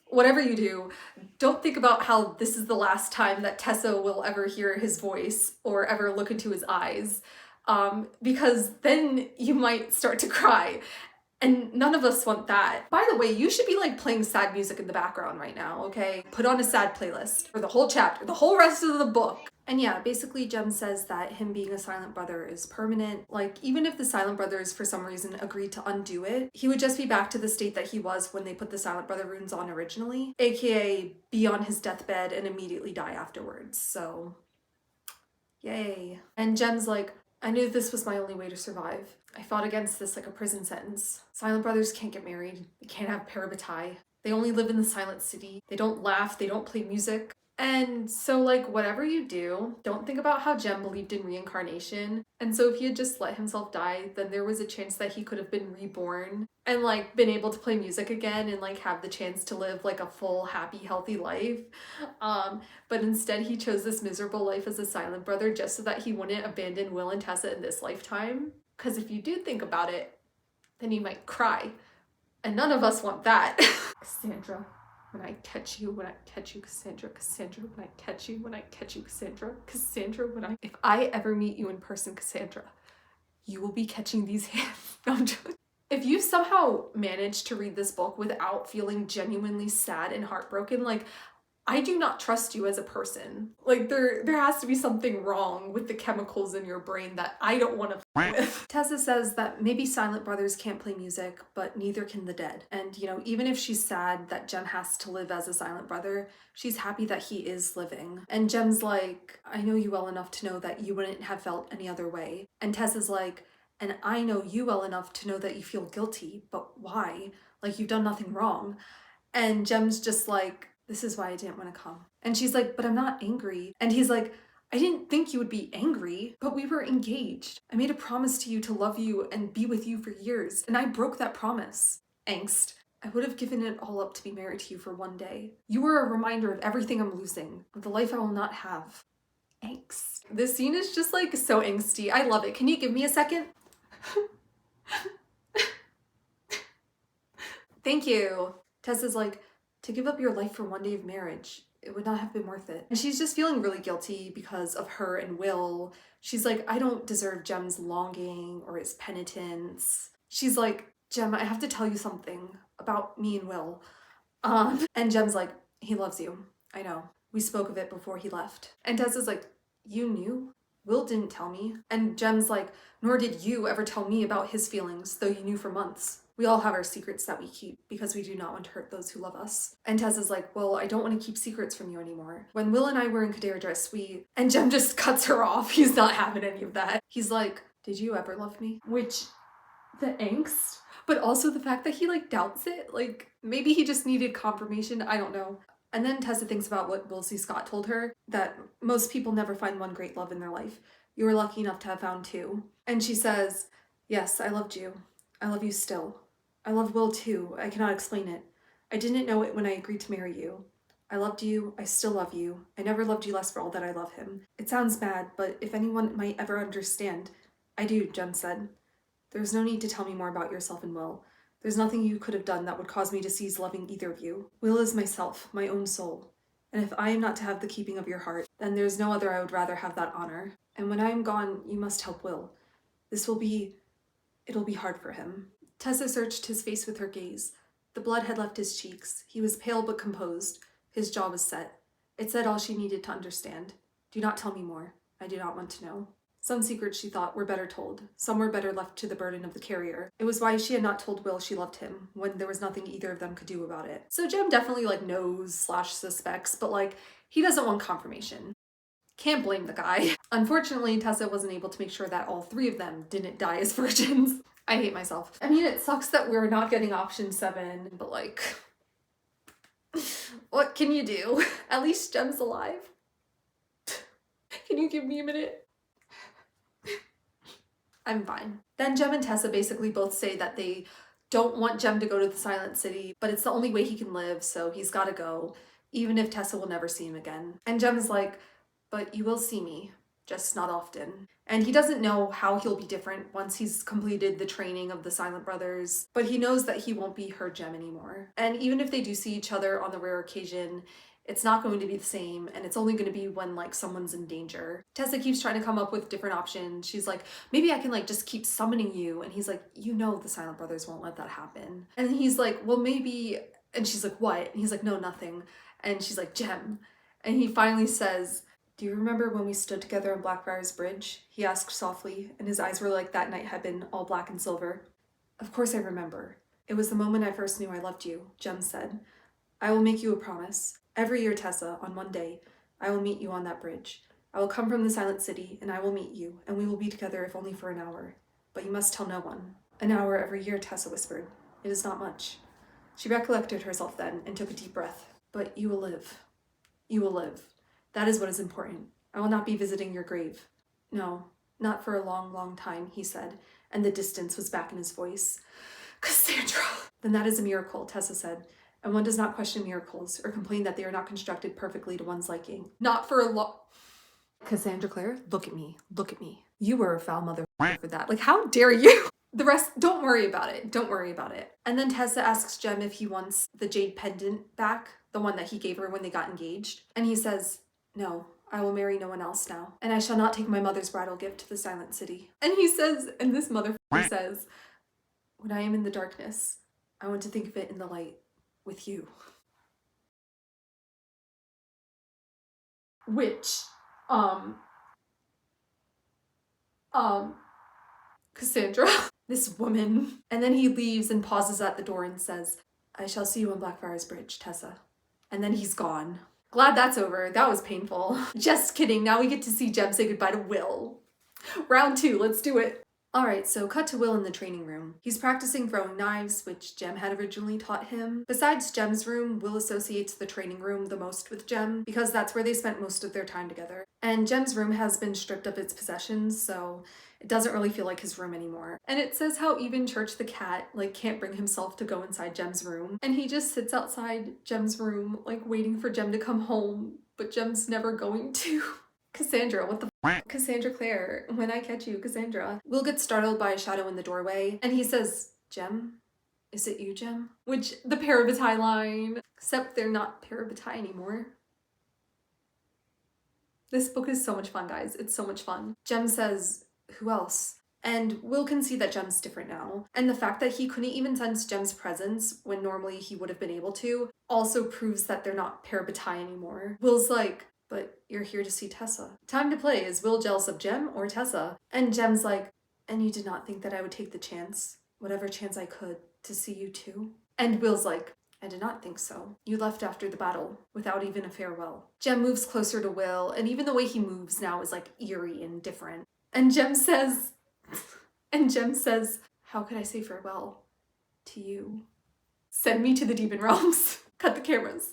whatever you do, don't think about how this is the last time that Tessa will ever hear his voice or ever look into his eyes, because then you might start to cry. And none of us want that. By the way, you should be like playing sad music in the background right now, okay? Put on a sad playlist for the whole chapter, the whole rest of the book. And yeah, basically Jem says that him being a Silent Brother is permanent. Like, even if the Silent Brothers for some reason agreed to undo it, he would just be back to the state that he was when they put the Silent Brother runes on originally, aka be on his deathbed and immediately die afterwards. So, yay. And Jem's like, I knew this was my only way to survive. I fought against this like a prison sentence. Silent Brothers can't get married. They can't have parabatai. They only live in the Silent City. They don't laugh. They don't play music. And so like whatever you do, don't think about how Jem believed in reincarnation. And so if he had just let himself die, then there was a chance that he could have been reborn and like been able to play music again and like have the chance to live like a full, happy, healthy life. But instead he chose this miserable life as a Silent Brother just so that he wouldn't abandon Will and Tessa in this lifetime. Because if you do think about it, then you might cry. And none of us want that. Cassandra. When I catch you, when I catch you, Cassandra, Cassandra, when I catch you, when I catch you, Cassandra, Cassandra, when I... If I ever meet you in person, Cassandra, you will be catching these hands. No, I'm joking. If you somehow managed to read this book without feeling genuinely sad and heartbroken, like, I do not trust you as a person. Like, there has to be something wrong with the chemicals in your brain that I don't want to with. Tessa says that maybe silent brothers can't play music, but neither can the dead. And, you know, even if she's sad that Jem has to live as a silent brother, she's happy that he is living. And Jem's like, I know you well enough to know that you wouldn't have felt any other way. And Tessa's like, and I know you well enough to know that you feel guilty, but why? Like, you've done nothing wrong. And Jem's just like, this is why I didn't want to come. And she's like, but I'm not angry. And he's like, I didn't think you would be angry, but we were engaged. I made a promise to you to love you and be with you for years, and I broke that promise. Angst. I would have given it all up to be married to you for one day. You were a reminder of everything I'm losing, of the life I will not have. Angst. This scene is just like so angsty. I love it. Can you give me a second? Thank you. Tessa's like, to give up your life for one day of marriage, it would not have been worth it. And she's just feeling really guilty because of her and Will. She's like, I don't deserve Jem's longing or his penitence. She's like, Jem, I have to tell you something about me and Will. And Jem's like, he loves you. I know. We spoke of it before he left. And Tessa's like, you knew? Will didn't tell me. And Jem's like, nor did you ever tell me about his feelings, though you knew for months. We all have our secrets that we keep because we do not want to hurt those who love us. And Tessa's like, well, I don't want to keep secrets from you anymore. When Will and I were in Cassandra, and Jem just cuts her off. He's not having any of that. He's like, did you ever love me? Which, the angst, but also the fact that he like doubts it. Like, maybe he just needed confirmation. I don't know. And then Tessa thinks about what Will C. Scott told her, that most people never find one great love in their life. You were lucky enough to have found two. And she says, yes, I loved you. I love you still. I love Will too. I cannot explain it. I didn't know it when I agreed to marry you. I loved you. I still love you. I never loved you less for all that I love him. It sounds bad, but if anyone might ever understand, I do, Jem said. There's no need to tell me more about yourself and Will. There's nothing you could have done that would cause me to cease loving either of you. Will is myself, my own soul. And if I am not to have the keeping of your heart, then there's no other I would rather have that honor. And when I am gone, you must help Will. It'll be hard for him. Tessa searched his face with her gaze. The blood had left his cheeks. He was pale but composed. His jaw was set. It said all she needed to understand. Do not tell me more. I do not want to know. Some secrets, she thought, were better told. Some were better left to the burden of the carrier. It was why she had not told Will she loved him, when there was nothing either of them could do about it. So Jem definitely like knows/suspects, but like he doesn't want confirmation. Can't blame the guy. Unfortunately, Tessa wasn't able to make sure that all three of them didn't die as virgins. I hate myself. I mean, it sucks that we're not getting option 7, but like, what can you do? At least Jem's alive. Can you give me a minute? I'm fine. Then Jem and Tessa basically both say that they don't want Jem to go to the Silent City, but it's the only way he can live, so he's gotta go, even if Tessa will never see him again. And Jem's like, but you will see me, just not often. And he doesn't know how he'll be different once he's completed the training of the Silent Brothers, but he knows that he won't be her Jem anymore. And even if they do see each other on the rare occasion, it's not going to be the same, and it's only going to be when like someone's in danger. Tessa keeps trying to come up with different options. She's like, maybe I can like just keep summoning you. And he's like, you know the Silent Brothers won't let that happen. And he's like, well, maybe. And she's like, what? And he's like, no, nothing. And she's like, Jem. And he finally says, do you remember when we stood together on Blackfriars Bridge? He asked softly, and his eyes were like that night had been, all black and silver. Of course I remember. It was the moment I first knew I loved you, Jem said. I will make you a promise. Every year, Tessa, on one day, I will meet you on that bridge. I will come from the Silent City, and I will meet you, and we will be together if only for an hour. But you must tell no one. An hour every year, Tessa whispered. It is not much. She recollected herself then, and took a deep breath. But you will live. You will live. That is what is important. I will not be visiting your grave. No, not for a long, long time, he said, and the distance was back in his voice. Cassandra! Then that is a miracle, Tessa said. And one does not question miracles or complain that they are not constructed perfectly to one's liking. Not for a Cassandra Clare, look at me. Look at me. You were a foul mother for that. Like, how dare you? The rest, don't worry about it. Don't worry about it. And then Tessa asks Jem if he wants the jade pendant back, the one that he gave her when they got engaged. And he says, no, I will marry no one else now. And I shall not take my mother's bridal gift to the Silent City. And he says, and this mother says, When I am in the darkness, I want to think of it in the light with you. Which, Cassandra, this woman. And then he leaves and pauses at the door and says, I shall see you on Blackfriars Bridge, Tessa. And then he's gone. Glad that's over. That was painful. Just kidding. Now we get to see Jem say goodbye to Will. Round 2, let's do it. Alright, so cut to Will in the training room. He's practicing throwing knives, which Jem had originally taught him. Besides Jem's room, Will associates the training room the most with Jem, because that's where they spent most of their time together. And Jem's room has been stripped of its possessions, so it doesn't really feel like his room anymore. And it says how even Church the cat, like, can't bring himself to go inside Jem's room. And he just sits outside Jem's room, like, waiting for Jem to come home, but Jem's never going to. Cassandra, what the f? Cassandra Clare, when I catch you, Cassandra. Will gets startled by a shadow in the doorway, and he says, Jem? Is it you, Jem? Which, the parabatai line. Except they're not parabatai anymore. This book is so much fun, guys. It's so much fun. Jem says, who else? And Will can see that Jem's different now. And the fact that he couldn't even sense Jem's presence when normally he would have been able to also proves that they're not parabatai anymore. Will's like, but you're here to see Tessa. Time to play. Is Will jealous of Jem or Tessa? And Jem's like, and you did not think that I would take the chance, whatever chance I could, to see you too? And Will's like, I did not think so. You left after the battle, without even a farewell. Jem moves closer to Will, and even the way he moves now is like eerie and different. And Jem says, how could I say farewell to you? Send me to the demon realms. Cut the cameras.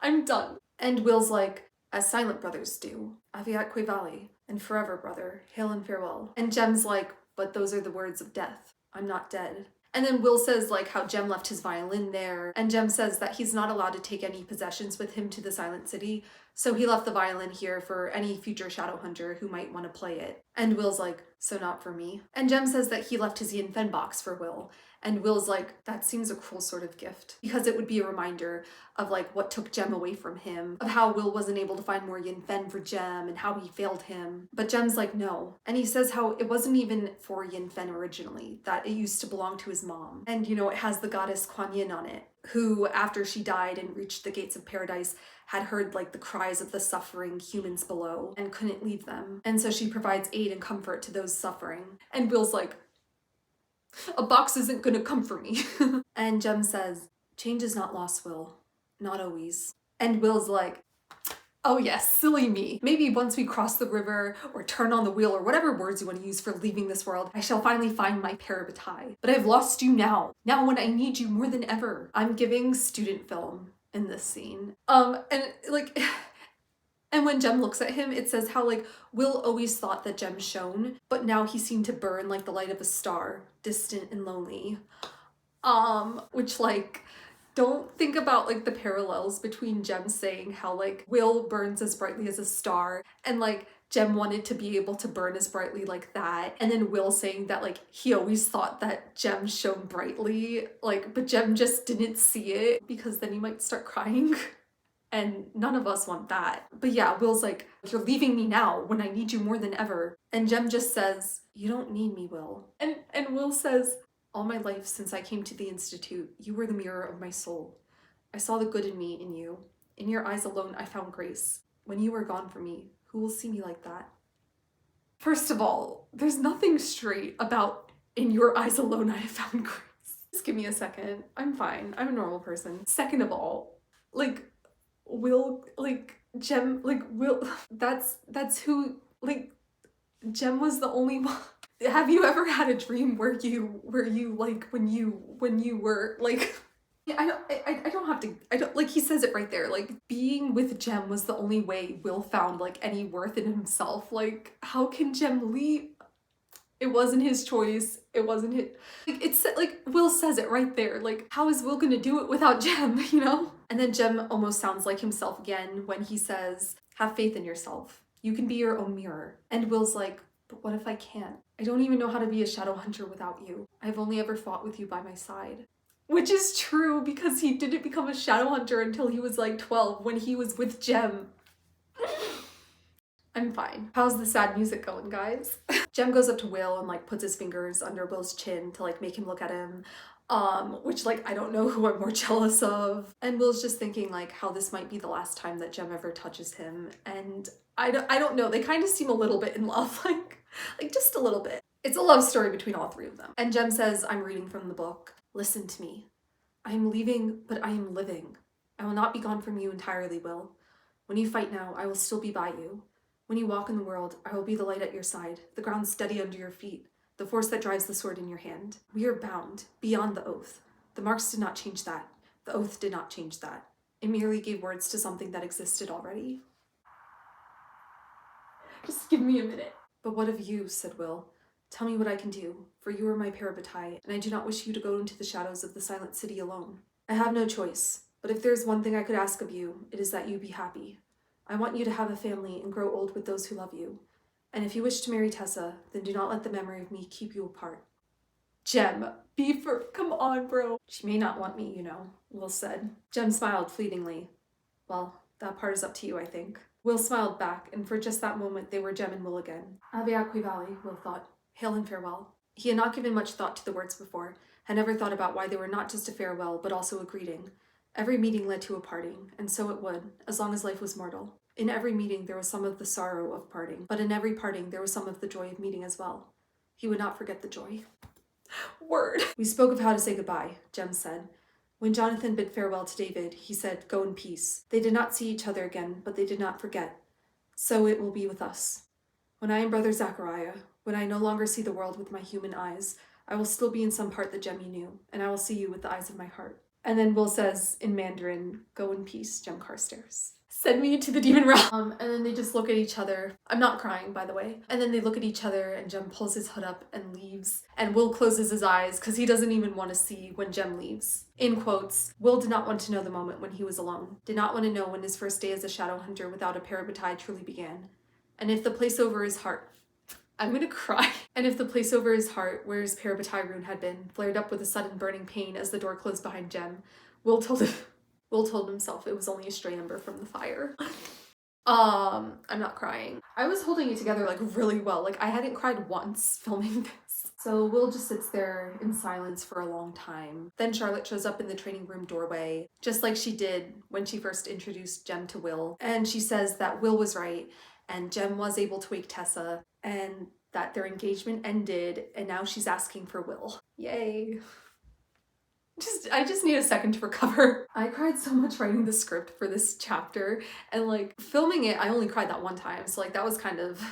I'm done. And Will's like, as silent brothers do. Aviat que vale, and forever, brother, hail and farewell. And Jem's like, but those are the words of death. I'm not dead. And then Will says like how Jem left his violin there, and Jem says that he's not allowed to take any possessions with him to the Silent City, so he left the violin here for any future shadow hunter who might want to play it. And Will's like, so not for me. And Jem says that he left his Yin Fen box for Will, and Will's like, that seems a cruel sort of gift, because it would be a reminder of like what took Jem away from him, of how Will wasn't able to find more Yin Fen for Jem and how he failed him. But Jem's like, no. And he says how it wasn't even for Yin Fen originally, that it used to belong to his mom. And you know, it has the goddess Kuan Yin on it, who after she died and reached the gates of paradise had heard like the cries of the suffering humans below and couldn't leave them. And so she provides aid and comfort to those suffering. And Will's like, a box isn't gonna comfort me. And Jem says, change is not lost, Will. Not always. And Will's like, oh yes, silly me. Maybe once we cross the river or turn on the wheel or whatever words you want to use for leaving this world, I shall finally find my parabatai. But I've lost you now. Now when I need you more than ever. I'm giving student film in this scene. And when Jem looks at him, it says how like Will always thought that Jem shone, but now he seemed to burn like the light of a star, distant and lonely. Which like, don't think about like the parallels between Jem saying how like Will burns as brightly as a star and like Jem wanted to be able to burn as brightly like that, and then Will saying that like he always thought that Jem shone brightly, like, but Jem just didn't see it because then he might start crying. And none of us want that. But yeah, Will's like, you're leaving me now when I need you more than ever. And Jem just says, you don't need me, Will. And Will says, all my life since I came to the Institute, you were the mirror of my soul. I saw the good in me in you. In your eyes alone, I found grace. When you were gone from me, who will see me like that? First of all, there's nothing straight about in your eyes alone, I found grace. Just give me a second. I'm fine. I'm a normal person. Second of all, like, Will, like, Jem, like, Will, that's who, like, Jem was the only one. Have you ever had a dream where you, like, when you were, like, I don't have to, like, he says it right there, like, being with Jem was the only way Will found, like, any worth in himself. Like, how can Jem leave? It wasn't his choice. It wasn't his, like, it's, like, Will says it right there. Like, how is Will gonna do it without Jem, you know? And then Jem almost sounds like himself again when he says, have faith in yourself. You can be your own mirror. And Will's like, but what if I can't? I don't even know how to be a shadow hunter without you. I've only ever fought with you by my side. Which is true, because he didn't become a shadow hunter until he was like 12 when he was with Jem. I'm fine. How's the sad music going, guys? Jem goes up to Will and like puts his fingers under Will's chin to like make him look at him. Which like I don't know who I'm more jealous of. And Will's just thinking like how this might be the last time that Jem ever touches him. And I don't know, they kind of seem a little bit in love, like just a little bit. It's a love story between all three of them. And Jem says, I'm reading from the book. Listen to me. I am leaving, but I am living. I will not be gone from you entirely, Will. When you fight now, I will still be by you. When you walk in the world, I will be the light at your side, the ground steady under your feet, the force that drives the sword in your hand. We are bound, beyond the oath. The marks did not change that. The oath did not change that. It merely gave words to something that existed already. Just give me a minute. But what of you, said Will. Tell me what I can do, for you are my parabatai, and I do not wish you to go into the shadows of the silent city alone. I have no choice, but if there is one thing I could ask of you, it is that you be happy. I want you to have a family and grow old with those who love you. And if you wish to marry Tessa, then do not let the memory of me keep you apart. Jem, come on, bro. She may not want me, you know, Will said. Jem smiled fleetingly. Well, that part is up to you, I think. Will smiled back, and for just that moment they were Jem and Will again. Ave Aqui Valley, Will thought. Hail and farewell. He had not given much thought to the words before, had never thought about why they were not just a farewell, but also a greeting. Every meeting led to a parting, and so it would, as long as life was mortal. In every meeting there was some of the sorrow of parting, but in every parting there was some of the joy of meeting as well. He would not forget the joy. Word. We spoke of how to say goodbye, Jem said. When Jonathan bid farewell to David, he said, go in peace. They did not see each other again, but they did not forget. So it will be with us. When I am Brother Zachariah, when I no longer see the world with my human eyes, I will still be in some part that Jem you knew, and I will see you with the eyes of my heart. And then Will says in Mandarin, go in peace, Jem Carstairs. Send me to the demon realm. And then they just look at each other. I'm not crying, by the way. And then they look at each other and Jem pulls his hood up and leaves. And Will closes his eyes because he doesn't even want to see when Jem leaves. In quotes, Will did not want to know the moment when he was alone. Did not want to know when his first day as a shadow hunter without a parabatai truly began. And if the place over his heart, I'm gonna cry. And if the place over his heart, where his parabatai rune had been, flared up with a sudden burning pain as the door closed behind Jem, Will told himself it was only a stray ember from the fire. I'm not crying. I was holding it together like really well. Like I hadn't cried once filming this. So Will just sits there in silence for a long time. Then Charlotte shows up in the training room doorway, just like she did when she first introduced Jem to Will. And she says that Will was right and Jem was able to wake Tessa and that their engagement ended and now she's asking for Will. Yay. I just need a second to recover. I cried so much writing the script for this chapter and like filming it, I only cried that one time. So like that was kind of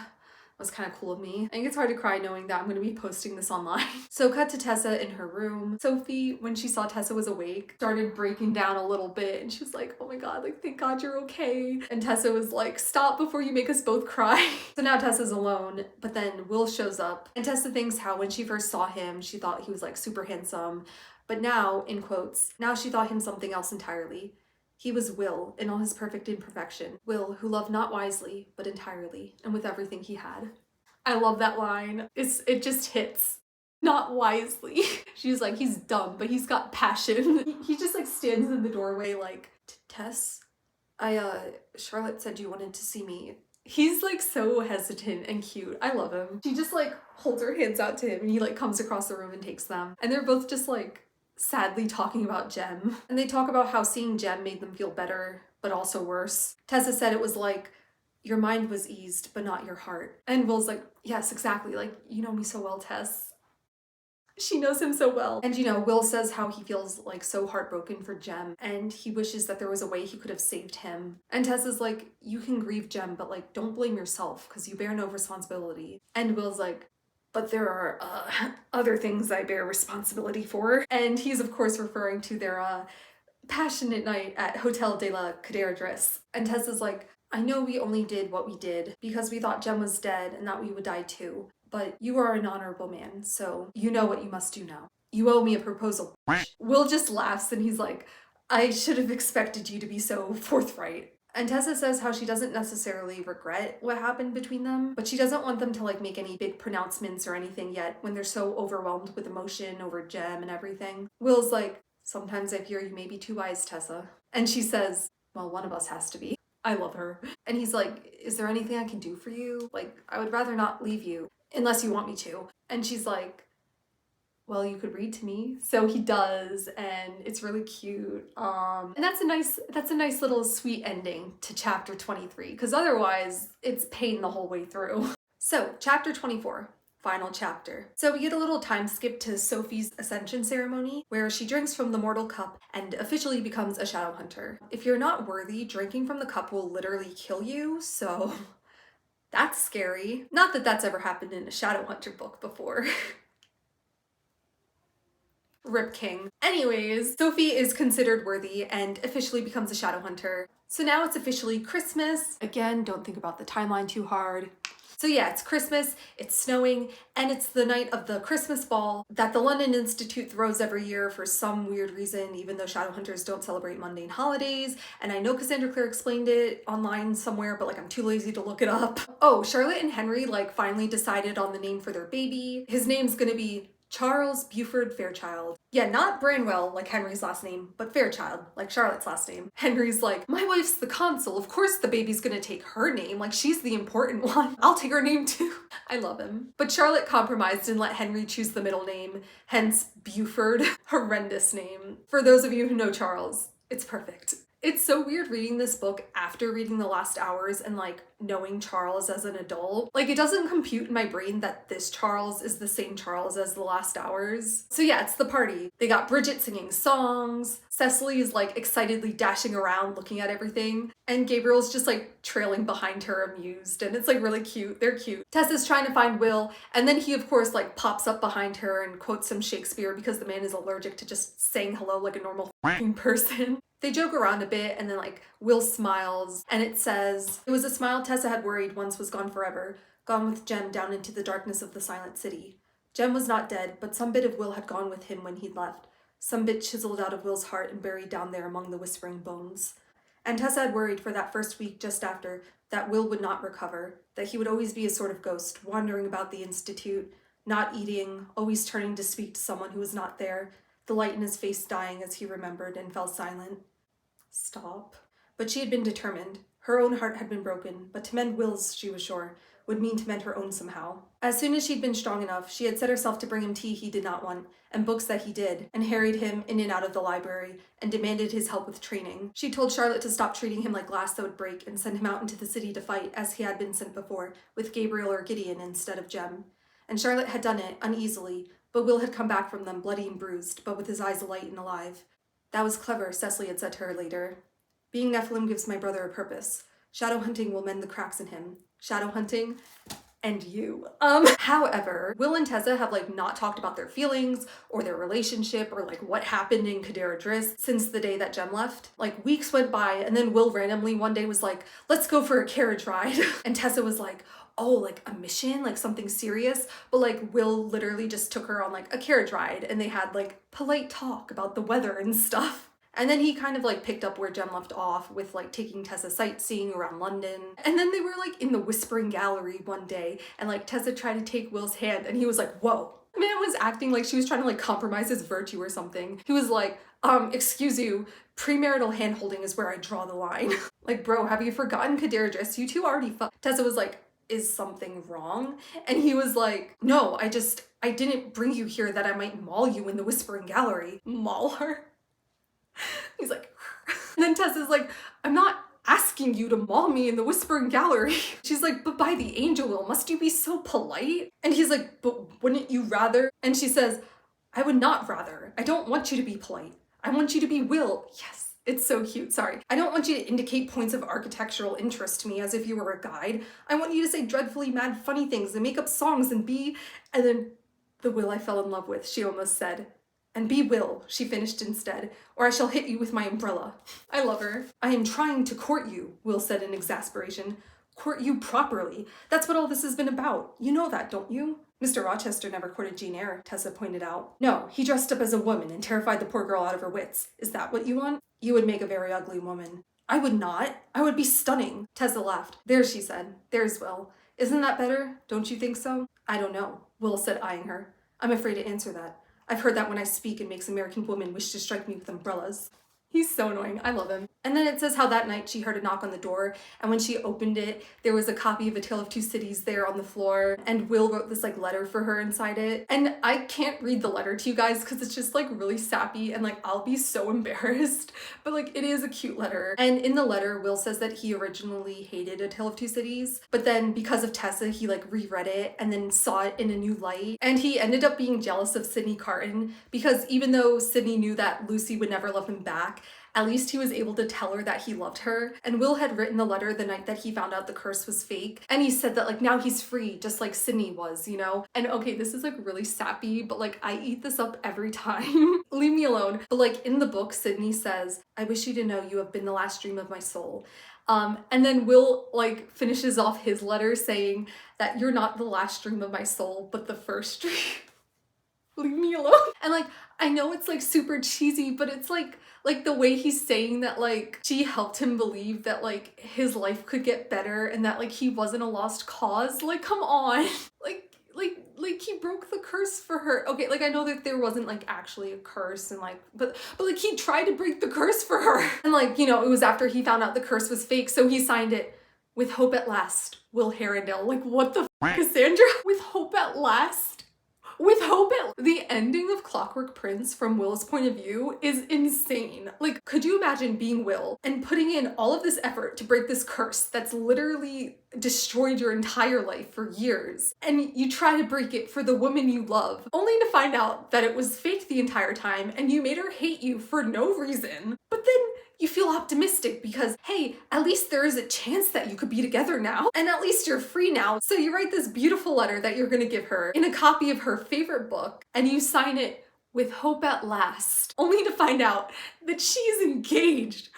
cool of me. I think it's hard to cry knowing that I'm going to be posting this online. So cut to Tessa in her room. Sophie, when she saw Tessa was awake, started breaking down a little bit and she was like, oh my god, like thank god you're okay. And Tessa was like, stop before you make us both cry. So now Tessa's alone, but then Will shows up and Tessa thinks how when she first saw him, she thought he was like super handsome. But now, in quotes, now she thought him something else entirely. He was Will in all his perfect imperfection. Will who loved not wisely, but entirely, and with everything he had. I love that line. It just hits. Not wisely. She's like, he's dumb, but he's got passion. He just like stands in the doorway like, Tess? Charlotte said you wanted to see me. He's like so hesitant and cute. I love him. She just like holds her hands out to him and he like comes across the room and takes them. And they're both just like sadly talking about Jem. And they talk about how seeing Jem made them feel better, but also worse. Tessa said it was like, your mind was eased, but not your heart. And Will's like, yes, exactly. Like, you know me so well, Tess. She knows him so well. And you know, Will says how he feels like so heartbroken for Jem and he wishes that there was a way he could have saved him. And Tessa's like, you can grieve Jem, but like, don't blame yourself because you bear no responsibility. And Will's like, but there are other things I bear responsibility for. And he's of course referring to their passionate night at Hotel de la Cadere. And Tessa's like, I know we only did what we did because we thought Jem was dead and that we would die too. But you are an honorable man, so you know what you must do now. You owe me a proposal. Will just laughs and he's like, I should have expected you to be so forthright. And Tessa says how she doesn't necessarily regret what happened between them, but she doesn't want them to like make any big pronouncements or anything yet when they're so overwhelmed with emotion over Jem and everything. Will's like, sometimes I fear you may be too wise, Tessa. And she says, well, one of us has to be. I love her. And he's like, is there anything I can do for you? Like, I would rather not leave you unless you want me to. And she's like, well, you could read to me. So he does, and it's really cute. And that's a nice little sweet ending to chapter 23, because otherwise it's pain the whole way through. So chapter 24. Final chapter. So we get a little time skip to Sophie's ascension ceremony, where she drinks from the mortal cup and officially becomes a shadow hunter. If you're not worthy, drinking from the cup will literally kill you, so that's scary. Not that that's ever happened in a shadow hunter book before. Rip King. Anyways, Sophie is considered worthy and officially becomes a shadow hunter. So now it's officially Christmas. Again, don't think about the timeline too hard. So yeah, it's Christmas, it's snowing, and it's the night of the Christmas ball that the London Institute throws every year for some weird reason, even though Shadowhunters don't celebrate mundane holidays. And I know Cassandra Clare explained it online somewhere, but like I'm too lazy to look it up. Oh, Charlotte and Henry like finally decided on the name for their baby. His name's gonna be Charles Buford Fairchild. Yeah, not Branwell, like Henry's last name, but Fairchild, like Charlotte's last name. Henry's like, my wife's the consul, of course the baby's gonna take her name, like she's the important one. I'll take her name too. I love him. But Charlotte compromised and let Henry choose the middle name, hence Buford. Horrendous name. For those of you who know Charles, it's perfect. It's so weird reading this book after reading The Last Hours and like knowing Charles as an adult. Like it doesn't compute in my brain that this Charles is the same Charles as The Last Hours. So yeah, it's the party. They got Bridget singing songs. Cecily is like excitedly dashing around looking at everything. And Gabriel's just like trailing behind her amused. And it's like really cute. They're cute. Tessa's trying to find Will. And then he of course like pops up behind her and quotes some Shakespeare because the man is allergic to just saying hello like a normal person. They joke around a bit and then like Will smiles and it says, it was a smile Tessa had worried once was gone forever, gone with Jem down into the darkness of the silent city. Jem was not dead, but some bit of Will had gone with him when he'd left, some bit chiseled out of Will's heart and buried down there among the whispering bones. And Tessa had worried for that first week just after that Will would not recover, that he would always be a sort of ghost, wandering about the Institute, not eating, always turning to speak to someone who was not there, the light in his face dying as he remembered and fell silent. Stop. But she had been determined. Her own heart had been broken, but to mend Will's, she was sure, would mean to mend her own somehow. As soon as she'd been strong enough, she had set herself to bring him tea he did not want, and books that he did, and harried him in and out of the library, and demanded his help with training. She told Charlotte to stop treating him like glass that would break, and send him out into the city to fight, as he had been sent before, with Gabriel or Gideon instead of Jem. And Charlotte had done it, uneasily, but Will had come back from them bloody and bruised, but with his eyes alight and alive. That was clever, Cecily had said to her later. Being Nephilim gives my brother a purpose. Shadow hunting will mend the cracks in him. Shadow hunting and you. However, Will and Tessa have like not talked about their feelings or their relationship or like what happened in Kadera Driss since the day that Jem left. Like weeks went by and then Will randomly one day was like, let's go for a carriage ride. And Tessa was like, oh, like a mission, like something serious. But like Will literally just took her on like a carriage ride and they had like polite talk about the weather and stuff. And then he kind of like picked up where Jem left off with like taking Tessa sightseeing around London. And then they were like in the Whispering Gallery one day and like Tessa tried to take Will's hand and he was like, whoa. Man was acting like she was trying to like compromise his virtue or something. He was like, excuse you, premarital hand-holding is where I draw the line. Like, bro, have you forgotten Kadera Driss? You two already fucked. Tessa was like, is something wrong? And he was like, no, I didn't bring you here that I might maul you in the Whispering Gallery. Maul her? He's like, and then Tessa's like, I'm not asking you to maul me in the Whispering Gallery. She's like, but by the angel will, must you be so polite? And he's like, but wouldn't you rather? And she says, I would not rather. I don't want you to be polite. I want you to be Will. Yes, it's so cute, sorry. I don't want you to indicate points of architectural interest to me as if you were a guide. I want you to say dreadfully mad funny things and make up songs and be, and then the Will I fell in love with, she almost said. And be Will, she finished instead, or I shall hit you with my umbrella. I love her. I am trying to court you, Will said in exasperation. Court you properly. That's what all this has been about. You know that, don't you? Mr. Rochester never courted Jane Eyre, Tessa pointed out. No, he dressed up as a woman and terrified the poor girl out of her wits. Is that what you want? You would make a very ugly woman. I would not. I would be stunning. Tessa laughed. There, she said. There's Will. Isn't that better? Don't you think so? I don't know, Will said, eyeing her. I'm afraid to answer that. I've heard that when I speak it makes American women wish to strike me with umbrellas. He's so annoying. I love him. And then it says how that night she heard a knock on the door, and when she opened it, there was a copy of A Tale of Two Cities there on the floor, and Will wrote this like letter for her inside it. And I can't read the letter to you guys because it's just like really sappy and like I'll be so embarrassed, but like it is a cute letter. And in the letter, Will says that he originally hated A Tale of Two Cities, but then because of Tessa, he like reread it and then saw it in a new light. And he ended up being jealous of Sydney Carton because even though Sydney knew that Lucy would never love him back, at least he was able to tell her that he loved her. And Will had written the letter the night that he found out the curse was fake. And he said that like now he's free, just like Sydney was, you know? And okay, this is like really sappy, but like I eat this up every time. Leave me alone. But like in the book, Sydney says, "I wish you to know you have been the last dream of my soul." And then Will like finishes off his letter saying that you're not the last dream of my soul, but the first dream. Leave me alone. And like, I know it's like super cheesy, but it's like the way he's saying that like she helped him believe that like his life could get better and that like he wasn't a lost cause. Like, come on. like he broke the curse for her. Okay, like I know that there wasn't like actually a curse and like, but like he tried to break the curse for her. And like, you know, it was after he found out the curse was fake, so he signed it, "With hope at last, Will Herondale." Like, what the f, Cassandra? With hope at last? With hope at the ending of Clockwork Prince from Will's point of view is insane. Like, could you imagine being Will and putting in all of this effort to break this curse that's literally destroyed your entire life for years, and you try to break it for the woman you love, only to find out that it was fake the entire time and you made her hate you for no reason. But then you feel optimistic because, hey, at least there is a chance that you could be together now, and at least you're free now. So you write this beautiful letter that you're gonna give her in a copy of her favorite book, and you sign it, "With hope at last," only to find out that she's engaged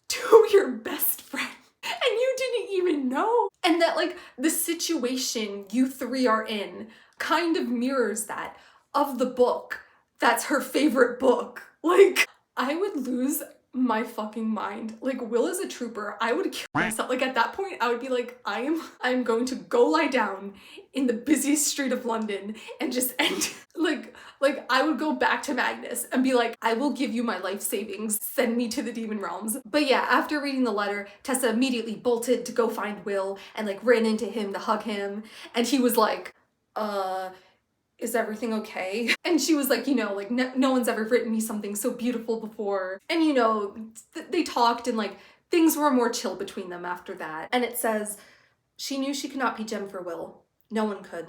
to your best friend. And you didn't even know. And that like the situation you three are in kind of mirrors that of the book that's her favorite book. Like, I would lose my fucking mind. Like, Will is a trooper. I would kill myself. Like, at that point, I would be like, I'm going to go lie down in the busiest street of London and just end. Like I would go back to Magnus and be like, "I will give you my life savings. Send me to the demon realms." But yeah, after reading the letter, Tessa immediately bolted to go find Will and like ran into him to hug him. And he was like, "Is everything okay?" And she was like, you know, like no one's ever written me something so beautiful before. And you know, they talked and like things were more chill between them after that. And it says, "She knew she could not be Jem for Will. No one could.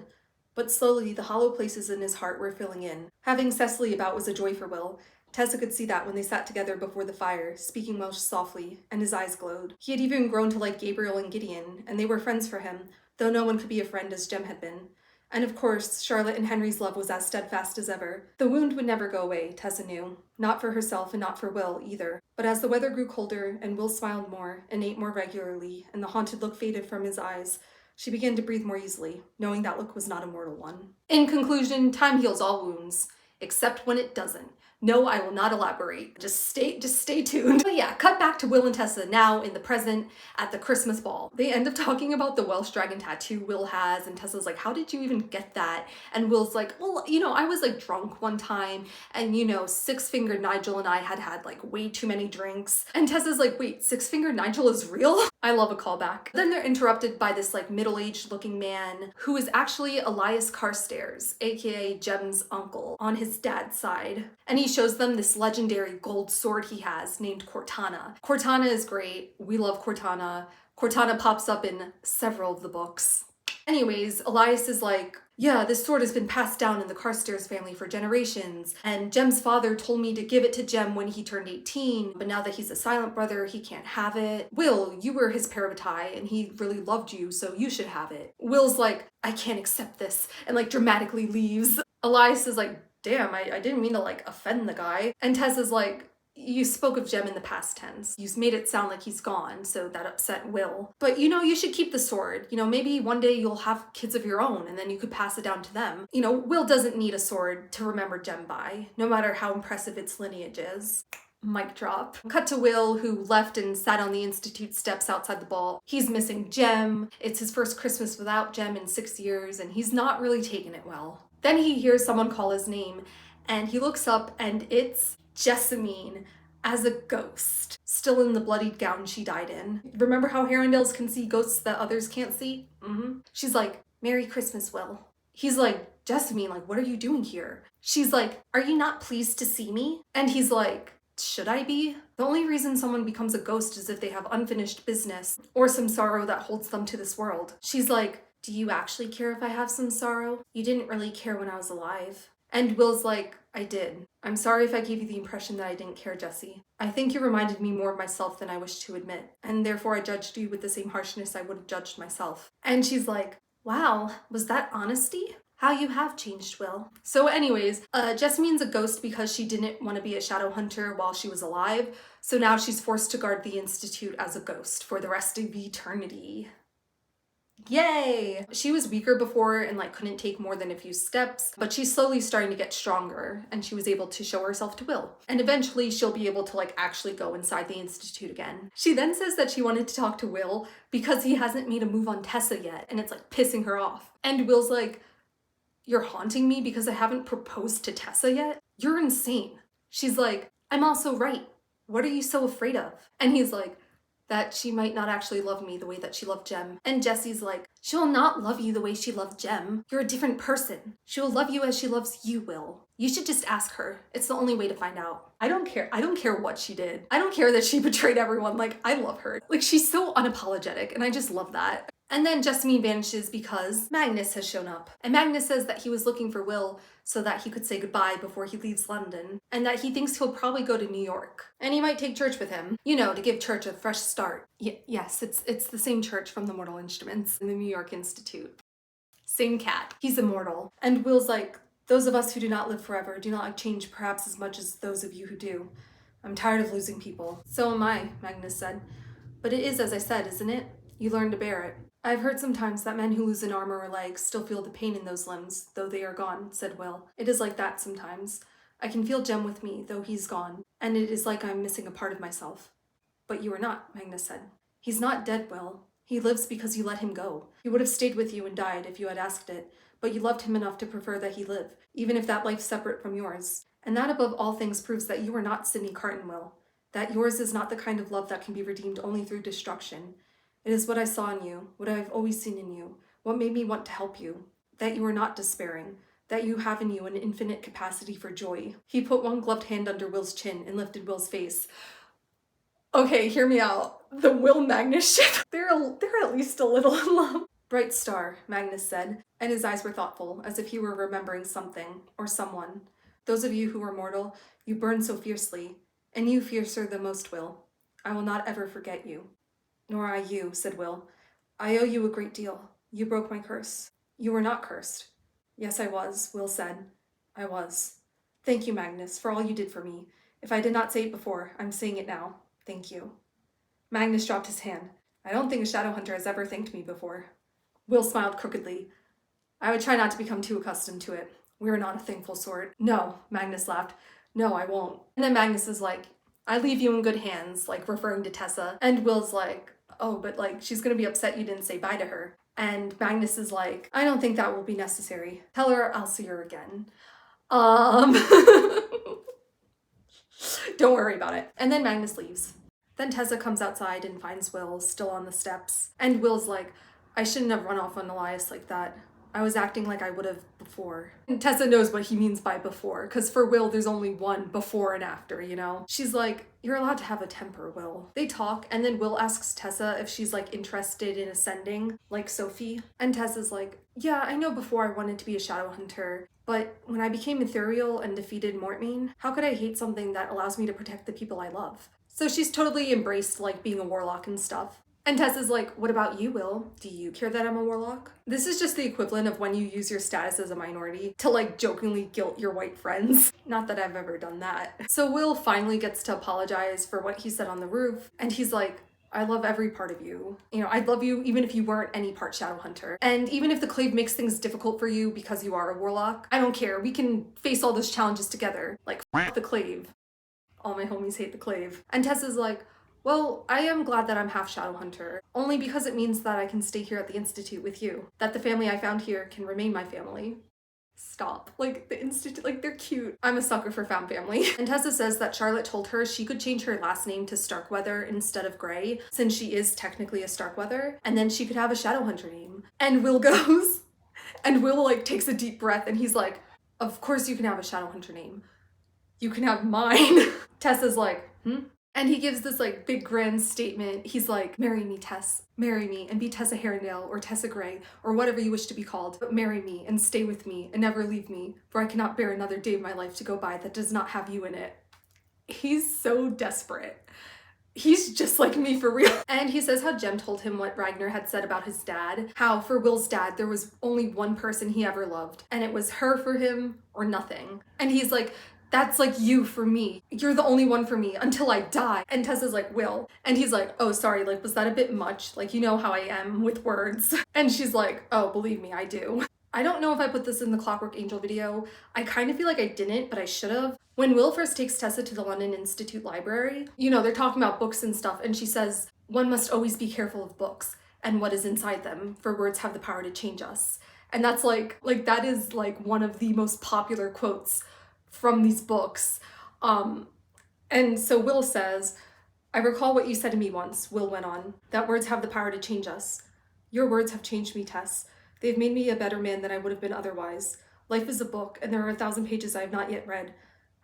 But slowly the hollow places in his heart were filling in. Having Cecily about was a joy for Will. Tessa could see that when they sat together before the fire, speaking most softly, and his eyes glowed. He had even grown to like Gabriel and Gideon, and they were friends for him, though no one could be a friend as Jem had been. And of course, Charlotte and Henry's love was as steadfast as ever. The wound would never go away, Tessa knew. Not for herself and not for Will, either. But as the weather grew colder, and Will smiled more, and ate more regularly, and the haunted look faded from his eyes, she began to breathe more easily, knowing that look was not a mortal one. In conclusion, time heals all wounds, except when it doesn't. No, I will not elaborate. Just stay tuned. But yeah, cut back to Will and Tessa now in the present at the Christmas ball. They end up talking about the Welsh dragon tattoo Will has, and Tessa's like, "How did you even get that?" And Will's like, "Well, you know, I was like drunk one time, and you know, Six-Fingered Nigel and I had like way too many drinks." And Tessa's like, "Wait, Six-Fingered Nigel is real?" I love a callback. Then they're interrupted by this like middle-aged looking man who is actually Elias Carstairs, aka Jem's uncle, on his dad's side. And he shows them this legendary gold sword he has named Cortana. Cortana is great. We love Cortana. Cortana pops up in several of the books. Anyways, Elias is like, "Yeah, this sword has been passed down in the Carstairs family for generations, and Jem's father told me to give it to Jem when he turned 18, but now that he's a silent brother, he can't have it. Will, you were his parabatai, and he really loved you, so you should have it." Will's like, "I can't accept this," and like dramatically leaves. Elias is like, "Damn, I didn't mean to like offend the guy." And Tessa's like, "You spoke of Jem in the past tense. You made it sound like he's gone, so that upset Will. But you know, you should keep the sword. You know, maybe one day you'll have kids of your own and then you could pass it down to them. You know, Will doesn't need a sword to remember Jem by, no matter how impressive its lineage is." Mic drop. Cut to Will, who left and sat on the Institute steps outside the ball. He's missing Jem. It's his first Christmas without Jem in 6 years, and he's not really taking it well. Then he hears someone call his name, and he looks up, and it's Jessamine as a ghost. still in the bloodied gown she died in. Remember how Herondales can see ghosts that others can't see? She's like, Merry Christmas, Will. He's like, Jessamine, like, what are you doing here? She's like, are you not pleased to see me? And he's like, should I be? The only reason someone becomes a ghost is if they have unfinished business or some sorrow that holds them to this world. She's like, do you actually care if I have some sorrow? You didn't really care when I was alive. And Will's like, I did. I'm sorry if I gave you the impression that I didn't care, Jessie. I think you reminded me more of myself than I wish to admit, and therefore I judged you with the same harshness I would have judged myself. And she's like, wow, was that honesty? How you have changed, Will. So anyways, Jessamine's a ghost because she didn't want to be a shadow hunter while she was alive, so now she's forced to guard the Institute as a ghost for the rest of eternity. Yay! She was weaker before and like couldn't take more than a few steps, but she's slowly starting to get stronger and she was able to show herself to Will. And eventually she'll be able to like actually go inside the Institute again. She then says that she wanted to talk to Will because he hasn't made a move on Tessa yet and it's like pissing her off. And Will's like, you're haunting me because I haven't proposed to Tessa yet? You're insane. She's like, I'm also right. What are you so afraid of? And he's like, that she might not actually love me the way that she loved Jem. And Jesse's like, she will not love you the way she loved Jem. You're a different person. She will love you as she loves you, Will. You should just ask her. It's the only way to find out. I don't care. I don't care what she did. I don't care that she betrayed everyone. Like, I love her. Like, she's so unapologetic and I just love that. And then Jessamine vanishes because Magnus has shown up. And Magnus says that he was looking for Will so that he could say goodbye before he leaves London, and that he thinks he'll probably go to New York. And he might take Church with him, you know, to give Church a fresh start. Yes, it's the same Church from the Mortal Instruments in the New York Institute. Same cat. He's immortal. And Will's like, those of us who do not live forever do not change perhaps as much as those of you who do. I'm tired of losing people. So am I, Magnus said. But it is as I said, isn't it? You learn to bear it. I've heard sometimes that men who lose an arm or a leg still feel the pain in those limbs, though they are gone, said Will. It is like that sometimes. I can feel Jem with me, though he's gone, and it is like I'm missing a part of myself. But you are not, Magnus said. He's not dead, Will. He lives because you let him go. He would have stayed with you and died if you had asked it, but you loved him enough to prefer that he live, even if that life's separate from yours. And that above all things proves that you are not Sidney Carton, Will. That yours is not the kind of love that can be redeemed only through destruction. It is what I saw in you, what I have always seen in you, what made me want to help you, that you are not despairing, that you have in you an infinite capacity for joy. He put one gloved hand under Will's chin and lifted Will's face. Okay, hear me out. The Will Magnus ship, they're at least a little in love. Bright star, Magnus said, and his eyes were thoughtful, as if he were remembering something, or someone. Those of you who are mortal, you burn so fiercely, and you fiercer than most, Will. I will not ever forget you. Nor I you, said Will. I owe you a great deal. You broke my curse. You were not cursed. Yes, I was, Will said. I was. Thank you, Magnus, for all you did for me. If I did not say it before, I'm saying it now. Thank you. Magnus dropped his hand. I don't think a shadow hunter has ever thanked me before. Will smiled crookedly. I would try not to become too accustomed to it. We are not a thankful sort. No, Magnus laughed. No, I won't. And then Magnus is like, I leave you in good hands, like referring to Tessa. And Will's like, oh, but like, she's gonna be upset you didn't say bye to her. And Magnus is like, I don't think that will be necessary. Tell her I'll see her again. Don't worry about it. And then Magnus leaves. Then Tessa comes outside and finds Will still on the steps. And Will's like, I shouldn't have run off on Elias like that. I was acting like I would have before. And Tessa knows what he means by before, because for Will, there's only one before and after, you know? She's like, you're allowed to have a temper, Will. They talk, and then Will asks Tessa if she's like interested in ascending, like Sophie. And Tessa's like, yeah, I know before I wanted to be a shadow hunter, but when I became ethereal and defeated Mortmain, how could I hate something that allows me to protect the people I love? So she's totally embraced like being a warlock and stuff. And Tessa's like, what about you, Will? Do you care that I'm a warlock? This is just the equivalent of when you use your status as a minority to like jokingly guilt your white friends. Not that I've ever done that. So Will finally gets to apologize for what he said on the roof. And he's like, I love every part of you. You know, I'd love you even if you weren't any part shadow hunter. And even if the clave makes things difficult for you because you are a warlock, I don't care. We can face all those challenges together. Like, f the clave. All my homies hate the clave. And Tessa's like, well, I am glad that I'm half shadow hunter, only because it means that I can stay here at the Institute with you, that the family I found here can remain my family. Stop. Like, the institute, like, they're cute. I'm a sucker for found family. And Tessa says that Charlotte told her she could change her last name to Starkweather instead of Grey, since she is technically a Starkweather, and then she could have a Shadowhunter name. And Will goes, and Will, like, takes a deep breath, and he's like, of course you can have a Shadowhunter name. You can have mine. Tessa's like, And he gives this like big grand statement. He's like, marry me, Tess. Marry me and be Tessa Herondale or Tessa Grey or whatever you wish to be called. But marry me and stay with me and never leave me, for I cannot bear another day of my life to go by that does not have you in it. He's so desperate. He's just like me for real. And he says how Jem told him what Ragnar had said about his dad. How for Will's dad, there was only one person he ever loved. And it was her for him or nothing. And he's like, that's like you for me. You're the only one for me until I die. And Tessa's like, Will. And he's like, oh, sorry, like, was that a bit much? Like, you know how I am with words. And she's like, oh, believe me, I do. I don't know if I put this in the Clockwork Angel video. I kind of feel like I didn't, but I should have. When Will first takes Tessa to the London Institute Library, you know, they're talking about books and stuff, and she says, one must always be careful of books and what is inside them, for words have the power to change us. And that's like that is like one of the most popular quotes from these books. And so Will says, I recall what you said to me once, Will went on, that words have the power to change us. Your words have changed me, Tess. They've made me a better man than I would have been otherwise. Life is a book, and there are 1,000 pages I have not yet read.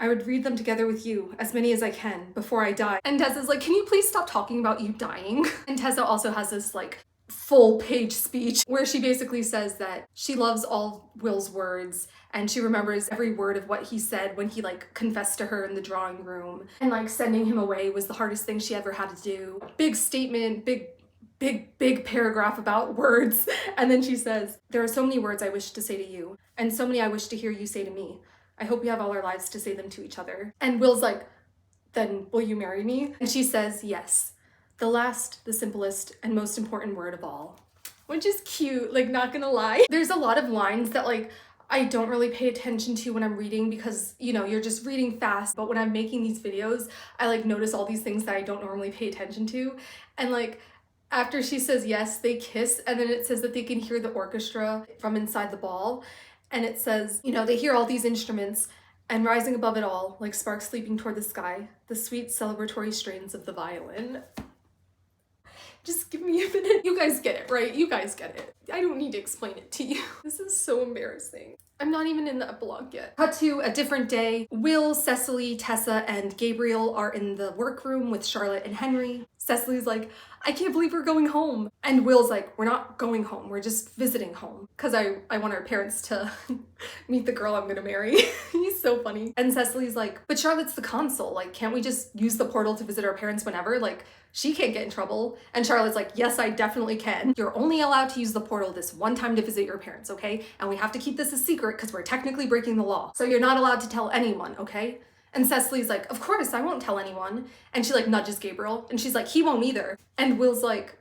I would read them together with you, as many as I can, before I die. And Tessa's like, can you please stop talking about you dying? And Tessa also has this like full page speech where she basically says that she loves all Will's words and she remembers every word of what he said when he like confessed to her in the drawing room. And like sending him away was the hardest thing she ever had to do. Big statement, big paragraph about words. And then she says, there are so many words I wish to say to you, and so many I wish to hear you say to me. I hope we have all our lives to say them to each other. And Will's like, then will you marry me? And she says, yes. The last, the simplest, and most important word of all. Which is cute, like, not gonna lie. There's a lot of lines that like I don't really pay attention to when I'm reading because, you know, you're just reading fast. But when I'm making these videos, I like notice all these things that I don't normally pay attention to. And like, after she says yes, they kiss, and then it says that they can hear the orchestra from inside the ball. And it says, you know, they hear all these instruments, and rising above it all, like sparks leaping toward the sky, the sweet celebratory strains of the violin. Just give me a minute. You guys get it, right? You guys get it. I don't need to explain it to you. This is so embarrassing. I'm not even in the epilogue yet. Cut to a different day. Will, Cecily, Tessa, and Gabriel are in the workroom with Charlotte and Henry. Cecily's like, I can't believe we're going home. And Will's like, we're not going home. We're just visiting home. Because I want our parents to meet the girl I'm gonna marry. He's so funny. And Cecily's like, but Charlotte's the consul. Like, can't we just use the portal to visit our parents whenever? Like, she can't get in trouble. And Charlotte's like, yes, I definitely can. You're only allowed to use the portal this one time to visit your parents, okay? And we have to keep this a secret because we're technically breaking the law. So you're not allowed to tell anyone, okay? And Cecily's like, of course, I won't tell anyone. And she like nudges Gabriel and she's like, he won't either. And Will's like,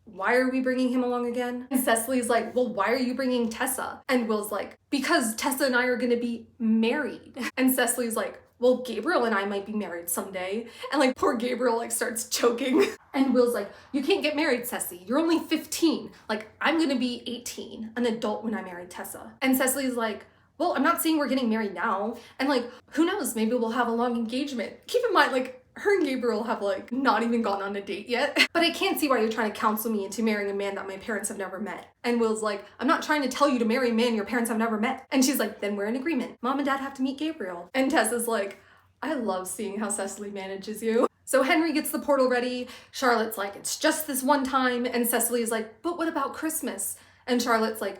why are we bringing him along again? And Cecily's like, well, why are you bringing Tessa? And Will's like, because Tessa and I are gonna be married. And Cecily's like, well, Gabriel and I might be married someday. And like poor Gabriel like starts choking. And Will's like, you can't get married, Ceci. You're only 15. Like, I'm gonna be 18, an adult when I marry Tessa. And Cecily's like, well, I'm not saying we're getting married now. And like, who knows, maybe we'll have a long engagement. Keep in mind, like, her and Gabriel have like not even gone on a date yet. But I can't see why you're trying to counsel me into marrying a man that my parents have never met. And Will's like, I'm not trying to tell you to marry a man your parents have never met. And she's like, then we're in agreement. Mom and dad have to meet Gabriel. And Tessa's like, I love seeing how Cecily manages you. So Henry gets the portal ready. Charlotte's like, it's just this one time. And Cecily's like, but what about Christmas? And Charlotte's like,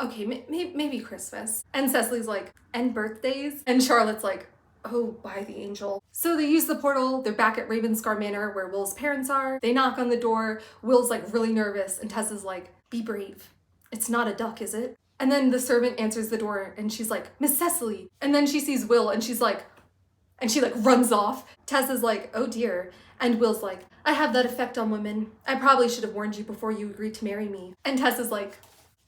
okay, maybe Christmas. And Cecily's like, and birthdays? And Charlotte's like, oh, by the angel. So they use the portal. They're back at Ravenscar Manor where Will's parents are. They knock on the door. Will's like really nervous and Tessa's like, be brave. It's not a duck, is it? And then the servant answers the door and she's like, Miss Cecily. And then she sees Will and she's like, and she like runs off. Tessa's like, oh dear. And Will's like, I have that effect on women. I probably should have warned you before you agreed to marry me. And Tessa's like,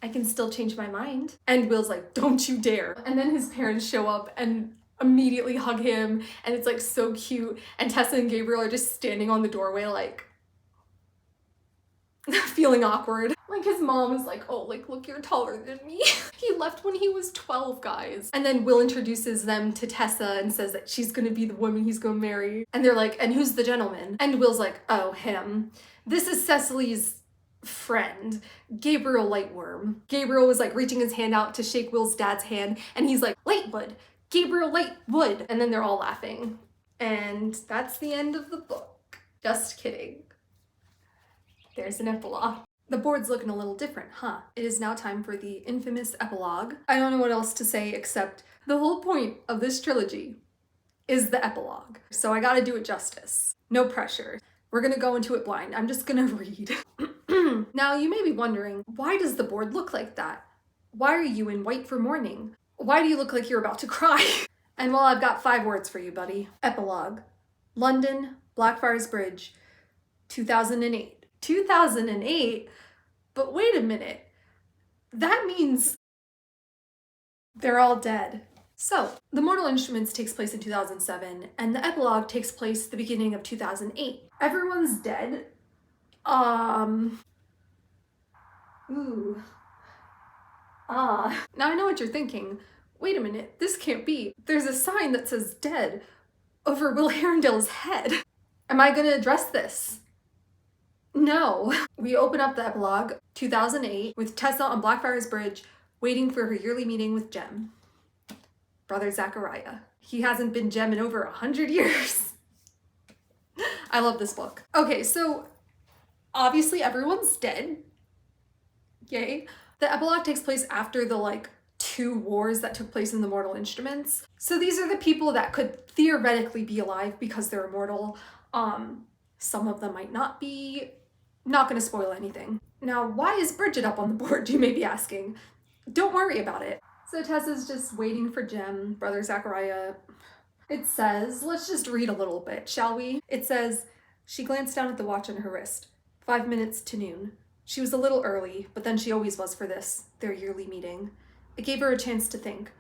I can still change my mind. And Will's like, don't you dare. And then his parents show up and immediately hug him. And it's like so cute. And Tessa and Gabriel are just standing on the doorway like, feeling awkward. Like his mom is like, oh, like, look, you're taller than me. He left when he was 12, guys. And then Will introduces them to Tessa and says that she's gonna be the woman he's gonna marry. And they're like, and who's the gentleman? And Will's like, oh, him. This is Cecily's friend, Gabriel Lightworm. Gabriel was like reaching his hand out to shake Will's dad's hand, and he's like, Lightwood, Gabriel Lightwood. And then they're all laughing. And that's the end of the book. Just kidding. There's an epilogue. The board's looking a little different, huh? It is now time for the infamous epilogue. I don't know what else to say except the whole point of this trilogy is the epilogue. So I gotta do it justice. No pressure. We're gonna go into it blind. I'm just gonna read. Now you may be wondering, why does the board look like that? Why are you in white for mourning? Why do you look like you're about to cry? And well, I've got 5 words for you, buddy. Epilogue. London, Blackfriars Bridge, 2008. 2008? But wait a minute. That means they're all dead. So, The Mortal Instruments takes place in 2007, and the epilogue takes place the beginning of 2008. Everyone's dead. Ooh. Now I know what you're thinking. Wait a minute, this can't be. There's a sign that says dead over Will Herondale's head. Am I gonna address this? No. We open up the epilogue, 2008, with Tessa on Blackfriars Bridge, waiting for her yearly meeting with Jem. Brother Zachariah. He hasn't been Jem in over 100 years. I love this book. Okay, so obviously everyone's dead. Yay. The epilogue takes place after the 2 wars that took place in the Mortal Instruments. So these are the people that could theoretically be alive because they're immortal. Some of them might not be. Not gonna spoil anything. Now, why is Bridget up on the board, you may be asking? Don't worry about it. So Tessa's just waiting for Jem, Brother Zachariah. It says, let's just read a little bit, shall we? It says, she glanced down at the watch on her wrist. 5 minutes to noon. She was a little early, but then she always was for this, their yearly meeting. It gave her a chance to think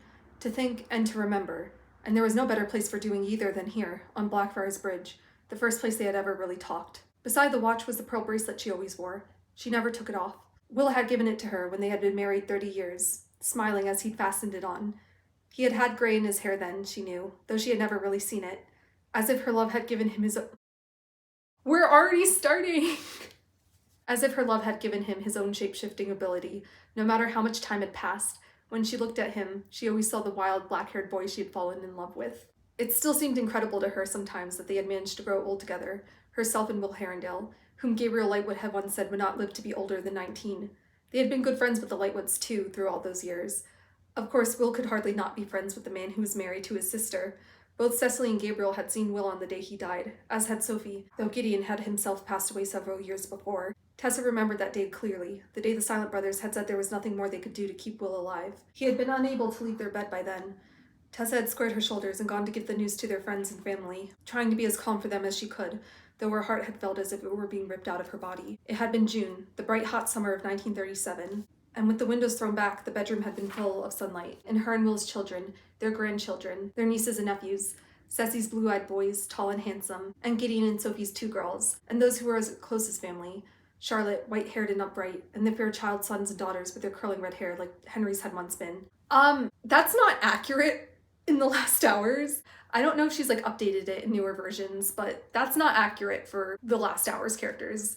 and to remember. And there was no better place for doing either than here, on Blackfriars Bridge, the first place they had ever really talked. Beside the watch was the pearl bracelet she always wore. She never took it off. Will had given it to her when they had been married 30 years, smiling as he'd fastened it on. He had had gray in his hair then, she knew, though she had never really seen it. As if her love had given him his own... We're already starting! As if her love had given him his own shape-shifting ability. No matter how much time had passed, when she looked at him, she always saw the wild, black-haired boy she had fallen in love with. It still seemed incredible to her sometimes that they had managed to grow old together, herself and Will Herondale, whom Gabriel Lightwood had once said would not live to be older than 19. They had been good friends with the Lightwoods, too, through all those years. Of course, Will could hardly not be friends with the man who was married to his sister. Both Cecily and Gabriel had seen Will on the day he died, as had Sophie, though Gideon had himself passed away several years before. Tessa remembered that day clearly, the day the Silent Brothers had said there was nothing more they could do to keep Will alive. He had been unable to leave their bed by then. Tessa had squared her shoulders and gone to give the news to their friends and family, trying to be as calm for them as she could, though her heart had felt as if it were being ripped out of her body. It had been June, the bright hot summer of 1937, and with the windows thrown back, the bedroom had been full of sunlight, and her and Will's children, their grandchildren, their nieces and nephews, Ceci's blue-eyed boys, tall and handsome, and Gideon and Sophie's 2 girls, and those who were as close as family, Charlotte, white-haired and upright, and the Fairchild sons and daughters with their curling red hair like Henry's had once been. That's not accurate in the last hours. I don't know if she's updated it in newer versions, but that's not accurate for the last hours characters.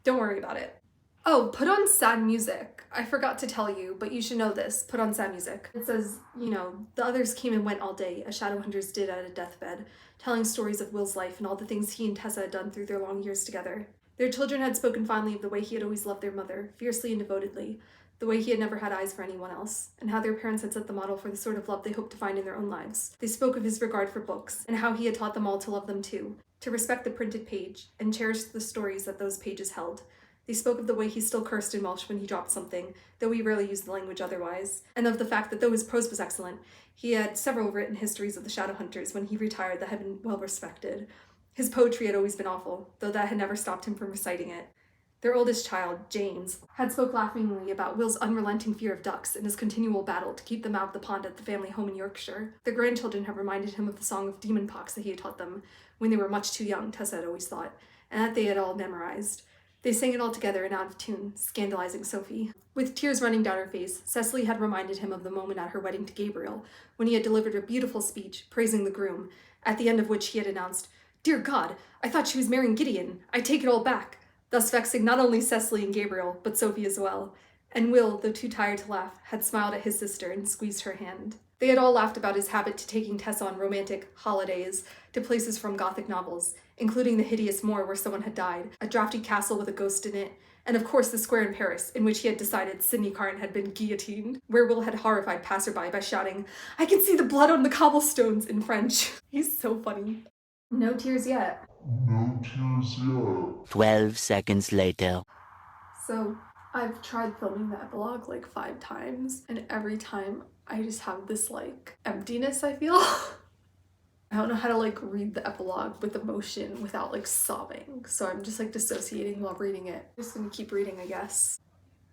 Don't worry about it. Oh, put on sad music. I forgot to tell you, but you should know this. Put on sad music. It says, the others came and went all day, as Shadowhunters did at a deathbed, telling stories of Will's life and all the things he and Tessa had done through their long years together. Their children had spoken fondly of the way he had always loved their mother, fiercely and devotedly, the way he had never had eyes for anyone else, and how their parents had set the model for the sort of love they hoped to find in their own lives. They spoke of his regard for books, and how he had taught them all to love them too, to respect the printed page, and cherish the stories that those pages held. They spoke of the way he still cursed in Welsh when he dropped something, though he rarely used the language otherwise, and of the fact that though his prose was excellent, he had several written histories of the Shadowhunters when he retired that had been well respected. His poetry had always been awful, though that had never stopped him from reciting it. Their oldest child, James, had spoke laughingly about Will's unrelenting fear of ducks and his continual battle to keep them out of the pond at the family home in Yorkshire. Their grandchildren had reminded him of the song of demon pox that he had taught them when they were much too young, Tessa had always thought, and that they had all memorized. They sang it all together and out of tune, scandalizing Sophie. With tears running down her face, Cecily had reminded him of the moment at her wedding to Gabriel, when he had delivered a beautiful speech praising the groom, at the end of which he had announced, "Dear God, I thought she was marrying Gideon. I take it all back," thus vexing not only Cecily and Gabriel, but Sophie as well. And Will, though too tired to laugh, had smiled at his sister and squeezed her hand. They had all laughed about his habit to taking Tessa on romantic holidays to places from Gothic novels, including the hideous moor where someone had died, a drafty castle with a ghost in it, and of course the square in Paris, in which he had decided Sydney Carton had been guillotined, where Will had horrified passerby by shouting, "I can see the blood on the cobblestones," in French. He's so funny. No tears yet. No tears yet. 12 seconds later. So, I've tried filming the epilogue like 5 times, and every time I just have this like emptiness, I feel. I don't know how to like read the epilogue with emotion without like sobbing, so I'm just like dissociating while reading it. I'm just gonna keep reading, I guess.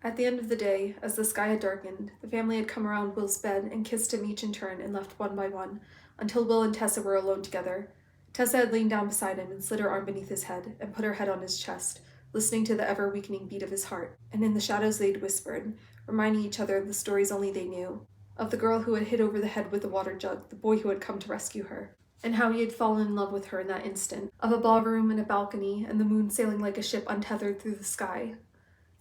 At the end of the day, as the sky had darkened, the family had come around Will's bed and kissed him each in turn and left one by one, until Will and Tessa were alone together. Tessa had lain down beside him and slid her arm beneath his head and put her head on his chest, listening to the ever-weakening beat of his heart, and in the shadows they'd whispered, reminding each other of the stories only they knew, of the girl who had hit over the head with the water jug, the boy who had come to rescue her, and how he had fallen in love with her in that instant, of a ballroom and a balcony and the moon sailing like a ship untethered through the sky,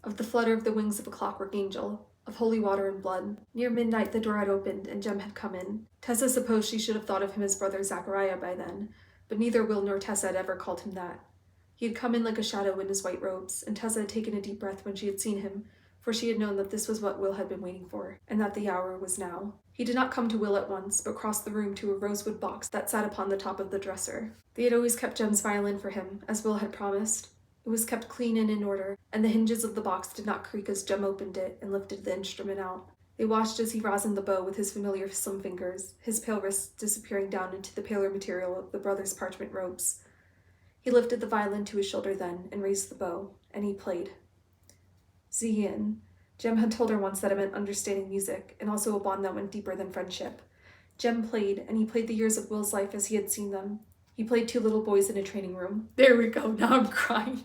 of the flutter of the wings of a clockwork angel, of holy water and blood. Near midnight the door had opened and Jem had come in. Tessa supposed she should have thought of him as brother Zachariah by then, but neither Will nor Tessa had ever called him that. He had come in like a shadow in his white robes, and Tessa had taken a deep breath when she had seen him, for she had known that this was what Will had been waiting for, and that the hour was now. He did not come to Will at once, but crossed the room to a rosewood box that sat upon the top of the dresser. They had always kept Jem's violin for him, as Will had promised. It was kept clean and in order, and the hinges of the box did not creak as Jem opened it and lifted the instrument out. They watched as he rosined the bow with his familiar slim fingers, his pale wrists disappearing down into the paler material of the brothers' parchment robes. He lifted the violin to his shoulder then, and raised the bow, and he played. Zien. Jem had told her once that it meant understanding music, and also a bond that went deeper than friendship. Jem played, and he played the years of Will's life as he had seen them. He played 2 little boys in a training room. There we go, now I'm crying.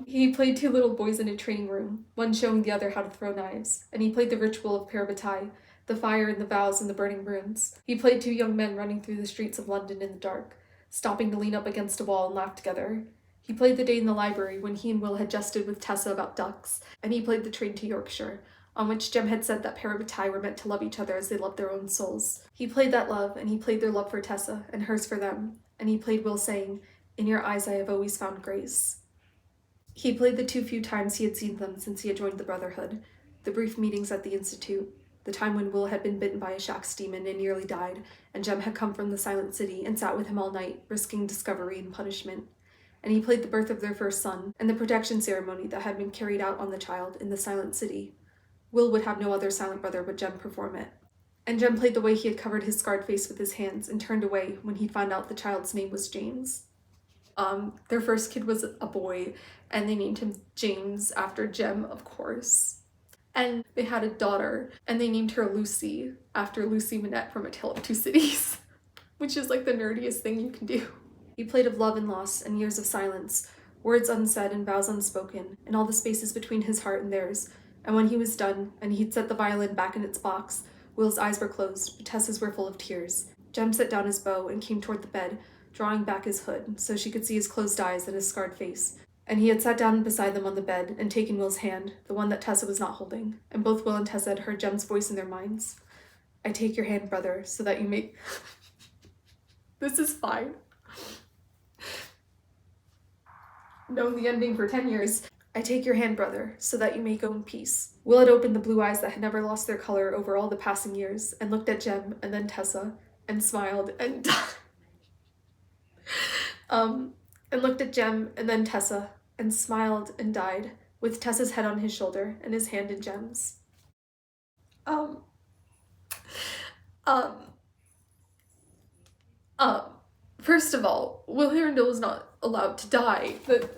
He played 2 little boys in a training room, one showing the other how to throw knives, and he played the ritual of parabatai, the fire and the vows and the burning runes. He played 2 young men running through the streets of London in the dark, stopping to lean up against a wall and laugh together. He played the day in the library when he and Will had jested with Tessa about ducks, and he played the train to Yorkshire, on which Jem had said that parabatai were meant to love each other as they loved their own souls. He played that love, and he played their love for Tessa, and hers for them, and he played Will saying, "In your eyes I have always found grace." He played the 2 few times he had seen them since he had joined the Brotherhood, the brief meetings at the Institute, the time when Will had been bitten by a Shax demon and nearly died, and Jem had come from the Silent City and sat with him all night, risking discovery and punishment. And he played the birth of their first son, and the protection ceremony that had been carried out on the child in the Silent City. Will would have no other silent brother but Jem perform it. And Jem played the way he had covered his scarred face with his hands and turned away when he found out the child's name was James. Their first kid was a boy, and they named him James after Jem, of course. And they had a daughter, and they named her Lucy after Lucy Manette from A Tale of Two Cities, which is like the nerdiest thing you can do. He played of love and loss and years of silence, words unsaid and vows unspoken, and all the spaces between his heart and theirs. And when he was done, and he'd set the violin back in its box, Will's eyes were closed, but Tessa's were full of tears. Jem set down his bow and came toward the bed, drawing back his hood so she could see his closed eyes and his scarred face. And he had sat down beside them on the bed and taken Will's hand, the one that Tessa was not holding, and both Will and Tessa had heard Jem's voice in their minds. "I take your hand, brother, so that you may..." This is fine. Known the ending for 10 years. "I take your hand, brother, so that you may go in peace." Will had opened the blue eyes that had never lost their color over all the passing years, and looked at Jem and then Tessa, and smiled and and looked at Jem and then Tessa, and smiled and died, with Tessa's head on his shoulder and his hand in Jem's. First of all, Will Harrendale was not allowed to die, but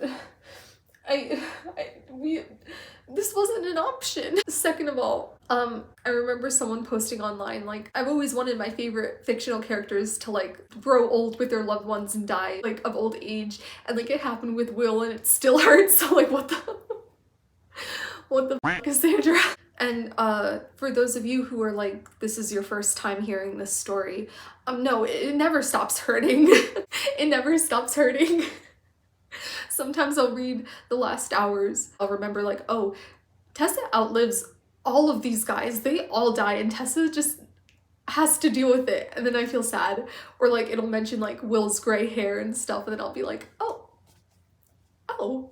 This wasn't an option. Second of all, I remember someone posting online, like, I've always wanted my favorite fictional characters to, like, grow old with their loved ones and die, like, of old age. And, like, it happened with Will and it still hurts. So, like, what the f, Cassandra? And, for those of you who are like, this is your first time hearing this story, no, it never stops hurting. It never stops hurting. Sometimes I'll read the last hours. I'll remember like, oh, Tessa outlives all of these guys. They all die and Tessa just has to deal with it. And then I feel sad. Or like it'll mention like Will's gray hair and stuff. And then I'll be like, oh, oh,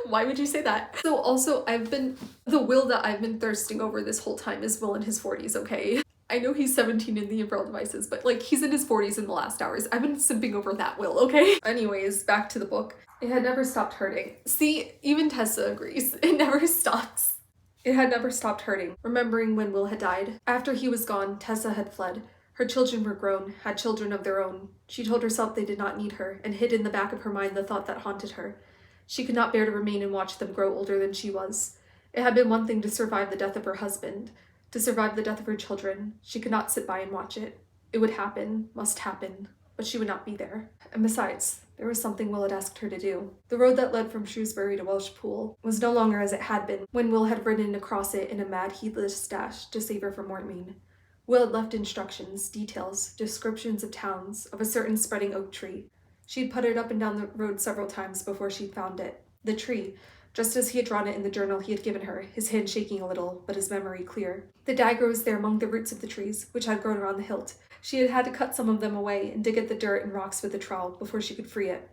why would you say that? So also the Will that I've been thirsting over this whole time is Will in his 40s, okay? I know he's 17 in the Umbrella Devices, but like he's in his 40s in the last hours. I've been simping over that Will, okay? Anyways, back to the book. It had never stopped hurting. See, even Tessa agrees. It never stops. It had never stopped hurting, remembering when Will had died. After he was gone, Tessa had fled. Her children were grown, had children of their own. She told herself they did not need her, and hid in the back of her mind the thought that haunted her. She could not bear to remain and watch them grow older than she was. It had been one thing to survive the death of her husband, to survive the death of her children. She could not sit by and watch it. It would happen, must happen, but she would not be there. And besides, there was something Will had asked her to do. The road that led from Shrewsbury to Welshpool was no longer as it had been when Will had ridden across it in a mad, heedless dash to save her from Mortmain. Will had left instructions, details, descriptions of towns, of a certain spreading oak tree. She'd puttered up and down the road several times before she'd found it. The tree, just as he had drawn it in the journal he had given her, his hand shaking a little, but his memory clear. The dagger was there among the roots of the trees, which had grown around the hilt. She had had to cut some of them away and dig at the dirt and rocks with the trowel before she could free it.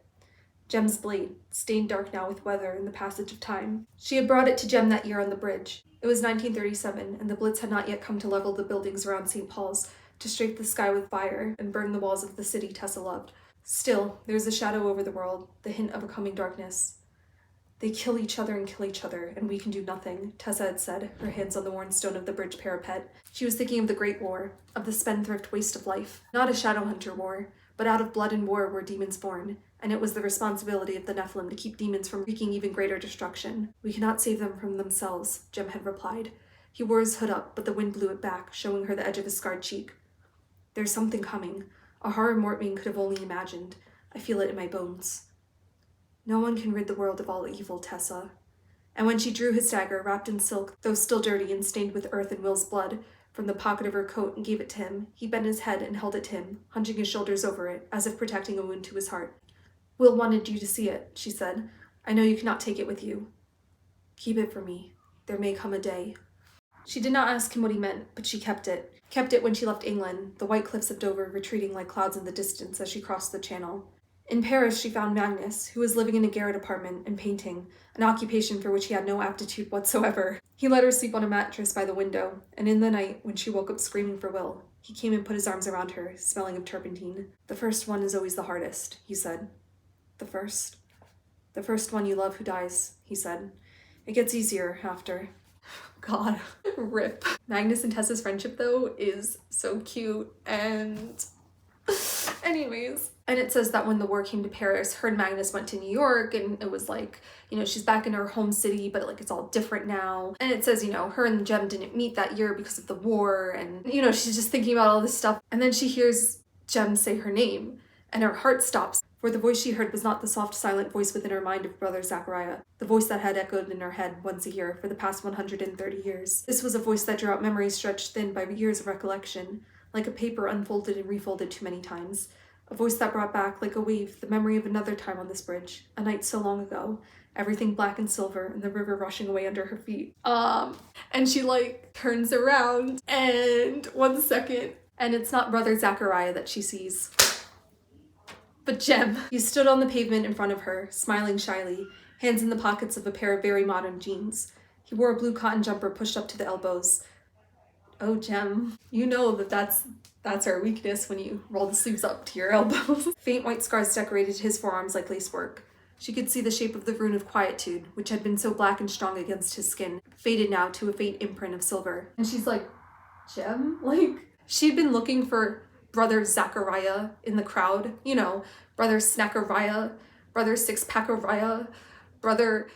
Jem's blade, stained dark now with weather and the passage of time. She had brought it to Jem that year on the bridge. It was 1937, and the Blitz had not yet come to level the buildings around St. Paul's, to strafe the sky with fire and burn the walls of the city Tessa loved. Still, there was a shadow over the world, the hint of a coming darkness. They kill each other and kill each other, and we can do nothing, Tessa had said, her hands on the worn stone of the bridge parapet. She was thinking of the Great War, of the spendthrift waste of life. Not a Shadowhunter war, but out of blood and war were demons born, and it was the responsibility of the Nephilim to keep demons from wreaking even greater destruction. We cannot save them from themselves, Jem had replied. He wore his hood up, but the wind blew it back, showing her the edge of his scarred cheek. There's something coming, a horror Mortmain could have only imagined. I feel it in my bones. No one can rid the world of all evil, Tessa. And when she drew his dagger, wrapped in silk, though still dirty and stained with earth and Will's blood, from the pocket of her coat and gave it to him, he bent his head and held it to him, hunching his shoulders over it, as if protecting a wound to his heart. Will wanted you to see it, she said. I know you cannot take it with you. Keep it for me. There may come a day. She did not ask him what he meant, but she kept it. Kept it when she left England, the white cliffs of Dover retreating like clouds in the distance as she crossed the Channel. In Paris, she found Magnus, who was living in a garret apartment and painting, an occupation for which he had no aptitude whatsoever. He let her sleep on a mattress by the window, and in the night, when she woke up screaming for Will, he came and put his arms around her, smelling of turpentine. The first one is always the hardest, he said. The first one you love who dies, he said. It gets easier after. God, rip. Magnus and Tessa's friendship, though, is so cute, and anyways. And it says that when the war came to Paris, her and Magnus went to New York, and it was like, you know, she's back in her home city, but like it's all different now. And it says, you know, her and Jem didn't meet that year because of the war, and, you know, she's just thinking about all this stuff. And then she hears Jem say her name, and her heart stops, for the voice she heard was not the soft, silent voice within her mind of brother Zachariah, the voice that had echoed in her head once a year for the past 130 years. This was a voice that drew out memories stretched thin by years of recollection, like a paper unfolded and refolded too many times. A voice that brought back, like a wave, the memory of another time on this bridge, a night so long ago, everything black and silver, and the river rushing away under her feet. And she, like, turns around, and 1 second, and it's not brother Zachariah that she sees, but Jem. He stood on the pavement in front of her, smiling shyly, hands in the pockets of a pair of very modern jeans. He wore a blue cotton jumper pushed up to the elbows. Oh, Jem, you know that's our weakness when you roll the sleeves up to your elbows. Faint white scars decorated his forearms like lacework. She could see the shape of the rune of quietude, which had been so black and strong against his skin, faded now to a faint imprint of silver. And she's like, Jem? Like, she'd been looking for brother Zachariah in the crowd, you know, brother Snackariah, brother Six-Packariah, brother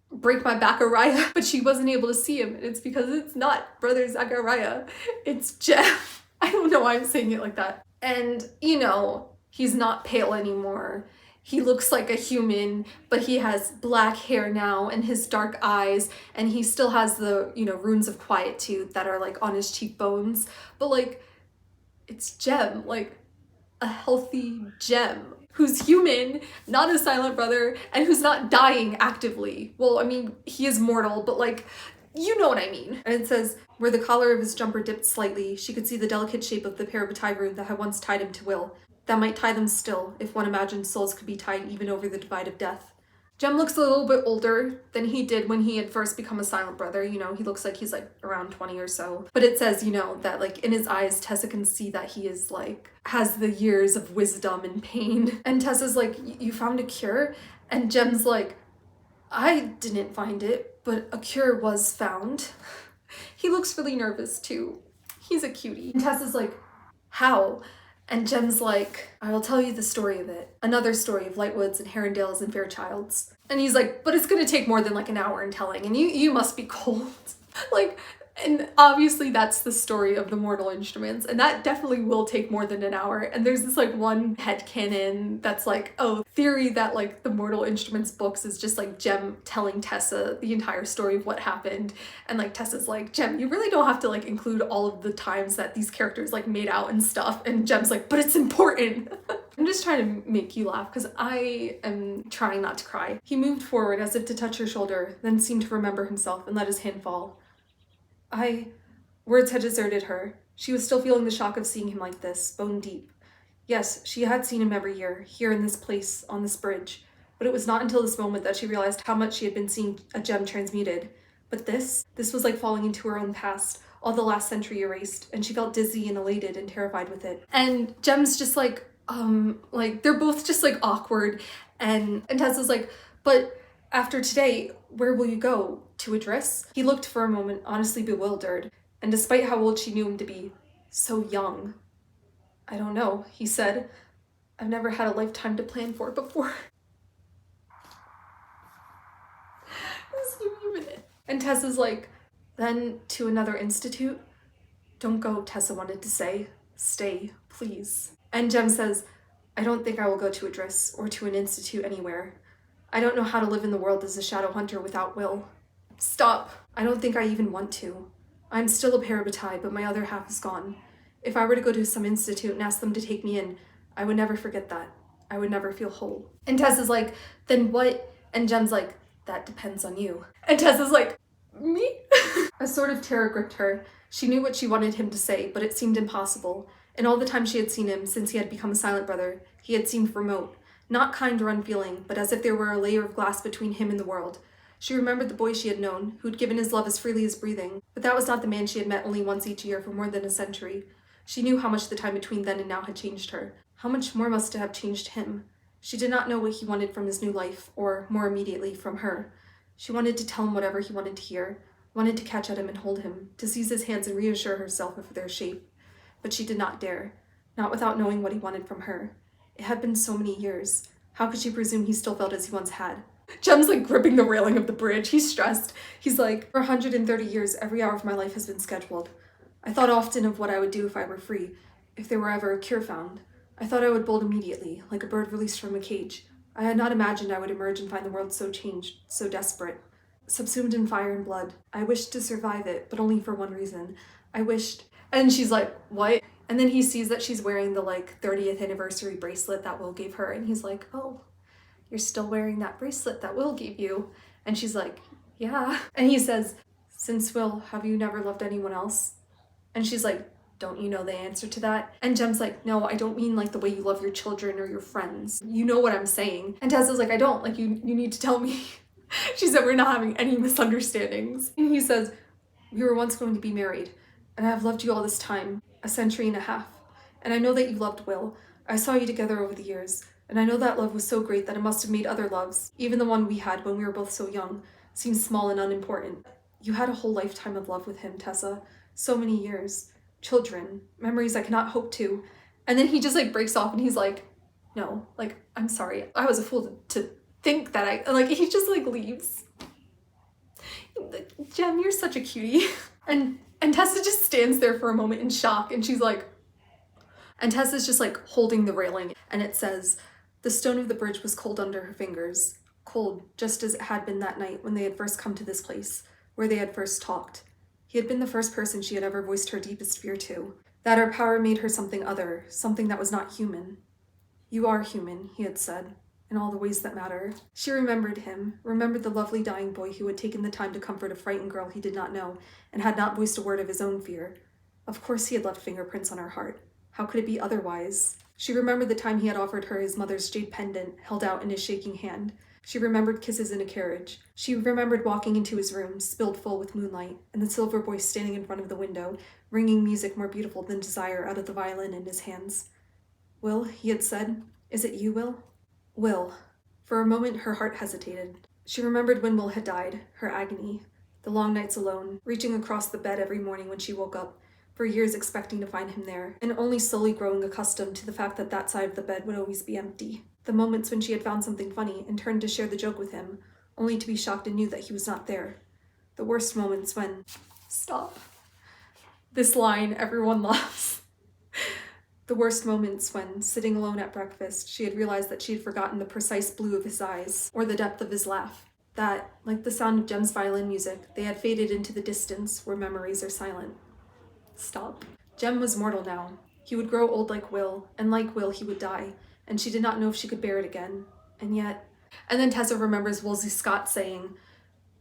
break my back Araya, but she wasn't able to see him, and it's because it's not brother Zachariah, it's Jeff. I don't know why I'm saying it like that. And, you know, he's not pale anymore. He looks like a human, but he has black hair now and his dark eyes, and he still has the, you know, runes of quietude that are like on his cheekbones. But like, it's Jem, like a healthy Jem who's human, not a silent brother, and who's not dying actively. Well, I mean, he is mortal, but like, you know what I mean. And it says, where the collar of his jumper dipped slightly, she could see the delicate shape of the parabatai rune that had once tied him to Will. That might tie them still, if one imagined souls could be tied even over the divide of death. Jem looks a little bit older than he did when he had first become a silent brother. You know, he looks like he's like around 20 or so. But it says, you know, that like in his eyes, Tessa can see that he is like, has the years of wisdom and pain. And Tessa's like, you found a cure? And Jem's like, I didn't find it, but a cure was found. He looks really nervous too. He's a cutie. And Tessa's like, how? And Jem's like, I will tell you the story of it. Another story of Lightwoods and Herondales and Fairchilds. And he's like, but it's gonna take more than like an hour in telling, and you must be cold. Like, and obviously that's the story of the mortal instruments, and that definitely will take more than an hour. And there's this like one headcanon that's like, oh, theory that like the mortal instruments books is just like Jem telling Tessa the entire story of what happened. And like Tessa's like, Jem, you really don't have to like include all of the times that these characters like made out and stuff. And Jem's like, but it's important. I'm just trying to make you laugh because I am trying not to cry. He moved forward as if to touch her shoulder, then seemed to remember himself and let his hand fall. Words had deserted her. She was still feeling the shock of seeing him like this, bone deep. Yes, she had seen him every year, here in this place, on this bridge. But it was not until this moment that she realized how much she had been seeing a Jem transmuted. But this was like falling into her own past, all the last century erased, and she felt dizzy and elated and terrified with it. And Jem's just like they're both just like awkward, and Tessa's like, but after today, where will you go? To Idris? He looked for a moment, honestly bewildered, and despite how old she knew him to be, so young. I don't know, he said. I've never had a lifetime to plan for before. Just give me a minute. And Tessa's like, then to another institute? Don't go, Tessa wanted to say. Stay, please. And Jem says, I don't think I will go to Idris or to an institute anywhere. I don't know how to live in the world as a shadow hunter without Will. Stop. I don't think I even want to. I'm still a parabatai, but my other half is gone. If I were to go to some institute and ask them to take me in, I would never forget that. I would never feel whole. And Tessa's like, then what? And Jem's like, that depends on you. And Tessa's like, me? A sort of terror gripped her. She knew what she wanted him to say, but it seemed impossible. In all the time she had seen him since he had become a silent brother, he had seemed remote. Not kind or unfeeling, but as if there were a layer of glass between him and the world. She remembered the boy she had known, who'd given his love as freely as breathing, but that was not the man she had met only once each year for more than a century. She knew how much the time between then and now had changed her. How much more must it have changed him? She did not know what he wanted from his new life, or, more immediately, from her. She wanted to tell him whatever he wanted to hear, wanted to catch at him and hold him, to seize his hands and reassure herself of their shape. But she did not dare, not without knowing what he wanted from her. It had been so many years. How could she presume he still felt as he once had? Jem's like gripping the railing of the bridge. He's stressed. He's like, for 130 years, every hour of my life has been scheduled. I thought often of what I would do if I were free, if there were ever a cure found. I thought I would bolt immediately, like a bird released from a cage. I had not imagined I would emerge and find the world so changed, so desperate, subsumed in fire and blood. I wished to survive it, but only for one reason. I wished... And she's like, what? And then he sees that she's wearing the like 30th anniversary bracelet that Will gave her, and he's like, oh, you're still wearing that bracelet that Will gave you. And she's like, yeah. And he says, since Will, have you never loved anyone else? And she's like, don't you know the answer to that? And Jem's like, no, I don't mean like the way you love your children or your friends. You know what I'm saying. And Tessa's like, I don't, like you need to tell me. She said, we're not having any misunderstandings. And he says, we were once going to be married, and I've loved you all this time, a century and a half. And I know that you loved Will. I saw you together over the years. And I know that love was so great that it must have made other loves, even the one we had when we were both so young, seem small and unimportant. You had a whole lifetime of love with him, Tessa. So many years. Children. Memories I cannot hope to. And then he just like breaks off and he's like, no, like, I'm sorry. I was a fool to think that he just like leaves. Jem, you're such a cutie. And Tessa just stands there for a moment in shock, and she's like, and Tessa's just like holding the railing, and it says, the stone of the bridge was cold under her fingers, cold just as it had been that night when they had first come to this place, where they had first talked. He had been the first person she had ever voiced her deepest fear to, that her power made her something other, something that was not human. You are human, he had said, in all the ways that matter. She remembered him, remembered the lovely dying boy who had taken the time to comfort a frightened girl he did not know, and had not voiced a word of his own fear. Of course he had left fingerprints on her heart. How could it be otherwise? She remembered the time he had offered her his mother's jade pendant, held out in his shaking hand. She remembered kisses in a carriage. She remembered walking into his room, spilled full with moonlight, and the silver voice standing in front of the window, ringing music more beautiful than desire out of the violin in his hands. Will, he had said, is it you, Will? Will. For a moment, her heart hesitated. She remembered when Will had died, her agony, the long nights alone, reaching across the bed every morning when she woke up, for years expecting to find him there, and only slowly growing accustomed to the fact that that side of the bed would always be empty. The moments when she had found something funny and turned to share the joke with him, only to be shocked anew that he was not there. The worst moments when... Stop. This line everyone loves. The worst moments when, sitting alone at breakfast, she had realized that she had forgotten the precise blue of his eyes, or the depth of his laugh. That, like the sound of Jem's violin music, they had faded into the distance where memories are silent. Stop. Jem was mortal now. He would grow old like Will, and like Will he would die, and she did not know if she could bear it again. And yet... And then Tessa remembers Wolsey Scott saying,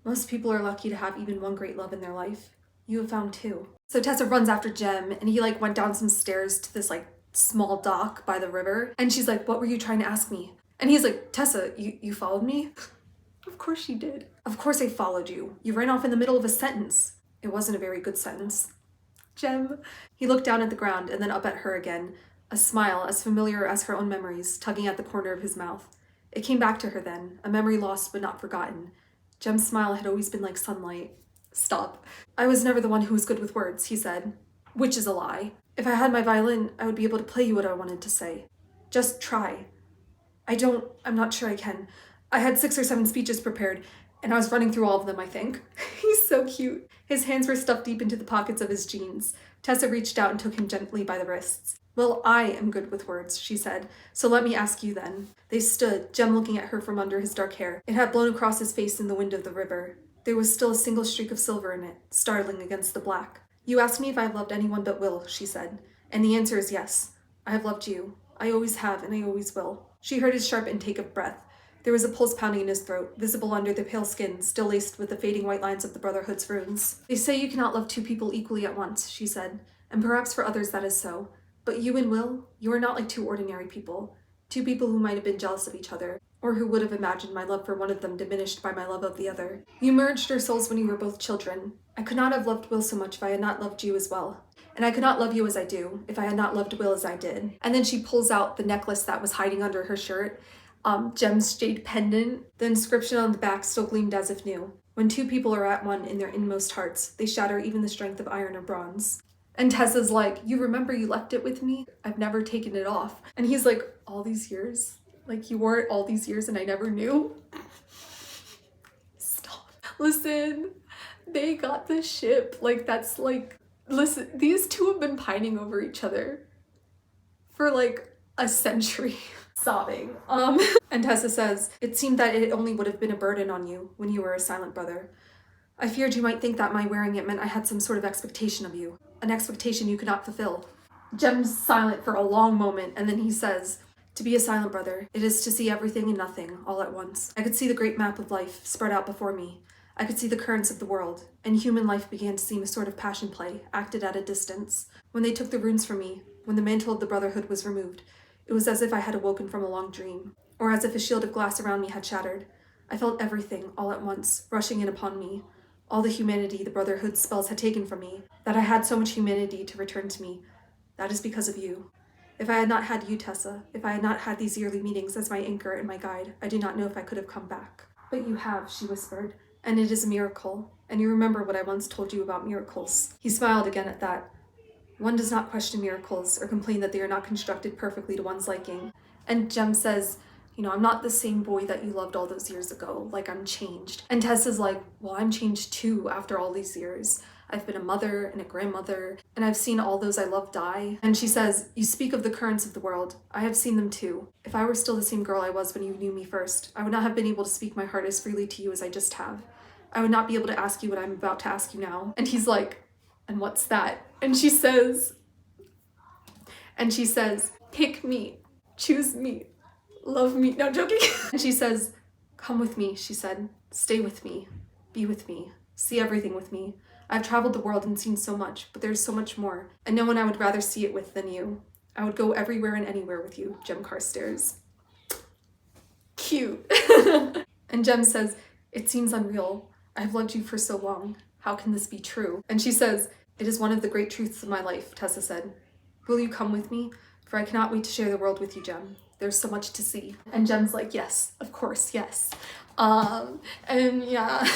most people are lucky to have even one great love in their life. You have found two. So Tessa runs after Jem, and he went down some stairs to this small dock by the river, and she's like, what were you trying to ask me? And he's like, Tessa, you followed me? Of course she did. Of course I followed you. You ran off in the middle of a sentence. It wasn't a very good sentence. Jem. He looked down at the ground and then up at her again, a smile as familiar as her own memories, tugging at the corner of his mouth. It came back to her then, a memory lost but not forgotten. Jem's smile had always been like sunlight. Stop. I was never the one who was good with words, he said. Which is a lie. If I had my violin, I would be able to play you what I wanted to say. Just try. I'm not sure I can. I had 6 or 7 speeches prepared, and I was running through all of them, I think. He's so cute. His hands were stuffed deep into the pockets of his jeans. Tessa reached out and took him gently by the wrists. Well, I am good with words, she said, so let me ask you then. They stood, Jem looking at her from under his dark hair. It had blown across his face in the wind of the river. There was still a single streak of silver in it, startling against the black. You asked me if I have loved anyone but Will, she said, and the answer is yes. I have loved you. I always have, and I always will. She heard his sharp intake of breath. There was a pulse pounding in his throat, visible under the pale skin, still laced with the fading white lines of the Brotherhood's runes. They say you cannot love 2 people equally at once, she said, and perhaps for others that is so. But you and Will, you are not like 2 ordinary people. 2 people who might have been jealous of each other, or who would have imagined my love for one of them diminished by my love of the other. You merged our souls when you were both children. I could not have loved Will so much if I had not loved you as well. And I could not love you as I do, if I had not loved Will as I did. And then she pulls out the necklace that was hiding under her shirt, Jem's jade pendant. The inscription on the back still gleamed as if new. When 2 people are at one in their inmost hearts, they shatter even the strength of iron or bronze. And Tessa's like, you remember you left it with me? I've never taken it off. And he's like, all these years? Like, you wore it all these years and I never knew? Stop. Listen, they got the ship. Listen, these 2 have been pining over each other for a century. Sobbing. And Tessa says, it seemed that it only would have been a burden on you when you were a silent brother. I feared you might think that my wearing it meant I had some sort of expectation of you, an expectation you could not fulfill. Jem's silent for a long moment, and then he says, to be a silent brother, it is to see everything and nothing all at once. I could see the great map of life spread out before me. I could see the currents of the world, and human life began to seem a sort of passion play, acted at a distance. When they took the runes from me, when the mantle of the Brotherhood was removed, it was as if I had awoken from a long dream, or as if a shield of glass around me had shattered. I felt everything, all at once, rushing in upon me. All the humanity the Brotherhood's spells had taken from me, that I had so much humanity to return to me. That is because of you. If I had not had you, Tessa, if I had not had these yearly meetings as my anchor and my guide, I do not know if I could have come back. But you have, she whispered, and it is a miracle. And you remember what I once told you about miracles. He smiled again at that. One does not question miracles or complain that they are not constructed perfectly to one's liking. And Jem says, You know, I'm not the same boy that you loved all those years ago. Like, I'm changed. And Tessa's like, well, I'm changed too after all these years. I've been a mother and a grandmother, and I've seen all those I love die. And she says, you speak of the currents of the world. I have seen them too. If I were still the same girl I was when you knew me first, I would not have been able to speak my heart as freely to you as I just have. I would not be able to ask you what I'm about to ask you now. And he's like, and what's that? And she says, pick me, choose me, love me. No, I'm joking. And she says, come with me, she said. Stay with me, be with me, see everything with me. I've traveled the world and seen so much, but there's so much more, and no one I would rather see it with than you. I would go everywhere and anywhere with you, Jem Carstairs. Cute. And Jem says, it seems unreal. I've loved you for so long. How can this be true? And she says, it is one of the great truths of my life, Tessa said. Will you come with me? For I cannot wait to share the world with you, Jem. There's so much to see. And Jem's like, yes, of course, yes. And yeah.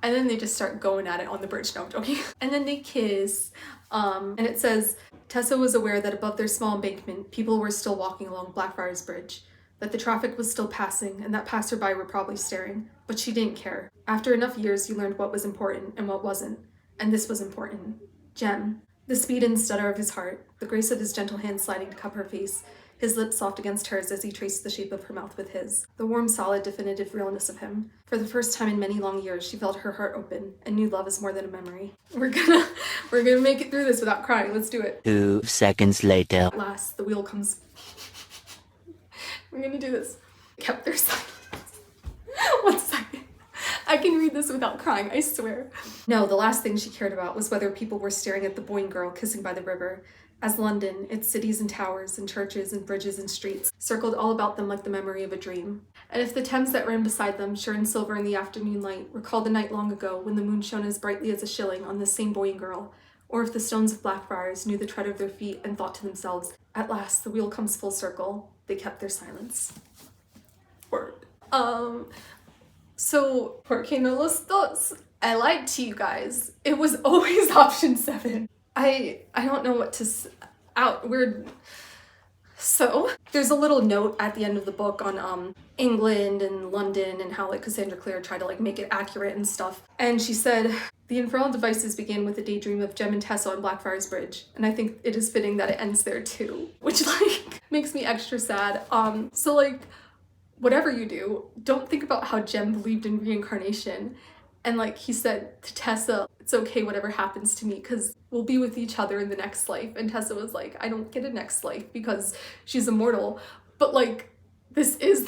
And then they just start going at it on the bridge. No, I'm joking. And then they kiss. And it says, Tessa was aware that above their small embankment, people were still walking along Blackfriars Bridge, that the traffic was still passing, and that passerby were probably staring. But she didn't care. After enough years, you learned what was important and what wasn't. And this was important. Jem. The speed and stutter of his heart, the grace of his gentle hand sliding to cup her face, his lips soft against hers as he traced the shape of her mouth with his. The warm, solid, definitive realness of him. For the first time in many long years, she felt her heart open and knew love is more than a memory. We're gonna make it through this without crying. Let's do it. 2 seconds later. At last, the wheel comes. We're gonna do this. Kept their silence. 1 second. I can read this without crying, I swear. No, the last thing she cared about was whether people were staring at the boy and girl kissing by the river, as London, its cities and towers and churches and bridges and streets, circled all about them like the memory of a dream. And if the Thames that ran beside them, sure and silver in the afternoon light, recalled the night long ago when the moon shone as brightly as a shilling on this same boy and girl, or if the stones of Blackfriars knew the tread of their feet and thought to themselves, at last the wheel comes full circle, they kept their silence. Word. So, ¿por qué no los dos? I lied to you guys. It was always option 7. I don't know what to So there's a little note at the end of the book on England and London and how like Cassandra Clare tried to like make it accurate and stuff. And she said, the infernal devices began with a daydream of Jem and Tessa on Blackfriars Bridge. And I think it is fitting that it ends there too, which like makes me extra sad. So like whatever you do, don't think about how Jem believed in reincarnation. And like he said to Tessa, it's okay whatever happens to me because we'll be with each other in the next life. And Tessa was like, I don't get a next life because she's immortal. But like, this is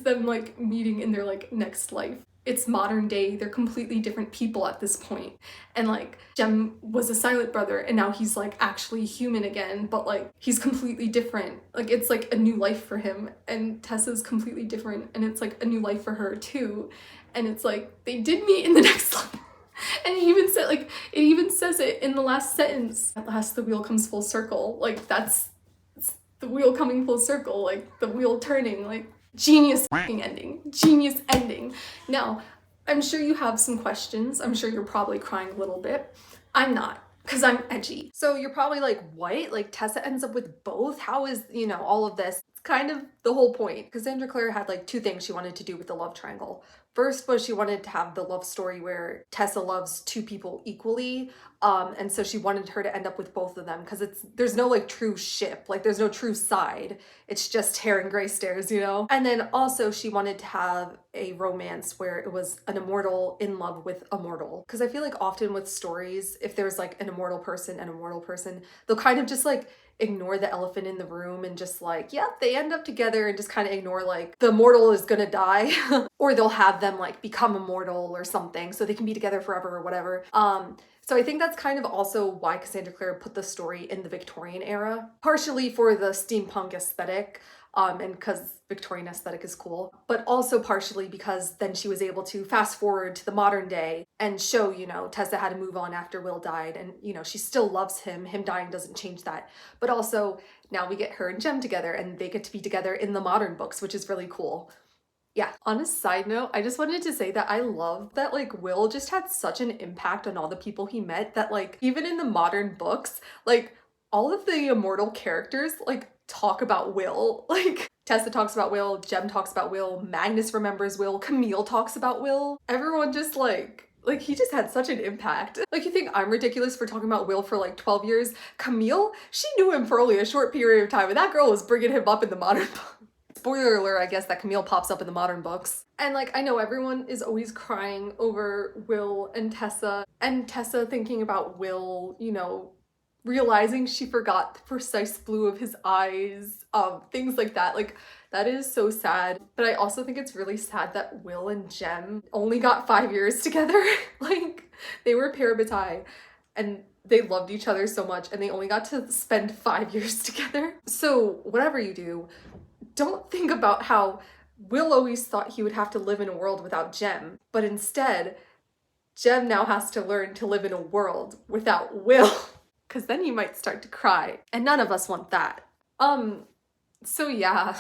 them like meeting in their like next life. It's modern day. They're completely different people at this point. And like Jem was a silent brother and now he's like actually human again, but like he's completely different. Like it's like a new life for him, and Tessa's completely different and it's like a new life for her too. And it's like they did meet in the next life. And it even says it in the last sentence. At last the wheel comes full circle. Like it's the wheel coming full circle, like the wheel turning, like genius ending. Genius ending. Now, I'm sure you have some questions. I'm sure you're probably crying a little bit. I'm not, because I'm edgy. So you're probably like, what? Like Tessa ends up with both? How is, all of this? It's kind of the whole point. Cassandra Clare had like 2 things she wanted to do with the love triangle. First was she wanted to have the love story where Tessa loves 2 people equally. And so she wanted her to end up with both of them because there's no like true ship, like there's no true side. It's just hair and gray stairs, And then also she wanted to have a romance where it was an immortal in love with a mortal. Because I feel like often with stories, if there's like an immortal person and a mortal person, they'll kind of just like ignore the elephant in the room and just like, yep, they end up together and just kind of ignore like the mortal is gonna die or they'll have them like become immortal or something so they can be together forever or whatever. So I think that's kind of also why Cassandra Clare put the story in the Victorian era, partially for the steampunk aesthetic, and because Victorian aesthetic is cool, but also partially because then she was able to fast forward to the modern day and show, Tessa had to move on after Will died and, she still loves him. Him dying doesn't change that. But also now we get her and Jem together and they get to be together in the modern books, which is really cool. Yeah, on a side note, I just wanted to say that I love that like Will just had such an impact on all the people he met that like even in the modern books, like all of the immortal characters like talk about Will. Like Tessa talks about Will, Jem talks about Will, Magnus remembers Will, Camille talks about Will. Everyone just like he just had such an impact. Like, you think I'm ridiculous for talking about Will for like 12 years? Camille, she knew him for only a short period of time, and that girl was bringing him up in the modern book. Spoiler alert, I guess, that Camille pops up in the modern books. And like, I know everyone is always crying over Will and Tessa thinking about Will, you know, realizing she forgot the precise blue of his eyes, things like that. Like, that is so sad. But I also think it's really sad that Will and Jem only got 5 years together. Like, they were parabatai and they loved each other so much, and they only got to spend 5 years together. So whatever you do, don't think about how Will always thought he would have to live in a world without Jem, but instead, Jem now has to learn to live in a world without Will, because then he might start to cry, and none of us want that. So yeah.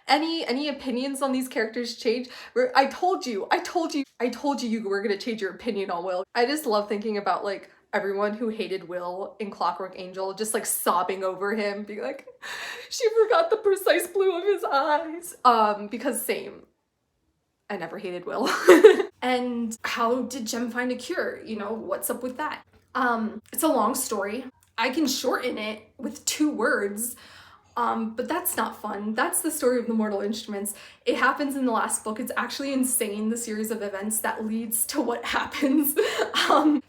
Any opinions on these characters change? I told you you were gonna change your opinion on Will. I just love thinking about like everyone who hated Will in Clockwork Angel just like sobbing over him, being like, she forgot the precise blue of his eyes. Because same. I never hated Will. And how did Jem find a cure? You know, what's up with that? It's a long story. I can shorten it with 2 words. But that's not fun. That's the story of the Mortal Instruments. It happens in the last book. It's actually insane, the series of events that leads to what happens.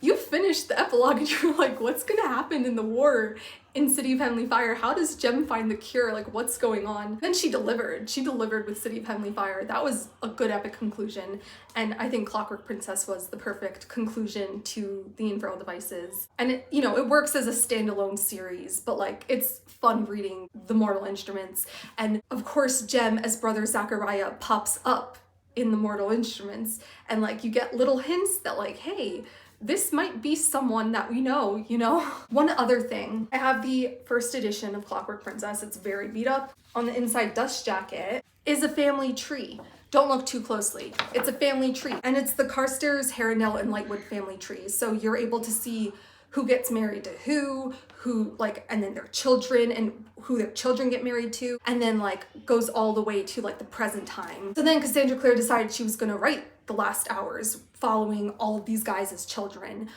You finished the epilogue and you're like, what's gonna happen in the war in City of Heavenly Fire? How does Jem find the cure? Like, what's going on? Then she delivered. She delivered with City of Heavenly Fire. That was a good epic conclusion. And I think Clockwork Princess was the perfect conclusion to the Infernal Devices. And it, you know, it works as a standalone series, but like, it's fun reading the Mortal Instruments. And of course, Jem as Brother Zachariah pops up in the Mortal Instruments. And like, you get little hints that like, hey, this might be someone that we know, you know? One other thing, I have the first edition of Clockwork Princess. It's very beat up. On the inside dust jacket is a family tree. Don't look too closely. It's a family tree. And it's the Carstairs, Harrenhal, and Lightwood family tree. So you're able to see who gets married to who like, and then their children and who their children get married to, and then like goes all the way to like the present time. So then Cassandra Clare decided she was gonna write the last hours following all of these guys as children.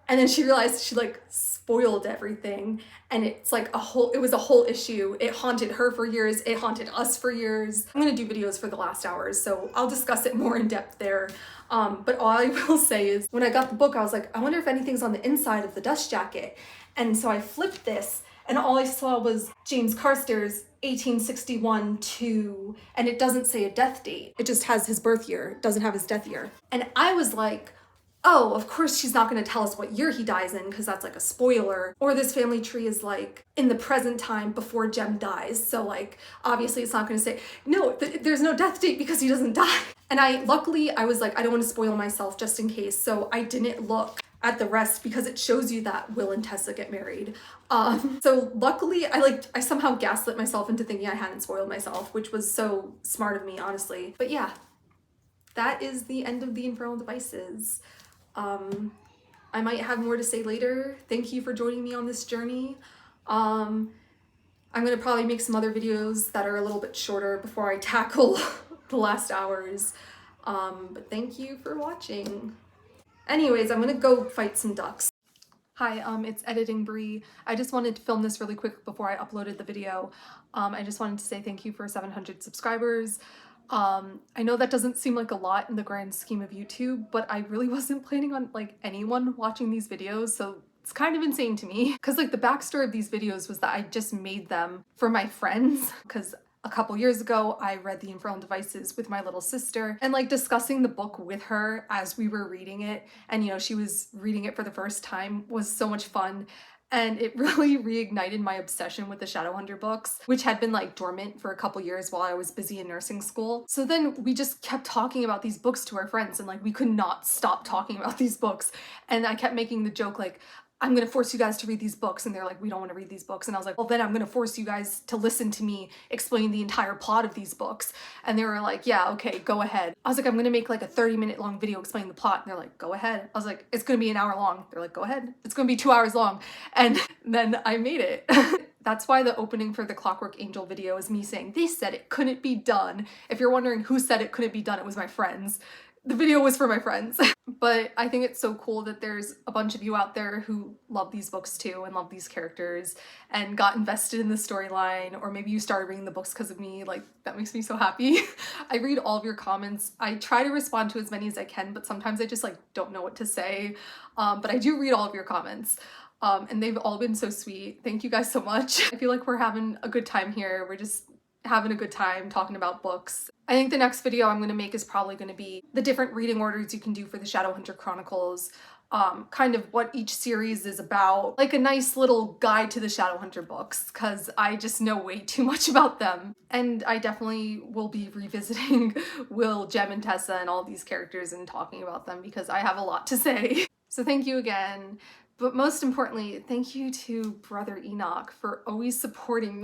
And then she realized she like spoiled everything, and it's like it was a whole issue. It haunted her for years. It haunted us for years. I'm gonna do videos for the last hours, so I'll discuss it more in depth there. But all I will say is when I got the book, I was like, I wonder if anything's on the inside of the dust jacket. And so I flipped this, and all I saw was James Carstairs 1861 to, and it doesn't say a death date. It just has his birth year. It doesn't have his death year. And I was like, oh, of course she's not going to tell us what year he dies in, because that's like a spoiler. Or this family tree is like in the present time before Jem dies. So like, obviously it's not going to say, no, there's no death date because he doesn't die. And luckily I was like, I don't want to spoil myself just in case. So I didn't look at the rest because it shows you that Will and Tessa get married. So luckily I somehow gaslit myself into thinking I hadn't spoiled myself, which was so smart of me, honestly. But yeah, that is the end of the Infernal Devices. I might have more to say later. Thank you for joining me on this journey. I'm gonna probably make some other videos that are a little bit shorter before I tackle the last hours. But thank you for watching. Anyways, I'm gonna go fight some ducks. Hi, it's Editing Bree. I just wanted to film this really quick before I uploaded the video. I just wanted to say thank you for 700 subscribers. I know that doesn't seem like a lot in the grand scheme of YouTube, but I really wasn't planning on like anyone watching these videos, so it's kind of insane to me. Because like the backstory of these videos was that I just made them for my friends, because a couple years ago I read The Infernal Devices with my little sister, and like discussing the book with her as we were reading it, and you know, she was reading it for the first time, was so much fun. And it really reignited my obsession with the Shadowhunter books, which had been like dormant for a couple years while I was busy in nursing school. So then we just kept talking about these books to our friends, and like we could not stop talking about these books. And I kept making the joke like, I'm gonna force you guys to read these books, and they're like, we don't want to read these books. And I was like, well, then I'm gonna force you guys to listen to me explain the entire plot of these books. And they were like, yeah, okay, go ahead. I was like, I'm gonna make like a 30-minute long video explaining the plot. And they're like, go ahead. I was like, it's gonna be an hour long. They're like, go ahead. It's gonna be 2 hours long. And then I made it. That's why the opening for the Clockwork Angel video is me saying, they said it couldn't be done. If you're wondering who said it couldn't be done, it was my friends. The video was for my friends. But I think it's so cool that there's a bunch of you out there who love these books too and love these characters and got invested in the storyline, or maybe you started reading the books because of me. Like, that makes me so happy. I read all of your comments. I try to respond to as many as I can, but sometimes I just like don't know what to say. But I do read all of your comments. And they've all been so sweet. Thank you guys so much. I feel like we're having a good time here. We're just having a good time talking about books. I think the next video I'm going to make is probably going to be the different reading orders you can do for the Shadowhunter Chronicles, kind of what each series is about, like a nice little guide to the Shadowhunter books, because I just know way too much about them. And I definitely will be revisiting Will, Jem, and Tessa and all these characters and talking about them because I have a lot to say. So thank you again. But most importantly, thank you to Brother Enoch for always supporting me.